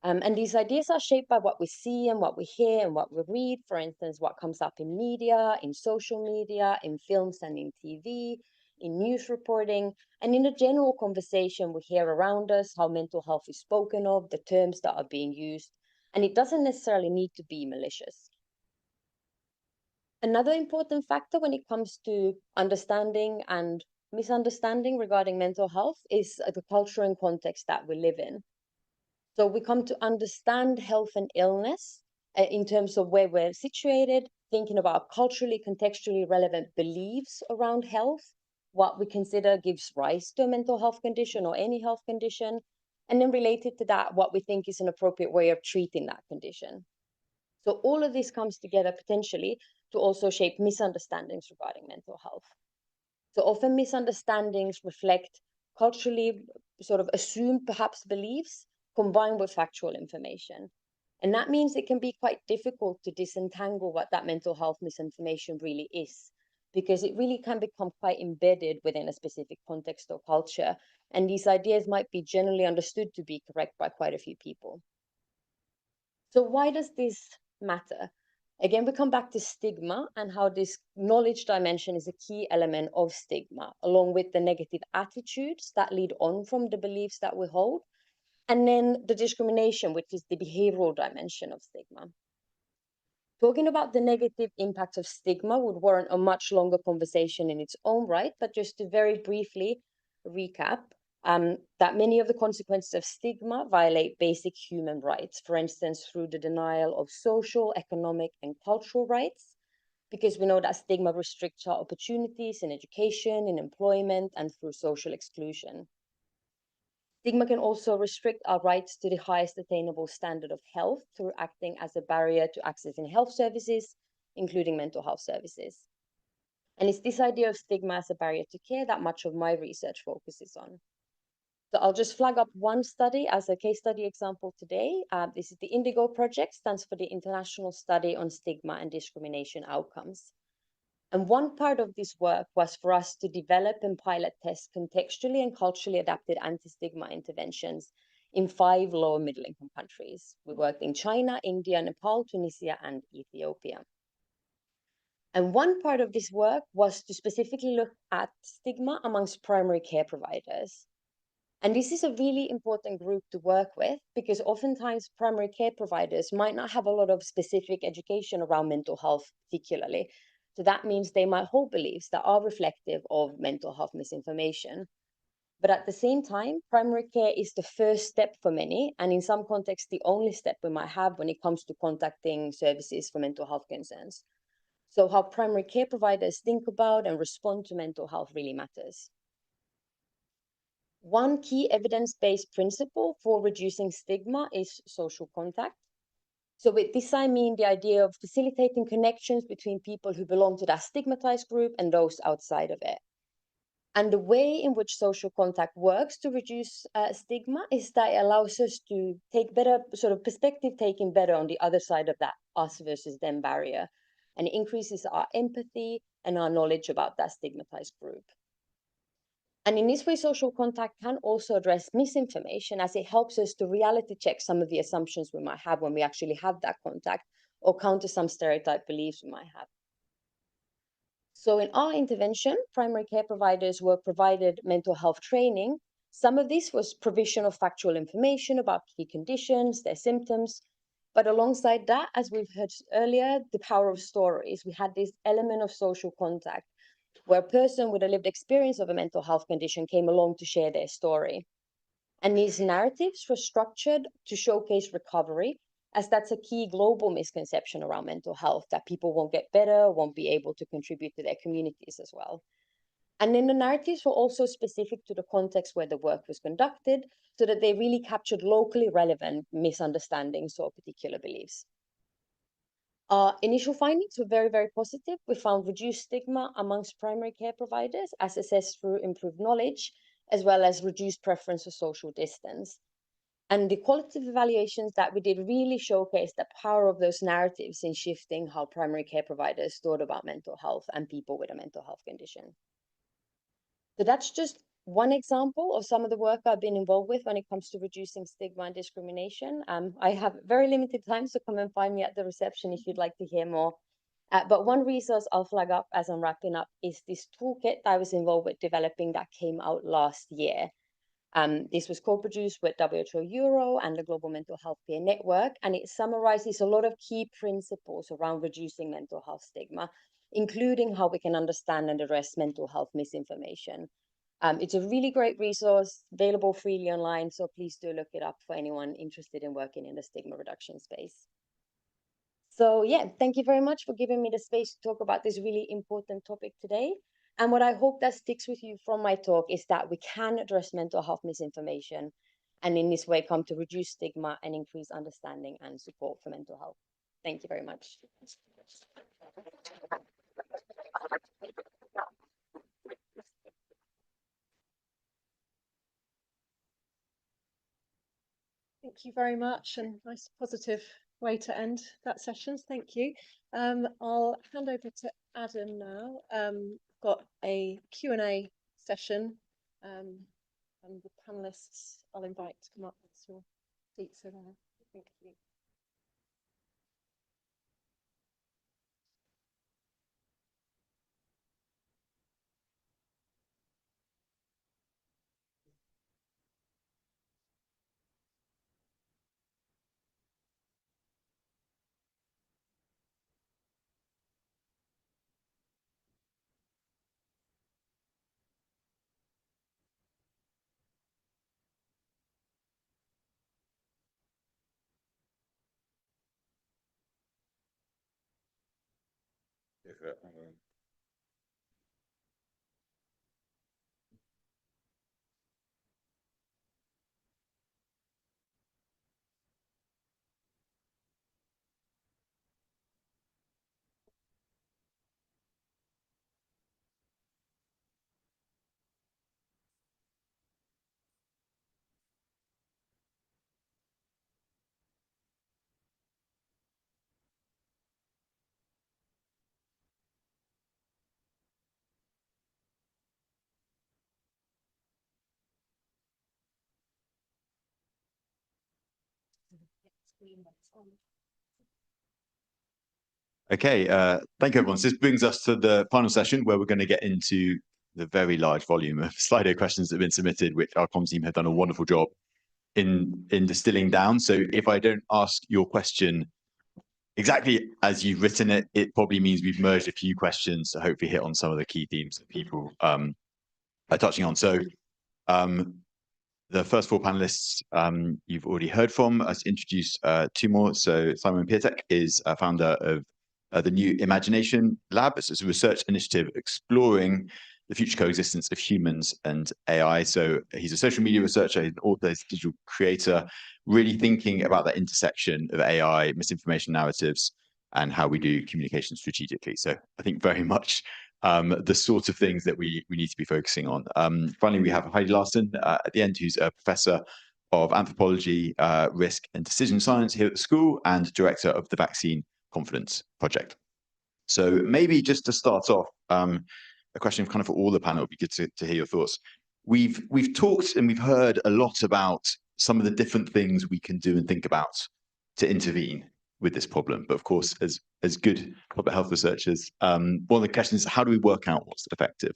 Speaker 13: And these ideas are shaped by what we see and what we hear and what we read. For instance, what comes up in media, in social media, in films and in TV, in news reporting, and in the general conversation we hear around us, how mental health is spoken of, the terms that are being used. And it doesn't necessarily need to be malicious. Another important factor when it comes to understanding and misunderstanding regarding mental health is the culture and context that we live in. So we come to understand health and illness in terms of where we're situated, thinking about culturally, contextually relevant beliefs around health, what we consider gives rise to a mental health condition or any health condition, and then related to that, what we think is an appropriate way of treating that condition. So all of this comes together potentially to also shape misunderstandings regarding mental health. So often misunderstandings reflect culturally sort of assumed perhaps beliefs combined with factual information. And that means it can be quite difficult to disentangle what that mental health misinformation really is, because it really can become quite embedded within a specific context or culture. And these ideas might be generally understood to be correct by quite a few people. So why does this matter? Again, we come back to stigma and how this knowledge dimension is a key element of stigma, along with the negative attitudes that lead on from the beliefs that we hold, and then the discrimination, which is the behavioral dimension of stigma. Talking about the negative impact of stigma would warrant a much longer conversation in its own right, but just to very briefly recap, that many of the consequences of stigma violate basic human rights, for instance, through the denial of social, economic, and cultural rights, because we know that stigma restricts our opportunities in education, in employment, and through social exclusion. Stigma can also restrict our rights to the highest attainable standard of health through acting as a barrier to accessing health services, including mental health services. And it's this idea of stigma as a barrier to care that much of my research focuses on. So I'll just flag up one study as a case study example today. This is the INDIGO project, stands for the International Study on Stigma and Discrimination Outcomes. And one part of this work was for us to develop and pilot test contextually and culturally adapted anti-stigma interventions in 5 low and middle income countries. We worked in China, India, Nepal, Tunisia, and Ethiopia. And one part of this work was to specifically look at stigma amongst primary care providers. And this is a really important group to work with because oftentimes primary care providers might not have a lot of specific education around mental health particularly. So that means they might hold beliefs that are reflective of mental health misinformation. But at the same time, primary care is the first step for many, and in some contexts, the only step we might have when it comes to contacting services for mental health concerns. So how primary care providers think about and respond to mental health really matters. One key evidence-based principle for reducing stigma is social contact. So with this, I mean the idea of facilitating connections between people who belong to that stigmatized group and those outside of it. And the way in which social contact works to reduce stigma is that it allows us to take better, sort of perspective taking better on the other side of that us versus them barrier. And it increases our empathy and our knowledge about that stigmatized group. And in this way, social contact can also address misinformation as it helps us to reality check some of the assumptions we might have when we actually have that contact or counter some stereotype beliefs we might have. So in our intervention, primary care providers were provided mental health training. Some of this was provision of factual information about key conditions, their symptoms. But alongside that, as we've heard earlier, the power of stories, we had this element of social contact, where a person with a lived experience of a mental health condition came along to share their story. And these narratives were structured to showcase recovery, as that's a key global misconception around mental health, that people won't get better, won't be able to contribute to their communities as well. And then the narratives were also specific to the context where the work was conducted, so that they really captured locally relevant misunderstandings or particular beliefs. Our initial findings were very, very positive. We found reduced stigma amongst primary care providers as assessed through improved knowledge, as well as reduced preference for social distance. And the qualitative evaluations that we did really showcased the power of those narratives in shifting how primary care providers thought about mental health and people with a mental health condition. So that's just one example of some of the work I've been involved with when it comes to reducing stigma and discrimination. I have very limited time, so come and find me at the reception if you'd like to hear more. But one resource I'll flag up as I'm wrapping up is this toolkit I was involved with developing that came out last year. This was co-produced with WHO Euro and the Global Mental Health Peer Network, and it summarizes a lot of key principles around reducing mental health stigma, including how we can understand and address mental health misinformation. It's a really great resource, available freely online, so please do look it up for anyone interested in working in the stigma reduction space. So yeah, thank you very much for giving me the space to talk about this really important topic today. And what I hope that sticks with you from my talk is that we can address mental health misinformation and in this way come to reduce stigma and increase understanding and support for mental health. Thank you very much.
Speaker 9: Thank you very much, and nice positive way to end that session. Thank you. I'll hand over to Adam now. Got a Q&A session, and the panelists I'll invite to come up once your seats are there. Thank you.
Speaker 4: Okay, thank you, everyone. So this brings us to the final session where we're going to get into the very large volume of Slido questions that have been submitted, which our comms team have done a wonderful job in distilling down. So if I don't ask your question exactly as you've written it, it probably means we've merged a few questions to hopefully hit on some of the key themes that people are touching on. So the first four panelists you've already heard from. Let's introduce two more. So Simon Piatek is a founder of the New Imagination Lab. It's a research initiative exploring the future coexistence of humans and AI. So he's a social media researcher, he's an author, he's a digital creator, really thinking about that intersection of AI, misinformation narratives, and how we do communication strategically. So I think very much the sort of things that we need to be focusing on. Finally, we have Heidi Alhassan at the end, who's a professor of anthropology, risk and decision science here at the school and director of the Vaccine Confidence Project. So maybe just to start off, a question kind of for all the panel, it'd be good to hear your thoughts. We've talked and we've heard a lot about some of the different things we can do and think about to intervene with this problem. But of course, as good public health researchers, one of the questions is how do we work out what's effective?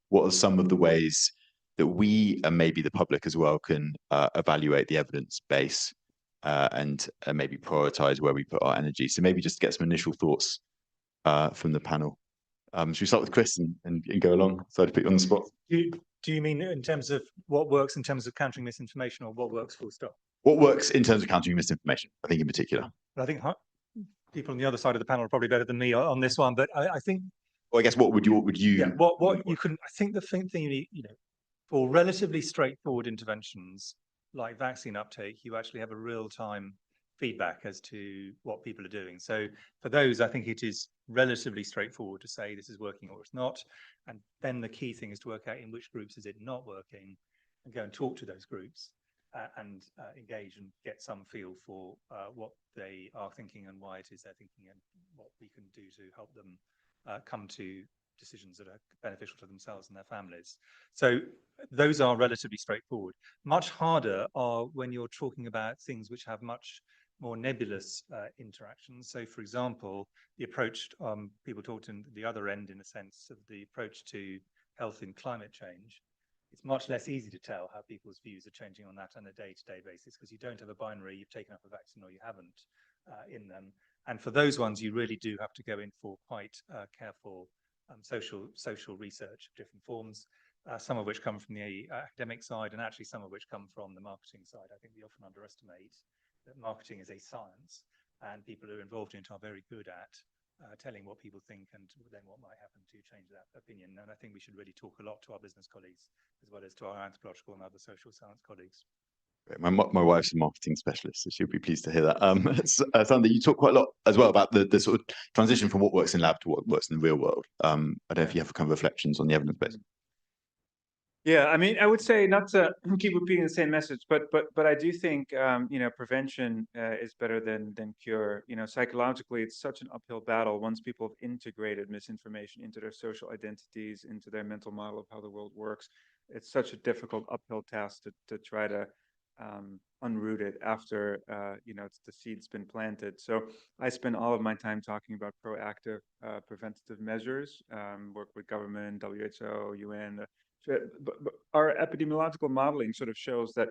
Speaker 4: What are some of the ways that we and maybe the public as well can evaluate the evidence base and maybe prioritize where we put our energy? So maybe just get some initial thoughts from the panel. Should we start with Chris and go along? Sorry to put you on the spot.
Speaker 8: Do you mean in terms of what works in terms of countering misinformation, or what works full stop?
Speaker 4: What works in terms of countering misinformation, I think in particular?
Speaker 8: I think people on the other side of the panel are probably better than me on this one, but I think.
Speaker 4: Well, I guess what would you?
Speaker 8: Yeah, what you can. I think the thing you need, for relatively straightforward interventions like vaccine uptake, you actually have a real-time feedback as to what people are doing. So for those, I think it is relatively straightforward to say this is working or it's not. And then the key thing is to work out in which groups is it not working and go and talk to those groups and engage and get some feel for what they are thinking and why it is they're thinking and what we can do to help them come to decisions that are beneficial to themselves and their families. So those are relatively straightforward. Much harder are when you're talking about things which have much more nebulous interactions. So, for example, the approach people talked in the other end, in a sense, of the approach to health in climate change. It's much less easy to tell how people's views are changing on that on a day-to-day basis because you don't have a binary, you've taken up a vaccine or you haven't in them. And for those ones, you really do have to go in for quite careful social research of different forms, some of which come from the academic side and actually some of which come from the marketing side. I think we often underestimate that marketing is a science and people who are involved in it are very good at telling what people think and then what might happen to change that opinion. And I think we should really talk a lot to our business colleagues as well as to our anthropological and other social science colleagues.
Speaker 4: My wife's a marketing specialist, so she'll be pleased to hear that. Sandra, you talk quite a lot as well about the sort of transition from what works in lab to what works in the real world. I don't know if you have kind of reflections on the evidence base.
Speaker 3: Yeah, I mean, I would say not to keep repeating the same message, but I do think you know, prevention is better than cure. You know, psychologically, it's such an uphill battle once people have integrated misinformation into their social identities, into their mental model of how the world works. It's such a difficult uphill task to try to unroot it after you know, the seed's been planted. So I spend all of my time talking about proactive preventative measures, work with government, WHO, UN. But our epidemiological modeling sort of shows that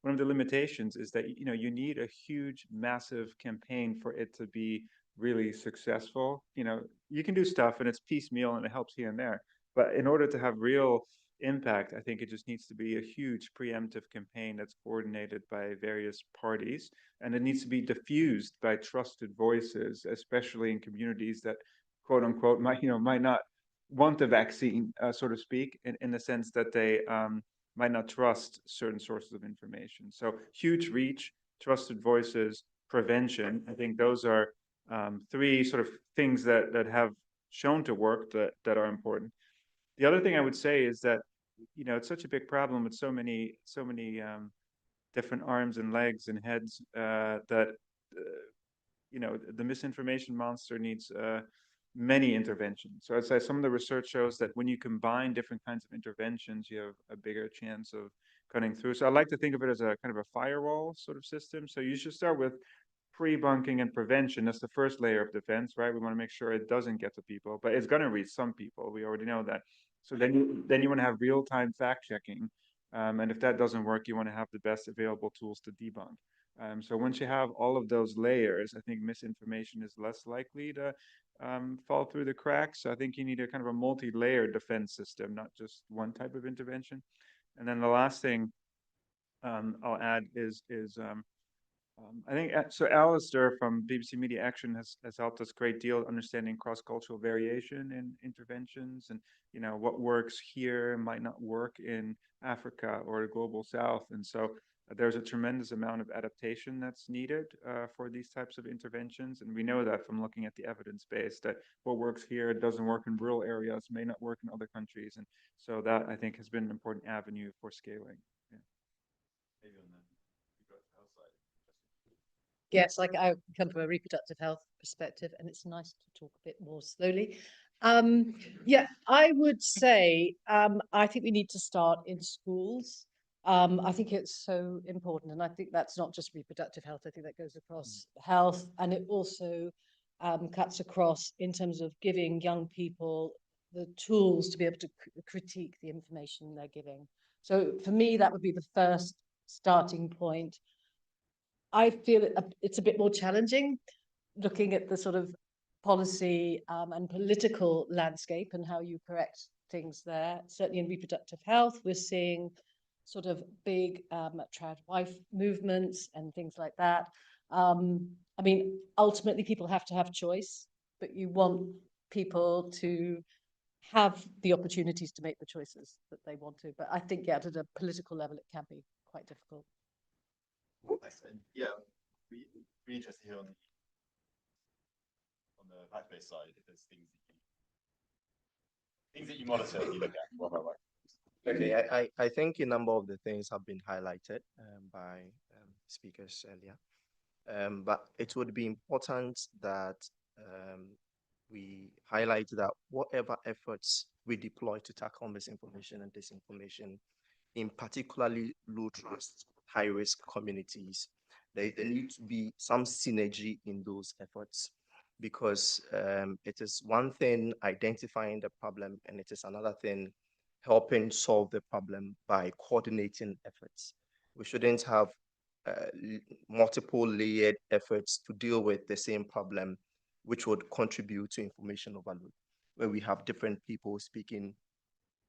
Speaker 3: one of the limitations is that, you know, you need a huge, massive campaign for it to be really successful. You know, you can do stuff and it's piecemeal and it helps here and there, but in order to have real impact, I think it just needs to be a huge preemptive campaign that's coordinated by various parties, and it needs to be diffused by trusted voices, especially in communities that, quote unquote, might not want the vaccine, so to speak, in the sense that they might not trust certain sources of information. So huge reach, trusted voices, prevention. I think those are three sort of things that have shown to work that are important. The other thing I would say is that, you know, it's such a big problem with so many different arms and legs and heads that you know, the misinformation monster needs many interventions. So I'd say some of the research shows that when you combine different kinds of interventions, you have a bigger chance of cutting through. So I like to think of it as a kind of a firewall sort of system. So you should start with pre-bunking and prevention. That's the first layer of defense, right? We want to make sure it doesn't get to people, but it's going to reach some people. We already know that. So then you want to have real-time fact checking. And if that doesn't work, you want to have the best available tools to debunk. So once you have all of those layers, I think misinformation is less likely to fall through the cracks. So I think you need a kind of a multi-layer defense system, not just one type of intervention. And then the last thing I'll add is I think so. Alasdair from BBC Media Action has helped us a great deal understanding cross-cultural variation in interventions, and you know what works here might not work in Africa or the global South, and so there's a tremendous amount of adaptation that's needed for these types of interventions, and we know that from looking at the evidence base that what works here doesn't work in rural areas, may not work in other countries, and so that I think has been an important avenue for scaling. Yeah. Maybe on that.
Speaker 9: Yes, I come from a reproductive health perspective, and it's nice to talk a bit more slowly. Yeah, I would say I think we need to start in schools. I think it's so important, and I think that's not just reproductive health. I think that goes across health, and it also cuts across in terms of giving young people the tools to be able to critique the information they're giving. So for me, that would be the first starting point. I feel it's a bit more challenging looking at the sort of policy and political landscape and how you correct things there. Certainly in reproductive health, we're seeing sort of big trad wife movements and things like that. I mean, ultimately people have to have choice, but you want people to have the opportunities to make the choices that they want to. But I think, yeah, at a political level, it can be quite difficult.
Speaker 4: Yeah, be interested here on the FactSpace side if there's things that you monitor and you look at.
Speaker 11: Okay, I think a number of the things have been highlighted by speakers earlier, but it would be important that we highlight that whatever efforts we deploy to tackle misinformation and disinformation, in particularly low trust, high risk communities, there needs to be some synergy in those efforts, because it is one thing identifying the problem, and it is another thing helping solve the problem by coordinating efforts. We shouldn't have multiple layered efforts to deal with the same problem, which would contribute to information overload, where we have different people speaking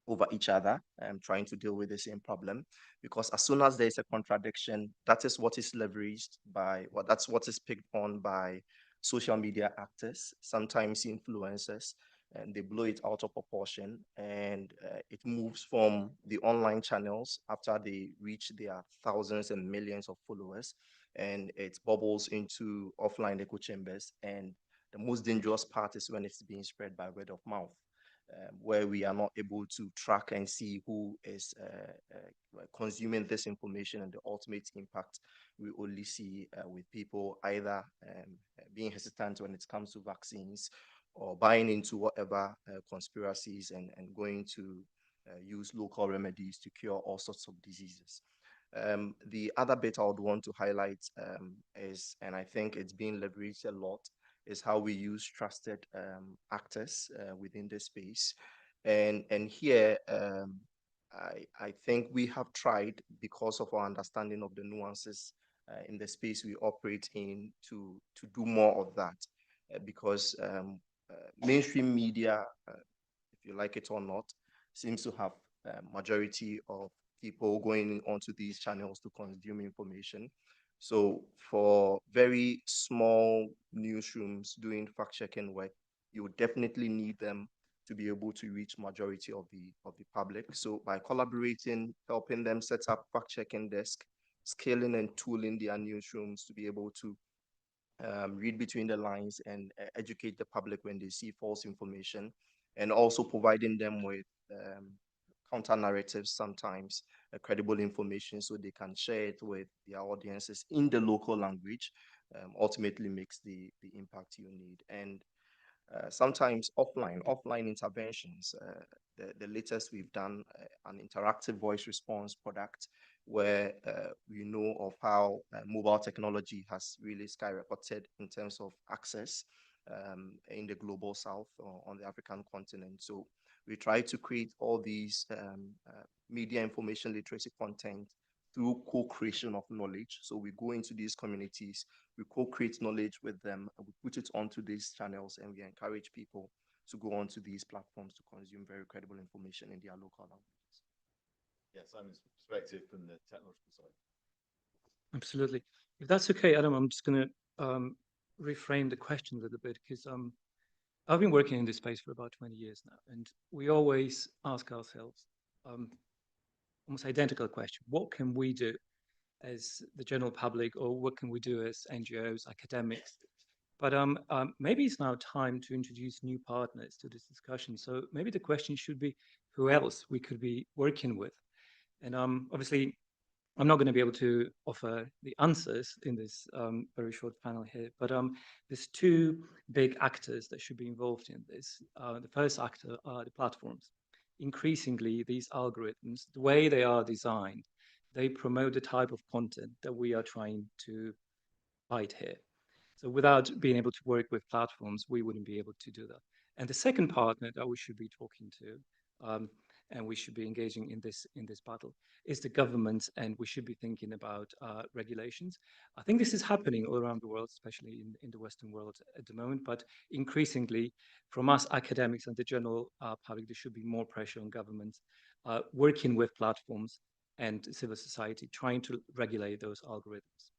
Speaker 11: over each other and trying to deal with the same problem. Because as soon as there's a contradiction, that is what is leveraged by, well, that's what is picked on by social media actors, sometimes influencers, and they blow it out of proportion, and it moves from the online channels after they reach their thousands and millions of followers, and it bubbles into offline echo chambers. And the most dangerous part is when it's being spread by word of mouth. where we are not able to track and see who is consuming this information, and the ultimate impact we only see with people either being hesitant when it comes to vaccines, or buying into whatever conspiracies and going to use local remedies to cure all sorts of diseases. The other bit I would want to highlight is, and I think it's being leveraged a lot, is how we use trusted actors within the space. And here, I think we have tried, because of our understanding of the nuances in the space we operate in, to do more of that. Because mainstream media, if you like it or not, seems to have majority of people going onto these channels to consume information. So for very small newsrooms doing fact-checking work, you would definitely need them to be able to reach majority of the public. So by collaborating, helping them set up fact-checking desk, scaling and tooling their newsrooms to be able to read between the lines and educate the public when they see false information, and also providing them with counter narratives, sometimes credible information, so they can share it with their audiences in the local language, ultimately makes the impact you need. And sometimes offline interventions. The latest we've done an interactive voice response product, where we know of how mobile technology has really skyrocketed in terms of access in the global south or on the African continent. So we try to create all these media information literacy content through co-creation of knowledge. So we go into these communities, we co-create knowledge with them, and we put it onto these channels, and we encourage people to go onto these platforms to consume very credible information in their local languages.
Speaker 4: Yeah, Simon's perspective from the technological side.
Speaker 14: Absolutely. If that's okay, Adam, I'm just going to reframe the question a little bit, because I've been working in this space for about 20 years now, and we always ask ourselves almost identical question: what can we do as the general public, or what can we do as NGOs, academics? But maybe it's now time to introduce new partners to this discussion. So maybe the question should be who else we could be working with. And obviously, I'm not going to be able to offer the answers in this very short panel here, but there's two big actors that should be involved in this. The first actor are the platforms. Increasingly, these algorithms, the way they are designed, they promote the type of content that we are trying to fight here. So without being able to work with platforms, we wouldn't be able to do that. And the second partner that we should be talking to, and we should be engaging in this battle, is the government, and we should be thinking about regulations. I think this is happening all around the world, especially in the Western world at the moment, but increasingly from us academics and the general public, there should be more pressure on governments working with platforms and civil society, trying to regulate those algorithms.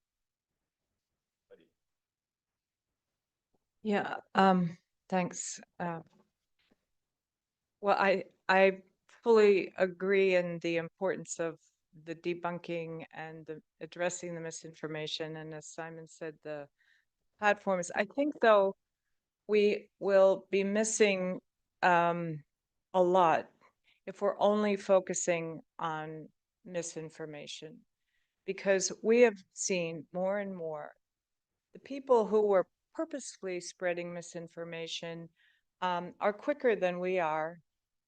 Speaker 15: Yeah, thanks. Well, I fully agree in the importance of the debunking and the addressing the misinformation. And as Simon said, the platforms. I think, though, we will be missing a lot if we're only focusing on misinformation, because we have seen more and more the people who were purposefully spreading misinformation are quicker than we are.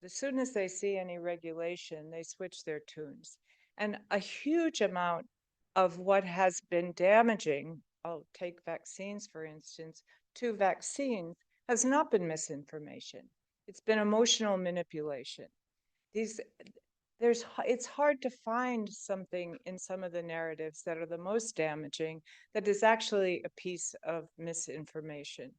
Speaker 15: As soon as they see any regulation, they switch their tunes. And a huge amount of what has been damaging, I'll take vaccines for instance, to vaccines has not been misinformation. It's been emotional manipulation. It's hard to find something in some of the narratives that are the most damaging that is actually a piece of misinformation.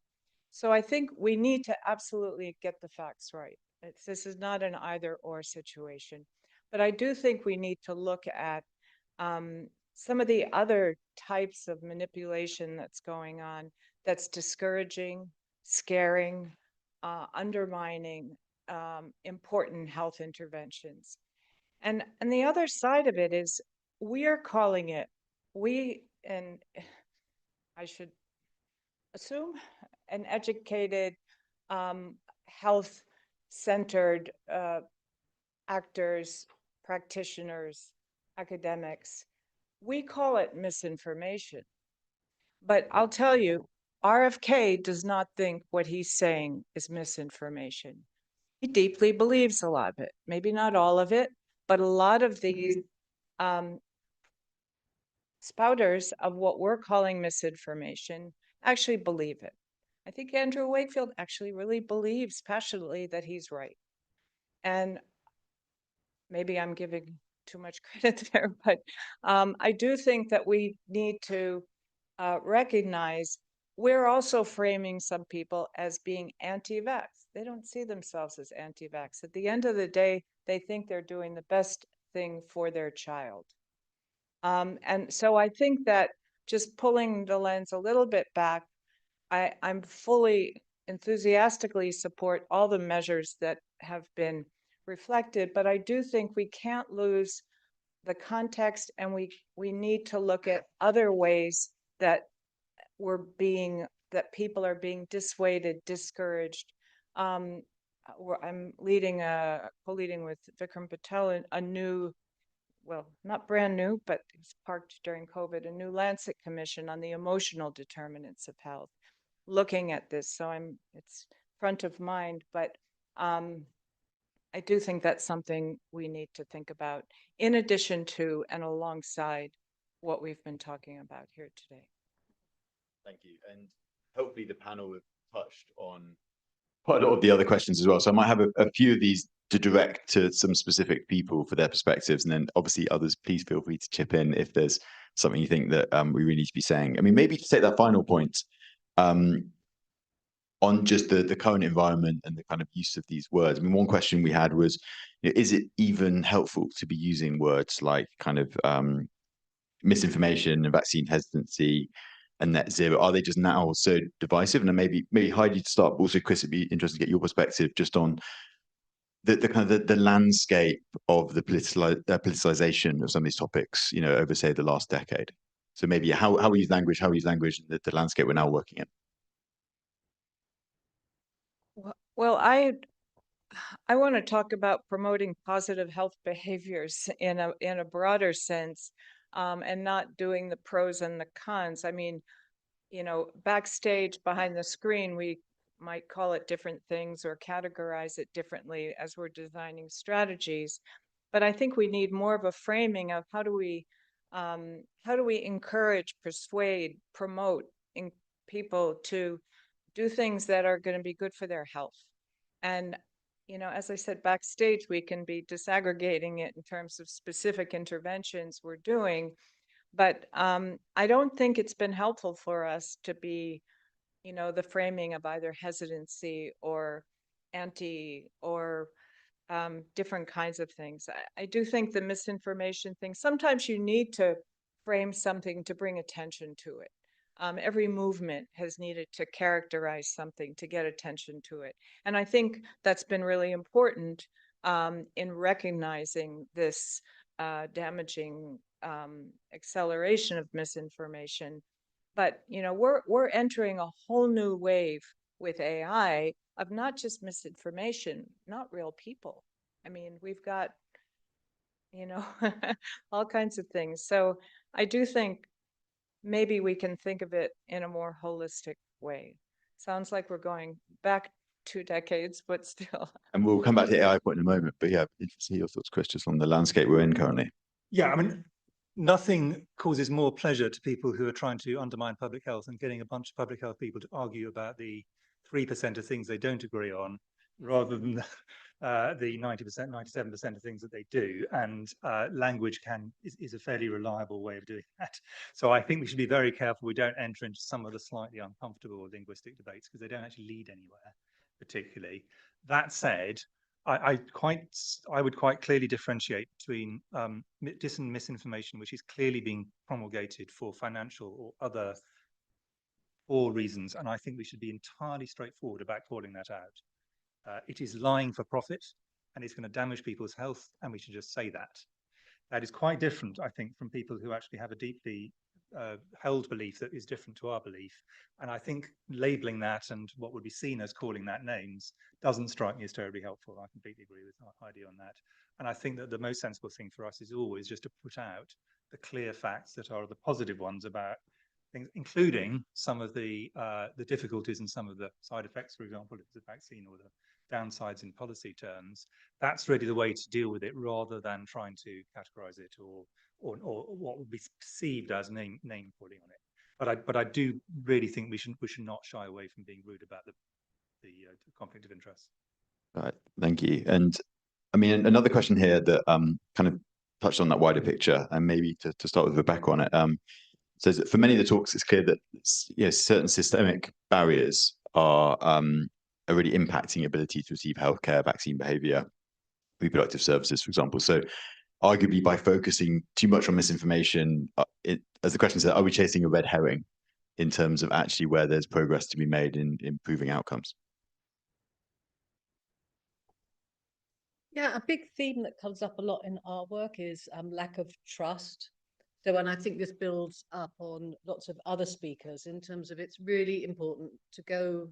Speaker 15: So I think we need to absolutely get the facts right. This is not an either-or situation. But I do think we need to look at some of the other types of manipulation that's going on that's discouraging, scaring, undermining important health interventions. And the other side of it is we are calling it, and I should assume, an educated health centered actors, practitioners, academics. We call it misinformation. But I'll tell you, RFK does not think what he's saying is misinformation. He deeply believes a lot of it, maybe not all of it, but a lot of these spouters of what we're calling misinformation actually believe it. I think Andrew Wakefield actually really believes passionately that he's right. And maybe I'm giving too much credit there, but I do think that we need to recognize we're also framing some people as being anti-vax. They don't see themselves as anti-vax. At the end of the day, they think they're doing the best thing for their child. And so I think that just pulling the lens a little bit back, I'm fully enthusiastically support all the measures that have been reflected, but I do think we can't lose the context, and we need to look at other ways that people are being dissuaded, discouraged. I'm co-leading with Vikram Patel a new, well, not brand new, but it's parked during COVID, a new Lancet Commission on the emotional determinants of health, looking at this. So it's front of mind, but I do think that's something we need to think about in addition to and alongside what we've been talking about here today.
Speaker 4: Thank you. And hopefully the panel have touched on quite a lot of the other questions as well. So I might have a few of these to direct to some specific people for their perspectives. And then obviously others, please feel free to chip in if there's something you think that we really need to be saying. I mean, maybe to take that final point on just the current environment and the kind of use of these words. I mean, one question we had was, is it even helpful to be using words like kind of misinformation and vaccine hesitancy and net zero? Are they just now so divisive? And then maybe Heidi to start, but also Chris, it'd be interesting to get your perspective just on the kind of the landscape of the politicization of some of these topics, over say the last decade. So maybe how we use language, and the landscape we're now working in.
Speaker 15: Well, I want to talk about promoting positive health behaviors in a broader sense, and not doing the pros and the cons. I mean, backstage behind the screen, we might call it different things or categorize it differently as we're designing strategies. But I think we need more of a framing of how do we encourage, persuade, promote people to do things that are going to be good for their health. And as I said, backstage, we can be disaggregating it in terms of specific interventions we're doing. But I don't think it's been helpful for us to be, the framing of either hesitancy or anti or different kinds of things. I do think the misinformation thing, sometimes you need to frame something to bring attention to it. Every movement has needed to characterize something to get attention to it. And I think that's been really important in recognizing this damaging acceleration of misinformation. But, we're entering a whole new wave with AI of not just misinformation, not real people. I mean, we've got, all kinds of things. So I do think maybe we can think of it in a more holistic way. Sounds like we're going back 2 decades, but still.
Speaker 4: And we'll come back to the AI point in a moment, but yeah, interested to hear your thoughts, Chris, just on the landscape we're in currently.
Speaker 8: Yeah, I mean, nothing causes more pleasure to people who are trying to undermine public health than getting a bunch of public health people to argue about the 3% of things they don't agree on, rather than the 90%, 97% of things that they do. And language is a fairly reliable way of doing that. So I think we should be very careful we don't enter into some of the slightly uncomfortable linguistic debates, because they don't actually lead anywhere particularly. That said, I would quite clearly differentiate between dis and misinformation, which is clearly being promulgated for financial or other reasons, and I think we should be entirely straightforward about calling that out. It is lying for profit, and it's going to damage people's health, and we should just say that. That is quite different, I think, from people who actually have a deeply held belief that is different to our belief. And I think labeling that and what would be seen as calling that names doesn't strike me as terribly helpful. I completely agree with Heidi on that. And I think that the most sensible thing for us is always just to put out the clear facts that are the positive ones about things, including some of the difficulties and some of the side effects, for example, if it's a vaccine, or the downsides in policy terms. That's really the way to deal with it, rather than trying to categorize it or what would be perceived as name calling on it. But I do really think we should not shy away from being rude about the conflict of interest.
Speaker 4: Right, thank you. And I mean, another question here that kind of touched on that wider picture, and maybe to start with Rebecca on it, says that for many of the talks, it's clear that certain systemic barriers are really impacting ability to receive healthcare, vaccine behavior, reproductive services, for example. So arguably by focusing too much on misinformation, as the question said, are we chasing a red herring in terms of actually where there's progress to be made in improving outcomes?
Speaker 9: Yeah, a big theme that comes up a lot in our work is lack of trust. So, and I think this builds up on lots of other speakers in terms of it's really important to go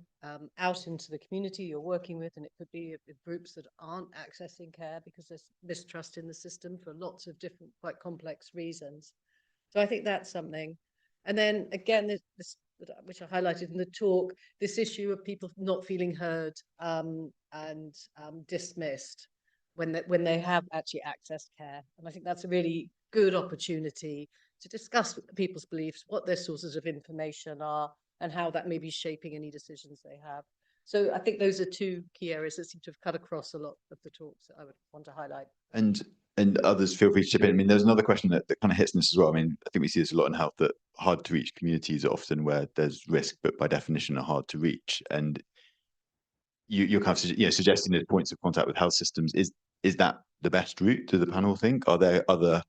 Speaker 9: out into the community you're working with, and it could be with groups that aren't accessing care because there's mistrust in the system for lots of different, quite complex reasons. So I think that's something. And then again, this which I highlighted in the talk, this issue of people not feeling heard and dismissed when they have actually accessed care. And I think that's a really good opportunity to discuss people's beliefs, what their sources of information are, and how that may be shaping any decisions they have. So I think those are two key areas that seem to have cut across a lot of the talks that I would want to highlight.
Speaker 4: And others feel free to chip in. I mean, there's another question that kind of hits this as well. I mean, I think we see this a lot in health, that hard to reach communities are often where there's risk, but by definition are hard to reach. And you're kind of suggesting there's points of contact with health systems. Is that the best route, do the panel think? Are there other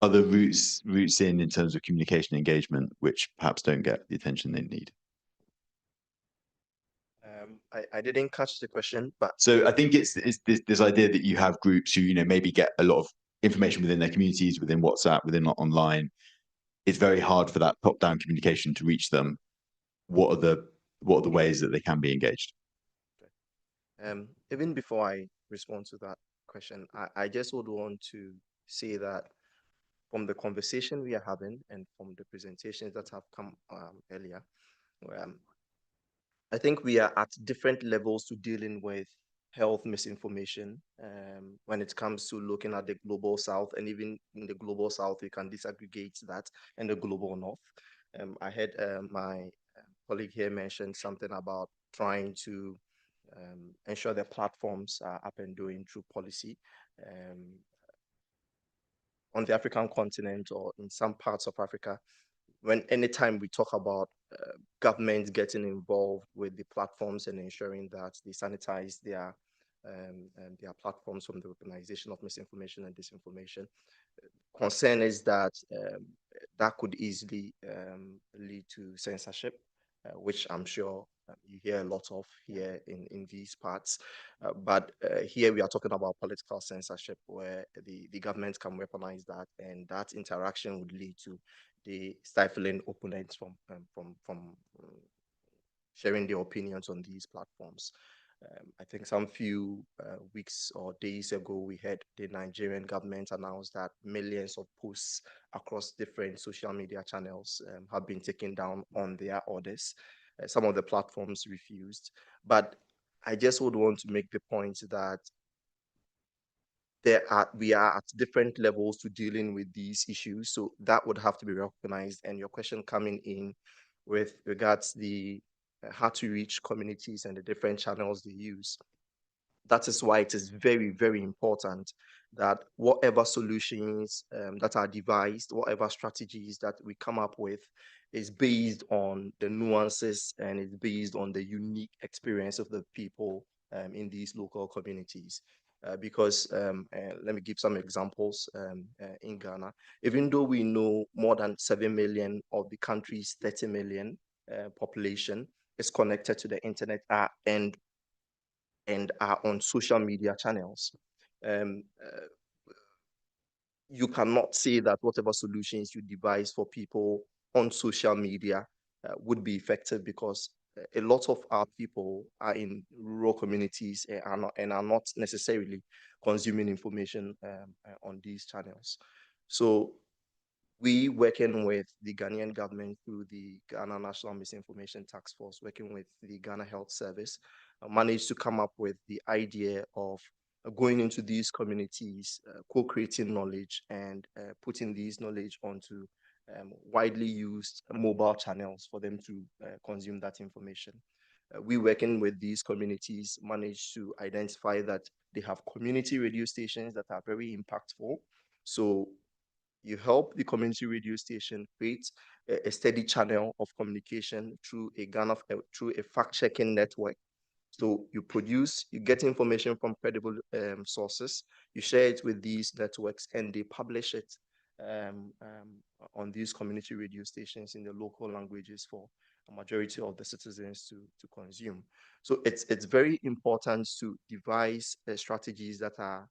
Speaker 4: routes in terms of communication engagement which perhaps don't get the attention they need?
Speaker 11: I didn't catch the question, but
Speaker 4: so I think it's this idea that you have groups who maybe get a lot of information within their communities, within WhatsApp, within online. It's very hard for that top-down communication to reach them. What are the ways that they can be engaged?
Speaker 11: Even before I respond to that question, I just would want to say that from the conversation we are having and from the presentations that have come earlier, I think we are at different levels to dealing with health misinformation when it comes to looking at the global south, and even in the global south, you can disaggregate that, and the global north. I heard my colleague here mention something about trying to ensure that platforms are up and doing through policy. On the African continent or in some parts of Africa, anytime we talk about governments getting involved with the platforms and ensuring that they sanitize their platforms from the weaponization of misinformation and disinformation, concern is that that could easily lead to censorship, which I'm sure you hear a lot of here in these parts. But here we are talking about political censorship, where the government can weaponize that, and that interaction would lead to the stifling opponents from sharing their opinions on these platforms. I think some few weeks or days ago, we heard the Nigerian government announce that millions of posts across different social media channels have been taken down on their orders. Some of the platforms refused. But I just would want to make the point that we are at different levels to dealing with these issues. So that would have to be recognized. And your question coming in with regards the how to reach communities and the different channels they use. That is why it is very, very important that whatever solutions that are devised, whatever strategies that we come up with is based on the nuances and is based on the unique experience of the people in these local communities. Because let me give some examples in Ghana. Even though we know more than 7 million of the country's 30 million population is connected to the internet and are on social media channels. you cannot say that whatever solutions you devise for people on social media would be effective, because a lot of our people are in rural communities and are not necessarily consuming information on these channels. So we, working with the Ghanaian government through the Ghana National Misinformation Task Force, working with the Ghana Health Service, managed to come up with the idea of going into these communities, co-creating knowledge and putting these knowledge onto widely used mobile channels for them to consume that information. We, working with these communities, managed to identify that they have community radio stations that are very impactful. So you help the community radio station create a steady channel of communication through a fact-checking network. So you get information from credible sources, you share it with these networks, and they publish it on these community radio stations in the local languages for a majority of the citizens to consume. So it's very important to devise strategies that are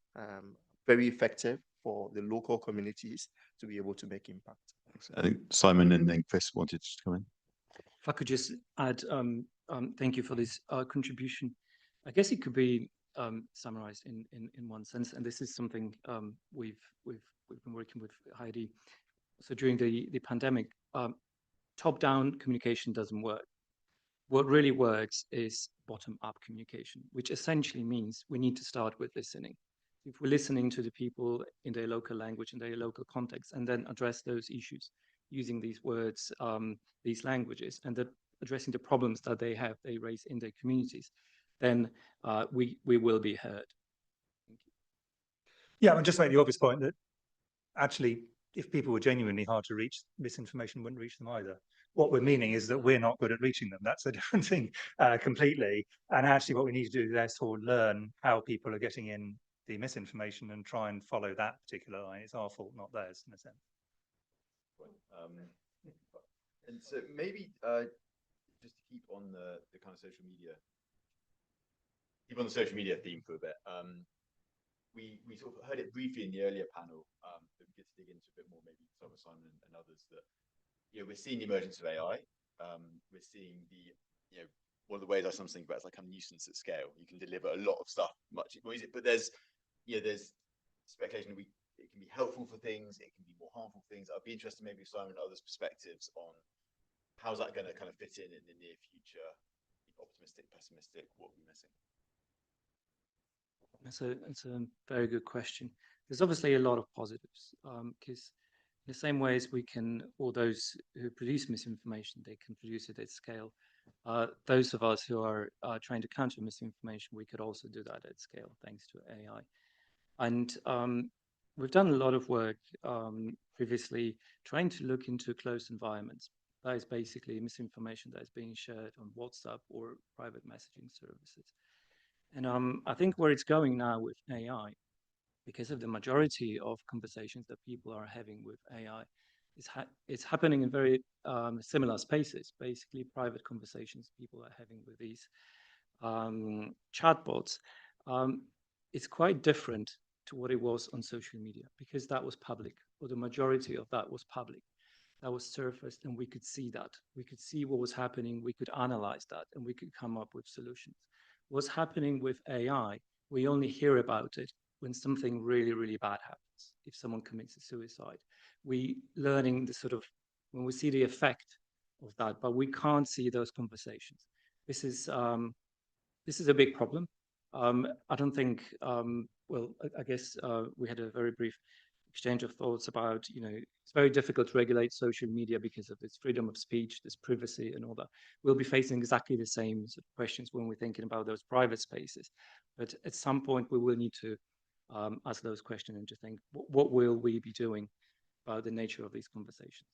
Speaker 11: very effective for the local communities to be able to make impact.
Speaker 4: I think Simon and then Chris wanted to come in.
Speaker 14: If I could just add, thank you for this contribution. I guess it could be summarized in one sense, and this is something we've been working with Heidi. So during the pandemic, top-down communication doesn't work. What really works is bottom-up communication, which essentially means we need to start with listening. If we're listening to the people in their local language, in their local context, and then address those issues using these words, these languages, and addressing the problems that they raise in their communities, then we will be heard. Thank you.
Speaker 8: Yeah, and just make the obvious point that actually, if people were genuinely hard to reach, misinformation wouldn't reach them either. What we're meaning is that we're not good at reaching them. That's a different thing completely. And actually what we need to do is therefore learn how people are getting in the misinformation and try and follow that particular line. It's our fault, not theirs, in a sense.
Speaker 4: And so maybe just to keep on the kind of social media, theme for a bit. We sort of heard it briefly in the earlier panel, but we get to dig into a bit more, maybe Simon and others, that we're seeing the emergence of AI. We're seeing one of the ways I sometimes think about is like a nuisance at scale. You can deliver a lot of stuff much more easily, but there's speculation that it can be helpful for things, it can be more harmful for things. I'd be interested maybe Simon and others' perspectives on how's that going to kind of fit in the near future, optimistic, pessimistic, what are we missing?
Speaker 14: It's a very good question. There's obviously a lot of positives, because in the same way as we can, or those who produce misinformation, they can produce it at scale. Those of us who are trying to counter misinformation, we could also do that at scale thanks to AI. And we've done a lot of work previously trying to look into closed environments. That is basically misinformation that is being shared on WhatsApp or private messaging services. And I think where it's going now with AI, because of the majority of conversations that people are having with AI, it's happening in very similar spaces, basically private conversations people are having with these chatbots. It's quite different to what it was on social media, because that was public, or the majority of that was public. That was surfaced, and we could see that. We could see what was happening, we could analyze that, and we could come up with solutions. What's happening with AI, we only hear about it when something really, really bad happens. If someone commits a suicide, we learning when we see the effect of that, but we can't see those conversations. This is a big problem. I don't think, I guess we had a very brief exchange of thoughts about, it's very difficult to regulate social media because of this freedom of speech, this privacy and all that. We'll be facing exactly the same sort of questions when we're thinking about those private spaces. But at some point, we will need to ask those questions and to think, what will we be doing about the nature of these conversations?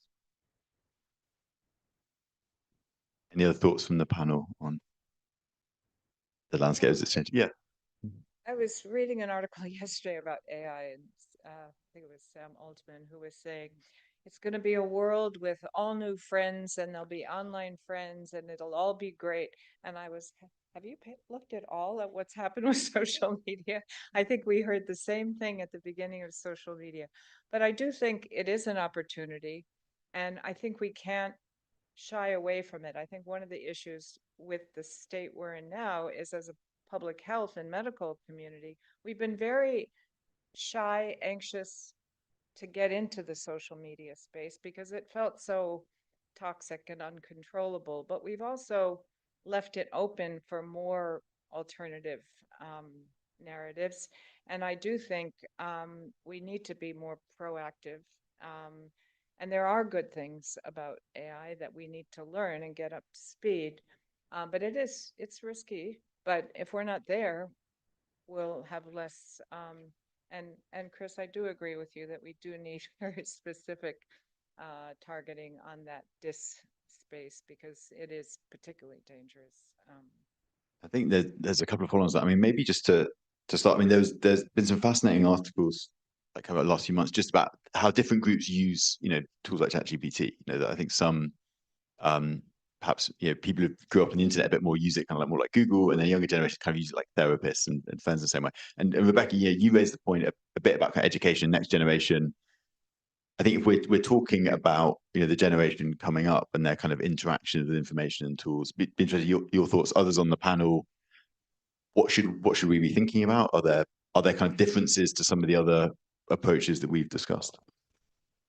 Speaker 4: Any other thoughts from the panel on the landscape as it's changing? Yeah.
Speaker 15: I was reading an article yesterday about AI, and I think it was Sam Altman who was saying, it's going to be a world with all new friends, and there'll be online friends, and it'll all be great. And I was, have you looked at all at what's happened with social media? I think we heard the same thing at the beginning of social media. But I do think it is an opportunity, and I think we can't shy away from it. I think one of the issues with the state we're in now is, as a public health and medical community, we've been very shy, anxious to get into the social media space because it felt so toxic and uncontrollable. But we've also left it open for more alternative narratives. And I do think we need to be more proactive. And there are good things about AI that we need to learn and get up to speed. But it's risky. But if we're not there, we'll have less. And Chris, I do agree with you that we do need very specific targeting on that DIS space because it is particularly dangerous.
Speaker 4: I think there's a couple of follow-ons. I mean, maybe just to start. I mean, there's been some fascinating articles like over the last few months just about how different groups use tools like ChatGPT. That I think some perhaps people who grew up on the internet a bit more use it kind of like more like Google, and then younger generations kind of use it like therapists and friends the same way. And Rebecca, you raised the point a bit about kind of education, next generation. I think if we're talking about the generation coming up and their kind of interaction with information and tools, be interested your thoughts. Others on the panel, what should we be thinking about? Are there kind of differences to some of the other approaches that we've discussed?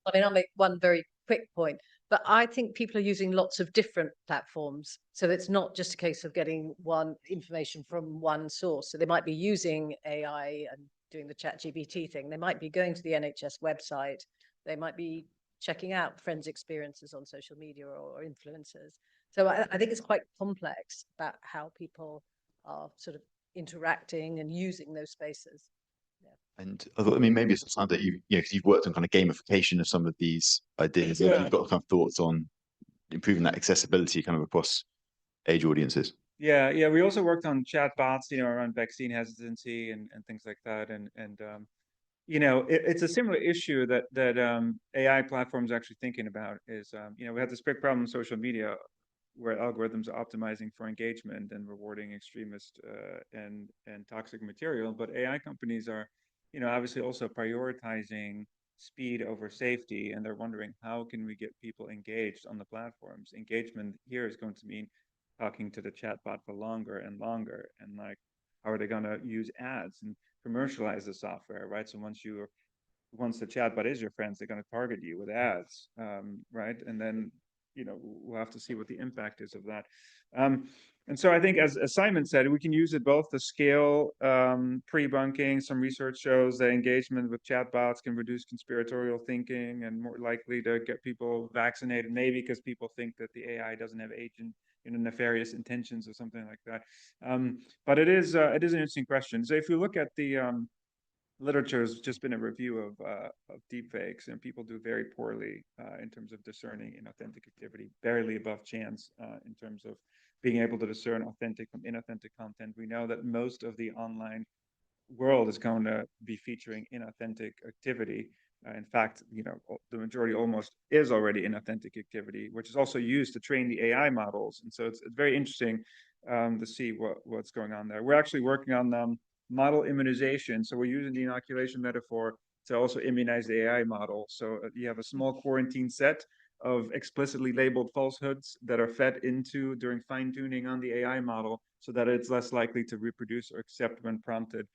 Speaker 9: I mean, I'll make one very quick point, but I think people are using lots of different platforms. So it's not just a case of getting one information from one source. So they might be using AI and doing the ChatGPT thing. They might be going to the NHS website. They might be checking out friends' experiences on social media or influencers. So I think it's quite complex about how people are sort of interacting and using those spaces.
Speaker 4: And I thought, I mean, maybe it's something that because you've worked on kind of gamification of some of these ideas.
Speaker 3: Yeah.
Speaker 4: You've got kind of thoughts on improving that accessibility kind of across age audiences.
Speaker 3: Yeah. We also worked on chatbots, around vaccine hesitancy and things like that. And it's a similar issue that AI platforms are actually thinking about is, we have this big problem in social media where algorithms are optimizing for engagement and rewarding extremist and toxic material, but AI companies are obviously also prioritizing speed over safety, and they're wondering how can we get people engaged on the platforms. Engagement here is going to mean talking to the chatbot for longer and longer, and like how are they going to use ads and commercialize the software, right? So once the chatbot is your friends, they're going to target you with ads, right? And then we'll have to see what the impact is of that. And so I think, as Simon said, we can use it both to scale pre-bunking. Some research shows that engagement with chatbots can reduce conspiratorial thinking and more likely to get people vaccinated, maybe because people think that the AI doesn't have agent nefarious intentions or something like that. But it is an interesting question. So if you look at the literature, has just been a review of deepfakes, and people do very poorly in terms of discerning inauthentic activity, barely above chance in terms of being able to discern authentic from inauthentic content. We know that most of the online world is going to be featuring inauthentic activity. In fact, the majority almost is already inauthentic activity, which is also used to train the AI models. And so it's very interesting to see what's going on there. We're actually working on model immunization. So we're using the inoculation metaphor to also immunize the AI model. So you have a small quarantine set of explicitly labeled falsehoods that are fed into during fine-tuning on the AI model so that it's less likely to reproduce or accept when prompted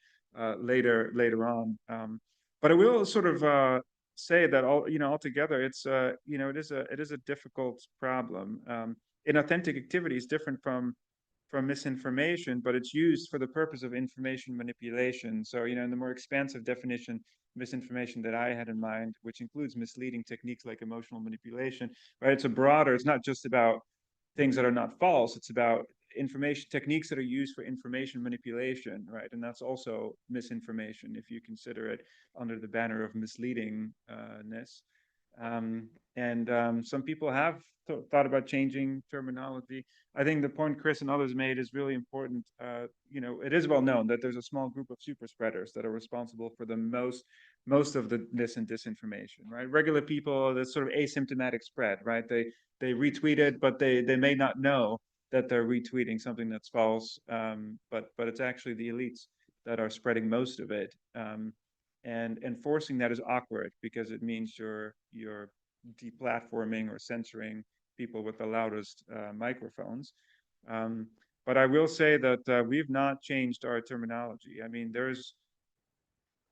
Speaker 3: later on. But I will sort of say that altogether, it's it is a difficult problem. Inauthentic activity is different from misinformation, but it's used for the purpose of information manipulation. So, in the more expansive definition, misinformation that I had in mind, which includes misleading techniques like emotional manipulation, right? It's not just about things that are not false. It's about information techniques that are used for information manipulation, right? And that's also misinformation if you consider it under the banner of misleadingness. Some people have thought about changing terminology. I think the point Chris and others made is really important. You know, it is well known that there's a small group of super spreaders that are responsible for the most of the mis and disinformation, right? Regular people, that's sort of asymptomatic spread, right? They retweet it, but they may not know that they're retweeting something that's false. But it's actually the elites that are spreading most of it. And enforcing that is awkward because it means you're deplatforming or censoring people with the loudest microphones. But I will say that we've not changed our terminology. I mean, there's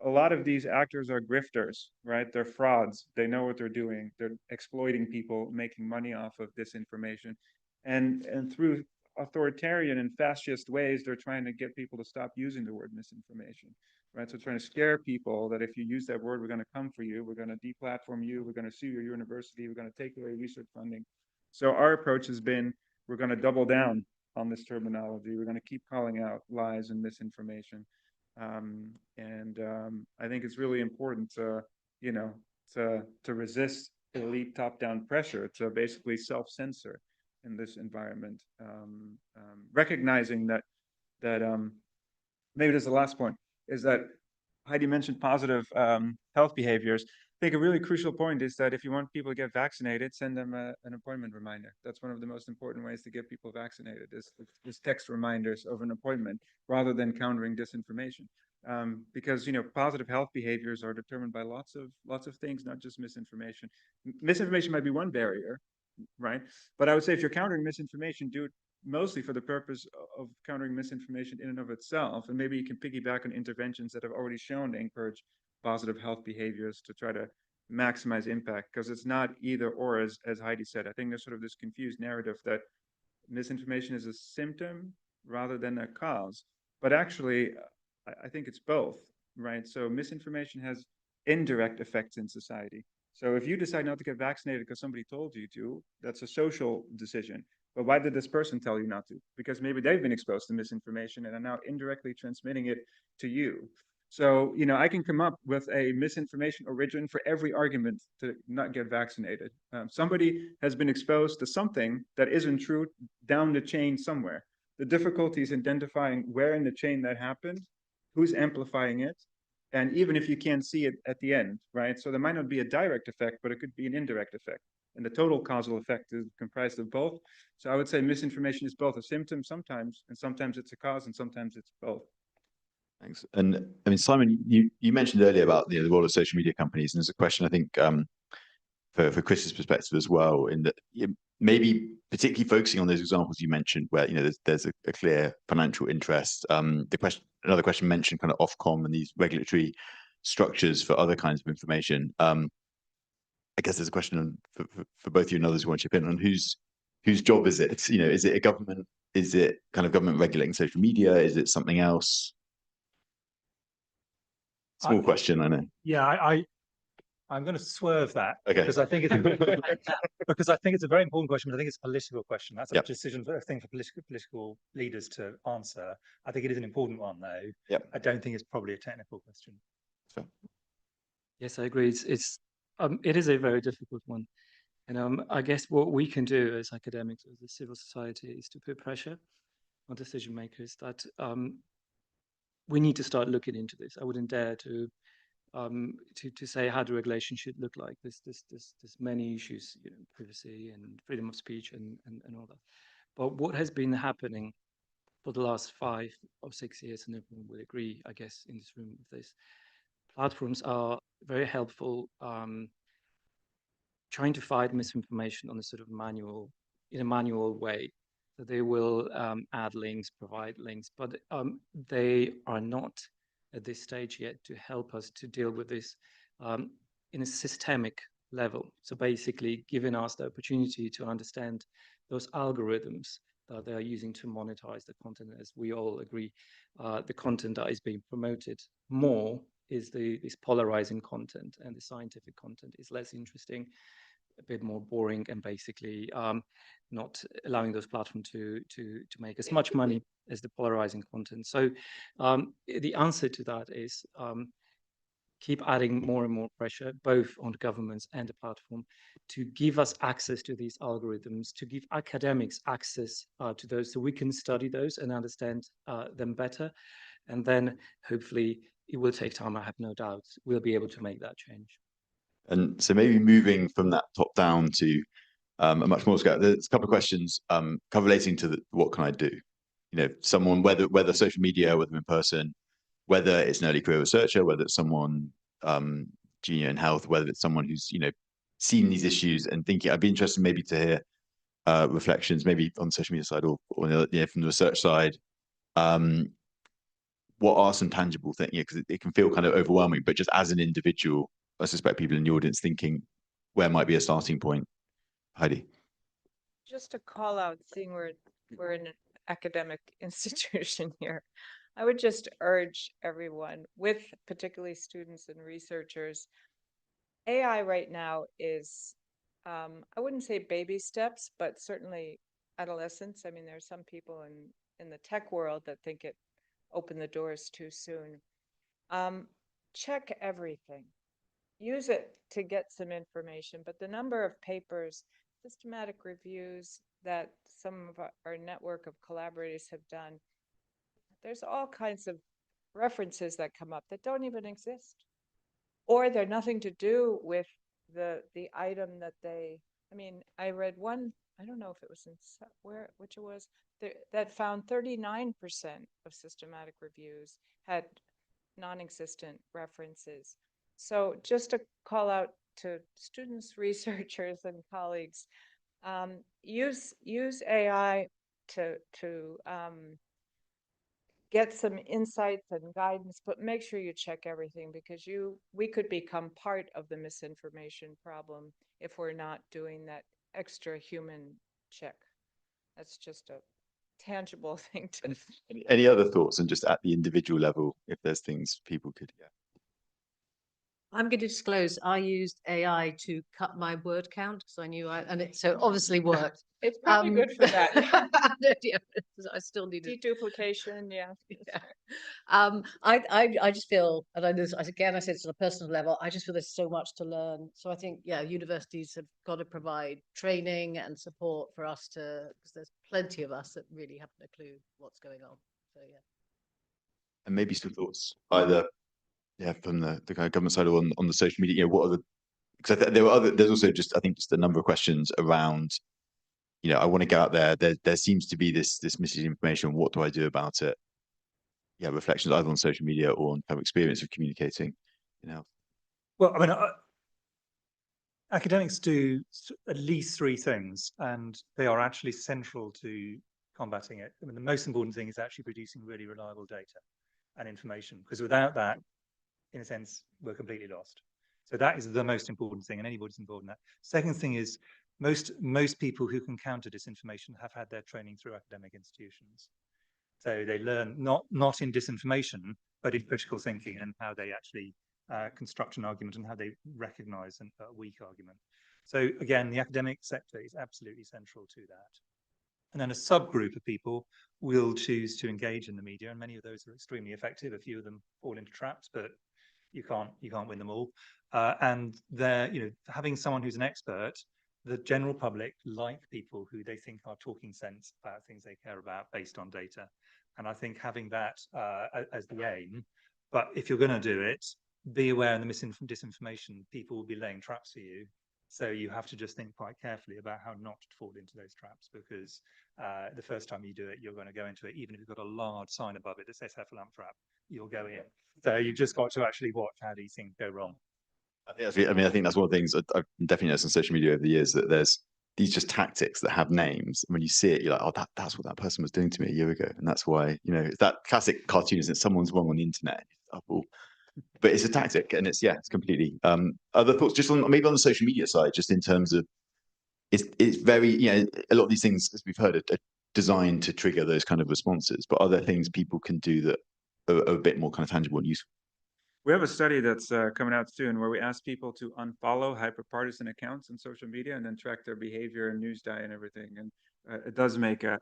Speaker 3: a lot of these actors are grifters, right? They're frauds. They know what they're doing. They're exploiting people, making money off of disinformation. And through authoritarian and fascist ways, they're trying to get people to stop using the word misinformation, right? So trying to scare people that if you use that word, we're going to come for you. We're going to deplatform you. We're going to sue your university. We're going to take away research funding. So our approach has been, we're going to double down on this terminology. We're going to keep calling out lies and misinformation. I think it's really important to, you know, to resist elite top-down pressure to basically self-censor in this environment, recognizing that maybe this is the last point, is that Heidi mentioned positive health behaviors. I think a really crucial point is that if you want people to get vaccinated, send them an appointment reminder. That's one of the most important ways to get people vaccinated is text reminders of an appointment rather than countering disinformation. Because, you know, positive health behaviors are determined by lots of things, not just misinformation. Misinformation might be one barrier, right? But I would say if you're countering misinformation, do it mostly for the purpose of countering misinformation in and of itself. And maybe you can piggyback on interventions that have already shown to encourage positive health behaviors to try to maximize impact, because it's not either or, as Heidi said. I think there's sort of this confused narrative that misinformation is a symptom rather than a cause. But actually, I think it's both, right? So misinformation has indirect effects in society. So if you decide not to get vaccinated because somebody told you to, that's a social decision. But why did this person tell you not to? Because maybe they've been exposed to misinformation and are now indirectly transmitting it to you. So, you know, I can come up with a misinformation origin for every argument to not get vaccinated. Somebody has been exposed to something that isn't true down the chain somewhere. The difficulty is identifying where in the chain that happened, who's amplifying it, and even if you can't see it at the end, right? So there might not be a direct effect, but it could be an indirect effect. And the total causal effect is comprised of both. So I would say misinformation is both a symptom sometimes, and sometimes it's a cause, and sometimes it's both.
Speaker 4: Thanks. And I mean, Simon, you mentioned earlier about the role of social media companies, and there's a question I think for Chris's perspective as well, in that maybe particularly focusing on those examples you mentioned, where there's a clear financial interest. Another question mentioned kind of Ofcom and these regulatory structures for other kinds of information. I guess there's a question for both you and others who want to chip in on whose job is it? You know, is it a government? Is it kind of government regulating social media? Is it something else? Small question, I know.
Speaker 8: Yeah, I'm going to swerve that because I think it's a very important question, but I think it's a political question. That's a decision, I think, for political leaders to answer. I think it is an important one, though. I don't think it's probably a technical question.
Speaker 4: So.
Speaker 14: Yes, I agree. It is a very difficult one. And I guess what we can do as academics, as a civil society, is to put pressure on decision makers that we need to start looking into this. I wouldn't dare to say how the regulation should look like. There's many issues, you know, privacy and freedom of speech and all that. But what has been happening for the last 5 or 6 years, and everyone will agree, I guess, in this room with this, platforms are very helpful trying to fight misinformation on a sort of in a manual way. So they will add links, provide links, but they are not at this stage yet to help us to deal with this in a systemic level. So basically giving us the opportunity to understand those algorithms that they are using to monetize the content. As we all agree, the content that is being promoted more is this polarizing content, and the scientific content is less interesting, a bit more boring, and basically not allowing those platforms to make as much money as the polarizing content. So the answer to that is keep adding more and more pressure, both on the governments and the platform, to give us access to these algorithms, to give academics access to those so we can study those and understand them better. And then hopefully it will take time, I have no doubt, we'll be able to make that change.
Speaker 4: And so maybe moving from that top down to a much more scale, there's a couple of questions kind of relating to what can I do? You know, someone, whether social media, whether in person, whether it's an early career researcher, whether it's someone junior in health, whether it's someone who's, you know, seen these issues and thinking, I'd be interested maybe to hear reflections, maybe on the social media side or you know, from the research side. What are some tangible things? Yeah, because it can feel kind of overwhelming, but just as an individual, I suspect people in the audience thinking, where might be a starting point? Heidi.
Speaker 15: Just to call out, seeing we're in an academic institution here, I would just urge everyone, with particularly students and researchers, AI right now is, I wouldn't say baby steps, but certainly adolescence. I mean, there are some people in the tech world that think it opened the doors too soon. Check everything. Use it to get some information, but the number of papers, systematic reviews that some of our network of collaborators have done, there's all kinds of references that come up that don't even exist, or they're nothing to do with the item that they, I mean, I read one, I don't know if it was in which it was, that found 39% of systematic reviews had non-existent references. So just to call out to students, researchers, and colleagues, use AI to get some insights and guidance, but make sure you check everything, because we could become part of the misinformation problem if we're not doing that extra human check. That's just a tangible thing to.
Speaker 4: Any other thoughts, and just at the individual level, if there's things people could, yeah.
Speaker 9: I'm going to disclose I used AI to cut my word count because I knew so it obviously worked.
Speaker 15: It's probably good for that.
Speaker 9: Yeah, I still need
Speaker 15: deduplication. Yeah.
Speaker 9: I just feel, and I know, again, I said it's on a personal level, I just feel there's so much to learn. So I think, yeah, universities have got to provide training and support for us because there's plenty of us that really haven't a clue what's going on. So yeah.
Speaker 4: And maybe some thoughts either, yeah, from the kind of government side or on the social media. You know, what are the, because there's also just, I think, just a number of questions around, you know, I want to go out there. There seems to be this misleading information. What do I do about it? Yeah, reflections either on social media or on kind of experience of communicating, you know.
Speaker 8: Well, I mean, academics do at least three things, and they are actually central to combating it. I mean, the most important thing is actually producing really reliable data and information, because without that, in a sense, we're completely lost. So that is the most important thing, and anybody's involved in that. Second thing is, most people who can counter disinformation have had their training through academic institutions. So they learn not in disinformation, but in critical thinking and how they actually construct an argument and how they recognize a weak argument. So again, the academic sector is absolutely central to that. And then a subgroup of people will choose to engage in the media, and many of those are extremely effective. A few of them fall into traps, but you can't win them all. And they're, you know, having someone who's an expert, the general public like people who they think are talking sense about things they care about based on data. And I think having that as the aim, but if you're going to do it, be aware in the disinformation, people will be laying traps for you. So you have to just think quite carefully about how not to fall into those traps, because the first time you do it, you're going to go into it, even if you've got a large sign above it that says heffalump trap, you'll go in. So you've just got to actually watch how these things go wrong.
Speaker 4: I think that's one of the things I've definitely noticed on social media over the years, that there's these just tactics that have names. And when you see it, you're like, oh, that's what that person was doing to me a year ago. And that's why, you know, it's that classic cartoon, isn't it? Someone's wrong on the internet. But it's a tactic, and it's completely. Other thoughts just on maybe on the social media side, just in terms of it's very, you know, a lot of these things, as we've heard, are designed to trigger those kind of responses. But are there things people can do that are a bit more kind of tangible and useful?
Speaker 3: We have a study that's coming out soon where we ask people to unfollow hyperpartisan accounts on social media and then track their behavior and news diet and everything. And it does make a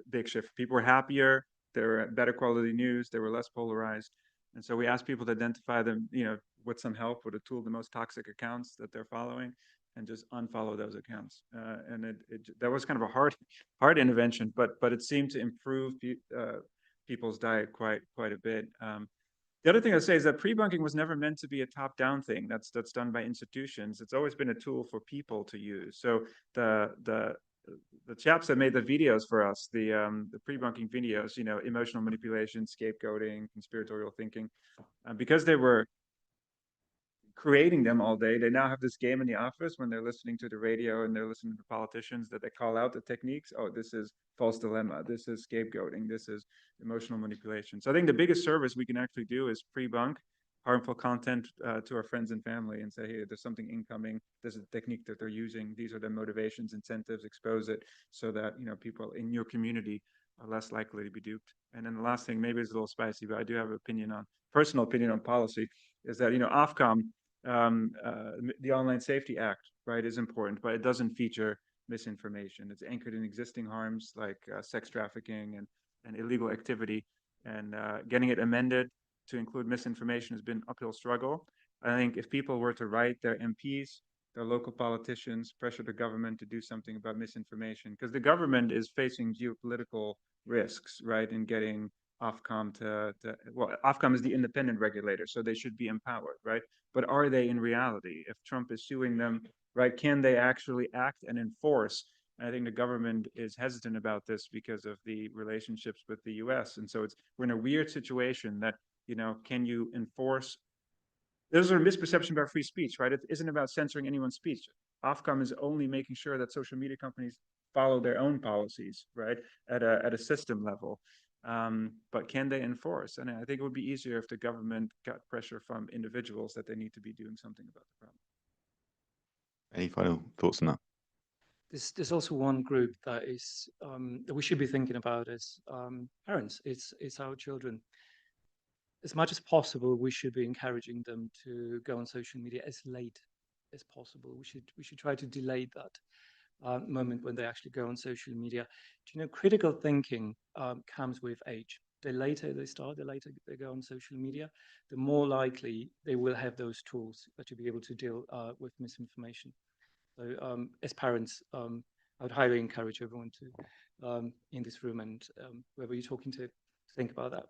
Speaker 3: big shift. People were happier. There were better quality news. They were less polarized. And so we asked people to identify them, with some help with a tool, the most toxic accounts that they're following, and just unfollow those accounts. And that was kind of a hard intervention, but it seemed to improve people's diet quite a bit. The other thing I'd say is that pre-bunking was never meant to be a top-down thing that's done by institutions. It's always been a tool for people to use. So the chaps that made the videos for us, the pre-bunking videos, emotional manipulation, scapegoating, conspiratorial thinking, because they were creating them all day, they now have this game in the office when they're listening to the radio and they're listening to politicians that they call out the techniques. Oh, this is false dilemma. This is scapegoating. This is emotional manipulation. So I think the biggest service we can actually do is pre-bunk harmful content to our friends and family and say, hey, there's something incoming. This is a technique that they're using. These are the motivations, incentives, expose it so that, people in your community are less likely to be duped. And then the last thing, maybe it's a little spicy, but I do have an personal opinion on policy, is that, Ofcom, the Online Safety Act, right, is important, but it doesn't feature misinformation. It's anchored in existing harms like sex trafficking and illegal activity, and getting it amended to include misinformation has been an uphill struggle. I think if people were to write their MPs, their local politicians, pressure the government to do something about misinformation, because the government is facing geopolitical risks, right, in getting Ofcom well, Ofcom is the independent regulator, so they should be empowered, right? But are they in reality? If Trump is suing them, right, can they actually act and enforce? And I think the government is hesitant about this because of the relationships with the US. And so we're in a weird situation that, can you enforce? There's a misperception about free speech, right? It isn't about censoring anyone's speech. Ofcom is only making sure that social media companies follow their own policies, right, at a system level. But can they enforce? And I think it would be easier if the government got pressure from individuals that they need to be doing something about the problem.
Speaker 4: Any final thoughts on that?
Speaker 14: There's also one group that is that we should be thinking about as parents. It's our children. As much as possible, we should be encouraging them to go on social media as late as possible. We should try to delay that moment when they actually go on social media. Critical thinking comes with age. The later they start, the later they go on social media, the more likely they will have those tools to be able to deal with misinformation. So as parents, I would highly encourage everyone to, in this room and whoever you're talking to think about that.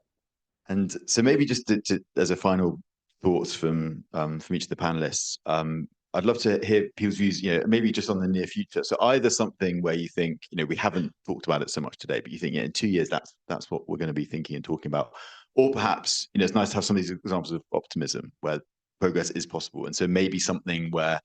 Speaker 4: And so maybe just as a final thoughts from each of the panelists, I'd love to hear people's views, maybe just on the near future. So either something where you think, we haven't talked about it so much today, but you think, in 2 years, that's what we're going to be thinking and talking about. Or perhaps, it's nice to have some of these examples of optimism where progress is possible. And so maybe something where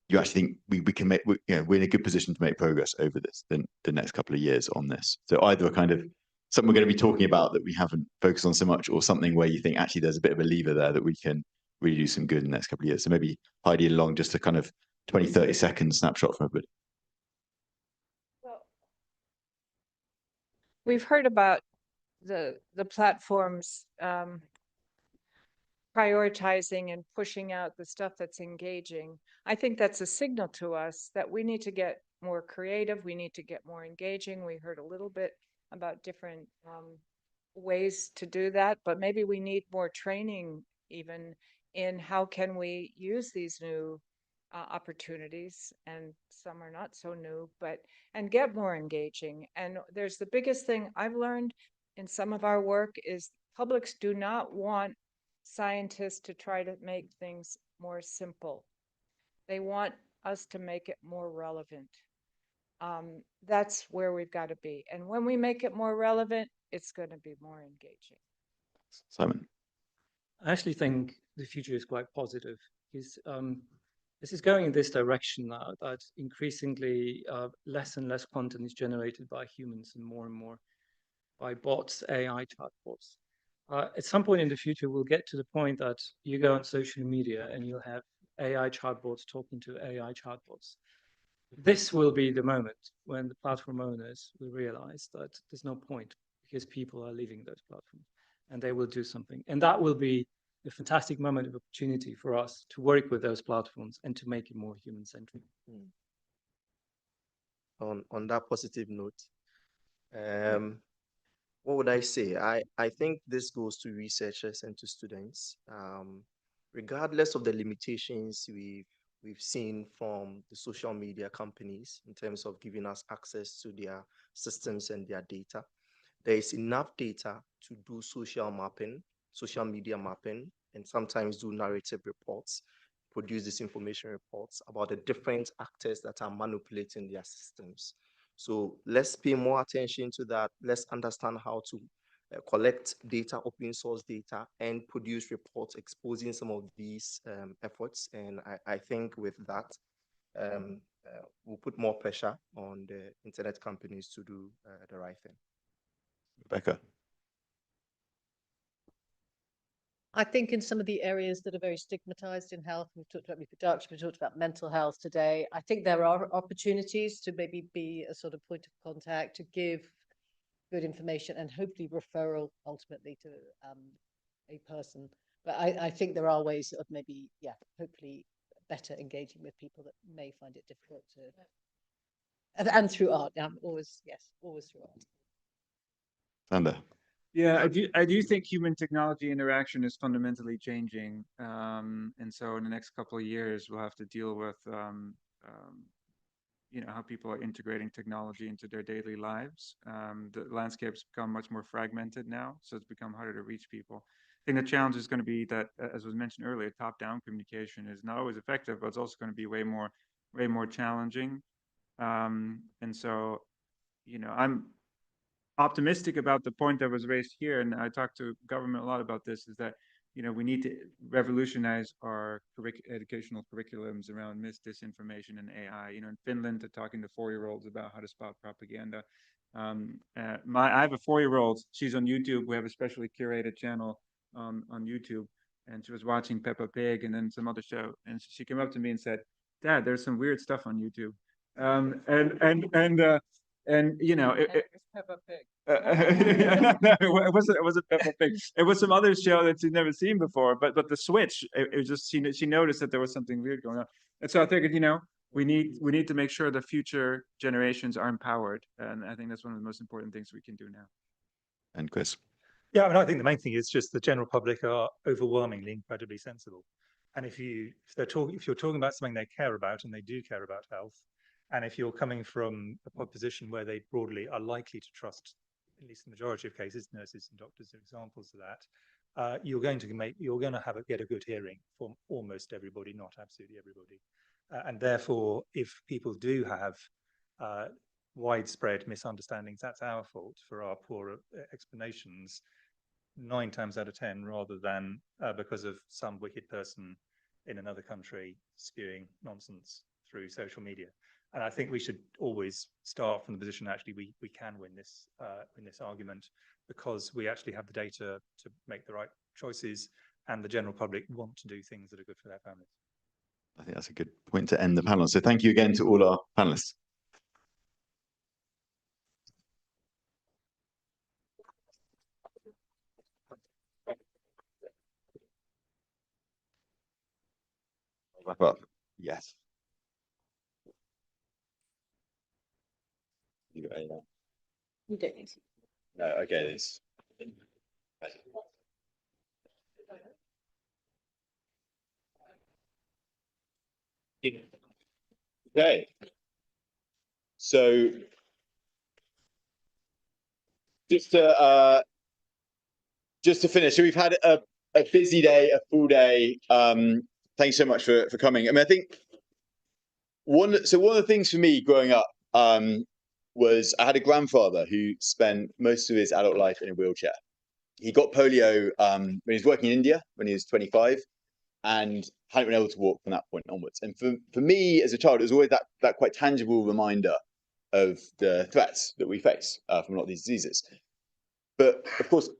Speaker 4: you actually think we can make, we're in a good position to make progress over the next couple of years on this. So either a kind of something we're going to be talking about that we haven't focused on so much, or something where you think actually there's a bit of a lever there that we can really do some good in the next couple of years. So maybe Heidi along, just a kind of 20, 30 second snapshot from everybody.
Speaker 15: Well, we've heard about the platforms prioritizing and pushing out the stuff that's engaging. I think that's a signal to us that we need to get more creative. We need to get more engaging. We heard a little bit about different ways to do that, but maybe we need more training even in how can we use these new opportunities, and some are not so new, and get more engaging. And there's the biggest thing I've learned in some of our work is publics do not want scientists to try to make things more simple. They want us to make it more relevant. That's where we've got to be. And when we make it more relevant, it's going to be more engaging.
Speaker 4: Simon.
Speaker 14: I actually think the future is quite positive, because this is going in this direction now, that increasingly less and less content is generated by humans and more by bots, AI chatbots. At some point in the future, we'll get to the point that you go on social media and you'll have AI chatbots talking to AI chatbots. This will be the moment when the platform owners will realize that there's no point, because people are leaving those platforms and they will do something. And that will be a fantastic moment of opportunity for us to work with those platforms and to make it more human-centric.
Speaker 11: On that positive note, what would I say? I think this goes to researchers and to students. Regardless of the limitations we've seen from the social media companies in terms of giving us access to their systems and their data, there is enough data to do social mapping, social media mapping, and sometimes do narrative reports, produce disinformation reports about the different actors that are manipulating their systems. So let's pay more attention to that. Let's understand how to collect data, open source data, and produce reports exposing some of these efforts. And I think with that, we'll put more pressure on the internet companies to do the right thing.
Speaker 4: Rebecca.
Speaker 9: I think in some of the areas that are very stigmatized in health, we've talked about reproduction, we've talked about mental health today. I think there are opportunities to maybe be a sort of point of contact to give good information and hopefully referral ultimately to a person. But I think there are ways of maybe, yeah, hopefully better engaging with people that may find it difficult to, and through art. Always, yes, always through art.
Speaker 4: Sander.
Speaker 3: Yeah, I do think human technology interaction is fundamentally changing, and so in the next couple of years we'll have to deal with you know, how people are integrating technology into their daily lives. The landscape's become much more fragmented now, so it's become harder to reach people. I think the challenge is going to be that, as was mentioned earlier, top-down communication is not always effective, but it's also going to be way more challenging. And so, you know, I'm optimistic about the point that was raised here, and I talked to government a lot about this, is that, you know, we need to revolutionize our educational curriculums around disinformation and AI. You know, in Finland, they're talking to 4-year-olds about how to spot propaganda. I have a 4-year-old. She's on YouTube. We have a specially curated channel on YouTube, and she was watching Peppa Pig and then some other show, and she came up to me and said, "Dad, there's some weird stuff on YouTube." And you know, it
Speaker 15: Peppa Pig.
Speaker 3: No, it wasn't Peppa Pig. It was some other show that she'd never seen before. But the switch, it was just she noticed that there was something weird going on, and so I figured, you know, we need to make sure the future generations are empowered, and I think that's one of the most important things we can do now.
Speaker 4: And Chris.
Speaker 8: Yeah, I mean, I think the main thing is just the general public are overwhelmingly incredibly sensible, and if you're talking about something they care about, and they do care about health. And if you're coming from a position where they broadly are likely to trust, at least in the majority of cases, nurses and doctors are examples of that, you're going to get a good hearing from almost everybody, not absolutely everybody. And therefore, if people do have widespread misunderstandings, that's our fault for our poor explanations 9 times out of 10, rather than because of some wicked person in another country spewing nonsense through social media. And I think we should always start from the position actually we can win this argument, because we actually have the data to make the right choices, and the general public want to do things that are good for their families.
Speaker 4: I think that's a good point to end the panel. So thank you again to all our panelists. Wrap up. Yes. You got any?
Speaker 9: You don't need to.
Speaker 4: No, okay, this. Okay. So just to finish, so we've had a busy day, a full day. Thanks so much for coming. I mean, I think one of the things for me growing up was I had a grandfather who spent most of his adult life in a wheelchair. He got polio when he was working in India when he was 25, and hadn't been able to walk from that point onwards. And for me as a child, it was always that quite tangible reminder of the threats that we face from a lot of these diseases. But of course,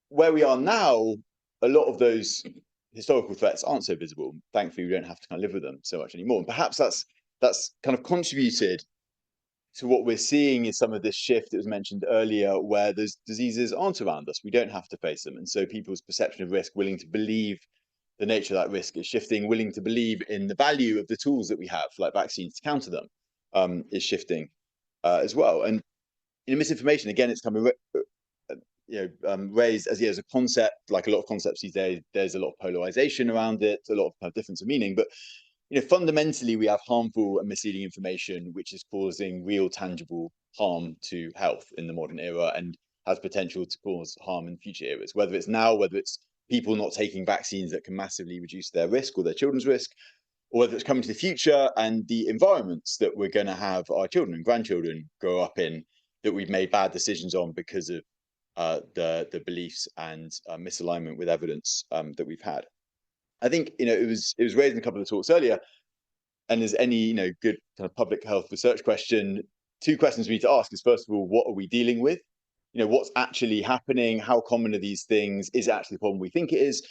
Speaker 4: where we are now, a lot of those historical threats aren't so visible. Thankfully, we don't have to kind of live with them so much anymore. And perhaps that's kind of contributed to what we're seeing is some of this shift that was mentioned earlier, where those diseases aren't around us. We don't have to face them. And so people's perception of risk, willing to believe the nature of that risk is shifting, willing to believe in the value of the tools that we have, like vaccines, to counter them, is shifting as well. And misinformation, again, it's coming, raised as a concept, like a lot of concepts these days, there's a lot of polarization around it, a lot of difference of meaning. But fundamentally, we have harmful and misleading information which is causing real, tangible harm to health in the modern era and has potential to cause harm in future eras. Whether it's now, whether it's people not taking vaccines that can massively reduce their risk or their children's risk, or whether it's coming to the future and the environments that we're going to have our children and grandchildren grow up in that we've made bad decisions on because of the beliefs and misalignment with evidence that we've had. I think it was raised in a couple of talks earlier, and as any good kind of public health research question, two questions we need to ask is, first of all, what are we dealing with? What's actually happening? How common are these things? Is it actually the problem we think it is?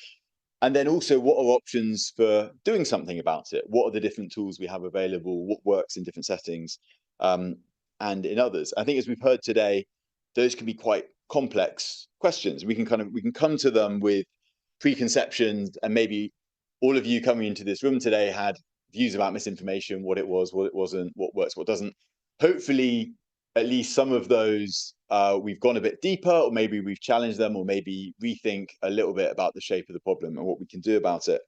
Speaker 4: And then also, what are options for doing something about it? What are the different tools we have available? What works in different settings and in others? I think, as we've heard today, those can be quite complex questions. We can come to them with preconceptions, and maybe all of you coming into this room today had views about misinformation, what it was, what it wasn't, what works, what doesn't. Hopefully, at least some of those we've gone a bit deeper, or maybe we've challenged them, or maybe rethink a little bit about the shape of the problem and what we can do about it.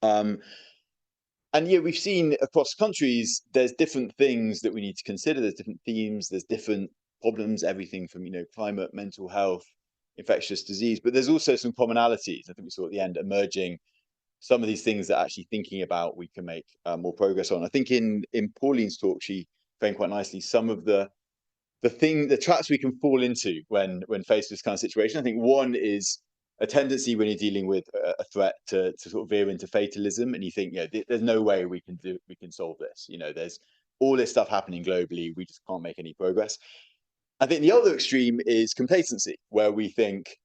Speaker 4: And we've seen across countries, there's different things that we need to consider. There's different themes, there's different problems, everything from climate, mental health, infectious disease, but there's also some commonalities. I think we saw at the end emerging some of these things that actually thinking about we can make more progress on. I think in Pauline's talk, she framed quite nicely some of the traps we can fall into when faced with this kind of situation. I think one is a tendency when you're dealing with a threat to sort of veer into fatalism, and you think, there's no way we can solve this. There's all this stuff happening globally, we just can't make any progress. I think the other extreme is complacency, where we think,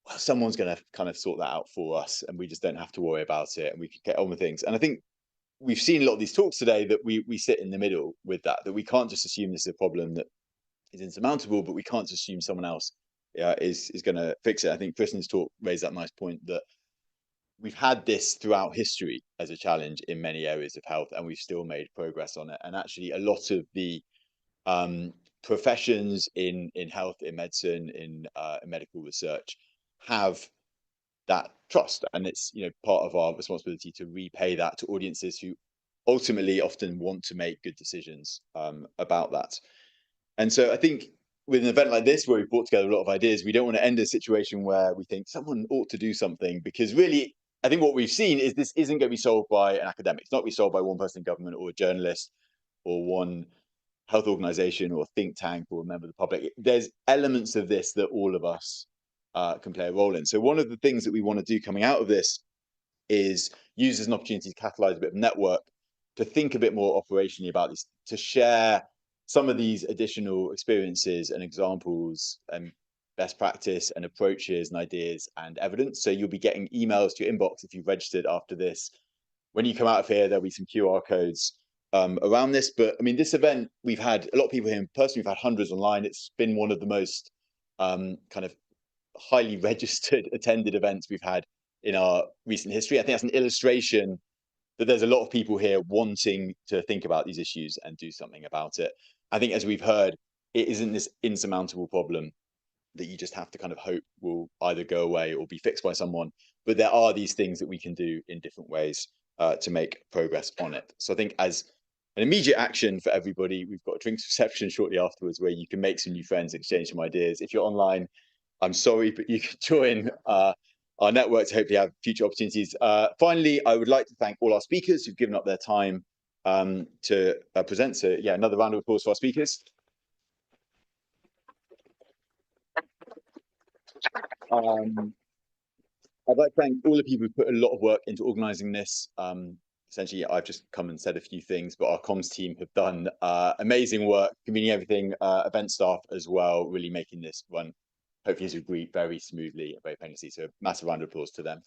Speaker 4: well, someone's going to kind of sort that out for us, and we just don't have to worry about it, and we can get on with things. And I think we've seen a lot of these talks today that we sit in the middle with that we can't just assume this is a problem that is insurmountable, but we can't just assume someone else is going to fix it. I think Kristen's talk raised that nice point that we've had this throughout history as a challenge in many areas of health, and we've still made progress on it. And actually, a lot of the professions in health, in medicine, in medical research have that trust, and it's part of our responsibility to repay that to audiences who ultimately often want to make good decisions about that. And so I think with an event like this, where we brought together a lot of ideas, we don't want to end a situation where we think someone ought to do something, because really, I think what we've seen is this isn't going to be solved by an academic. It's not going to be solved by one person in government or a journalist or one health organization or a think tank or a member of the public. There's elements of this that all of us can play a role in. So one of the things that we want to do coming out of this is use as an opportunity to catalyze a bit of network, to think a bit more operationally about this, to share some of these additional experiences and examples and best practice and approaches and ideas and evidence. So you'll be getting emails to your inbox if you've registered after this. When you come out of here, there'll be some QR codes around this. But I mean, this event, we've had a lot of people here in person, we've had hundreds online. It's been one of the most kind of highly registered, attended events we've had in our recent history. I think that's an illustration that there's a lot of people here wanting to think about these issues and do something about it. I think, as we've heard, it isn't this insurmountable problem that you just have to kind of hope will either go away or be fixed by someone. But there are these things that we can do in different ways to make progress on it. So I think as an immediate action for everybody, we've got a drinks reception shortly afterwards where you can make some new friends, exchange some ideas. If you're online, I'm sorry, but you can join our network to hopefully have future opportunities. Finally, I would like to thank all our speakers who've given up their time to present. So yeah, another round of applause for our speakers. I'd like to thank all the people who put a lot of work into organising this. Essentially, I've just come and said a few things, but our comms team have done amazing work, convening everything, event staff as well, really making this run, hopefully as we agree, very smoothly and very painlessly. So massive round of applause to them.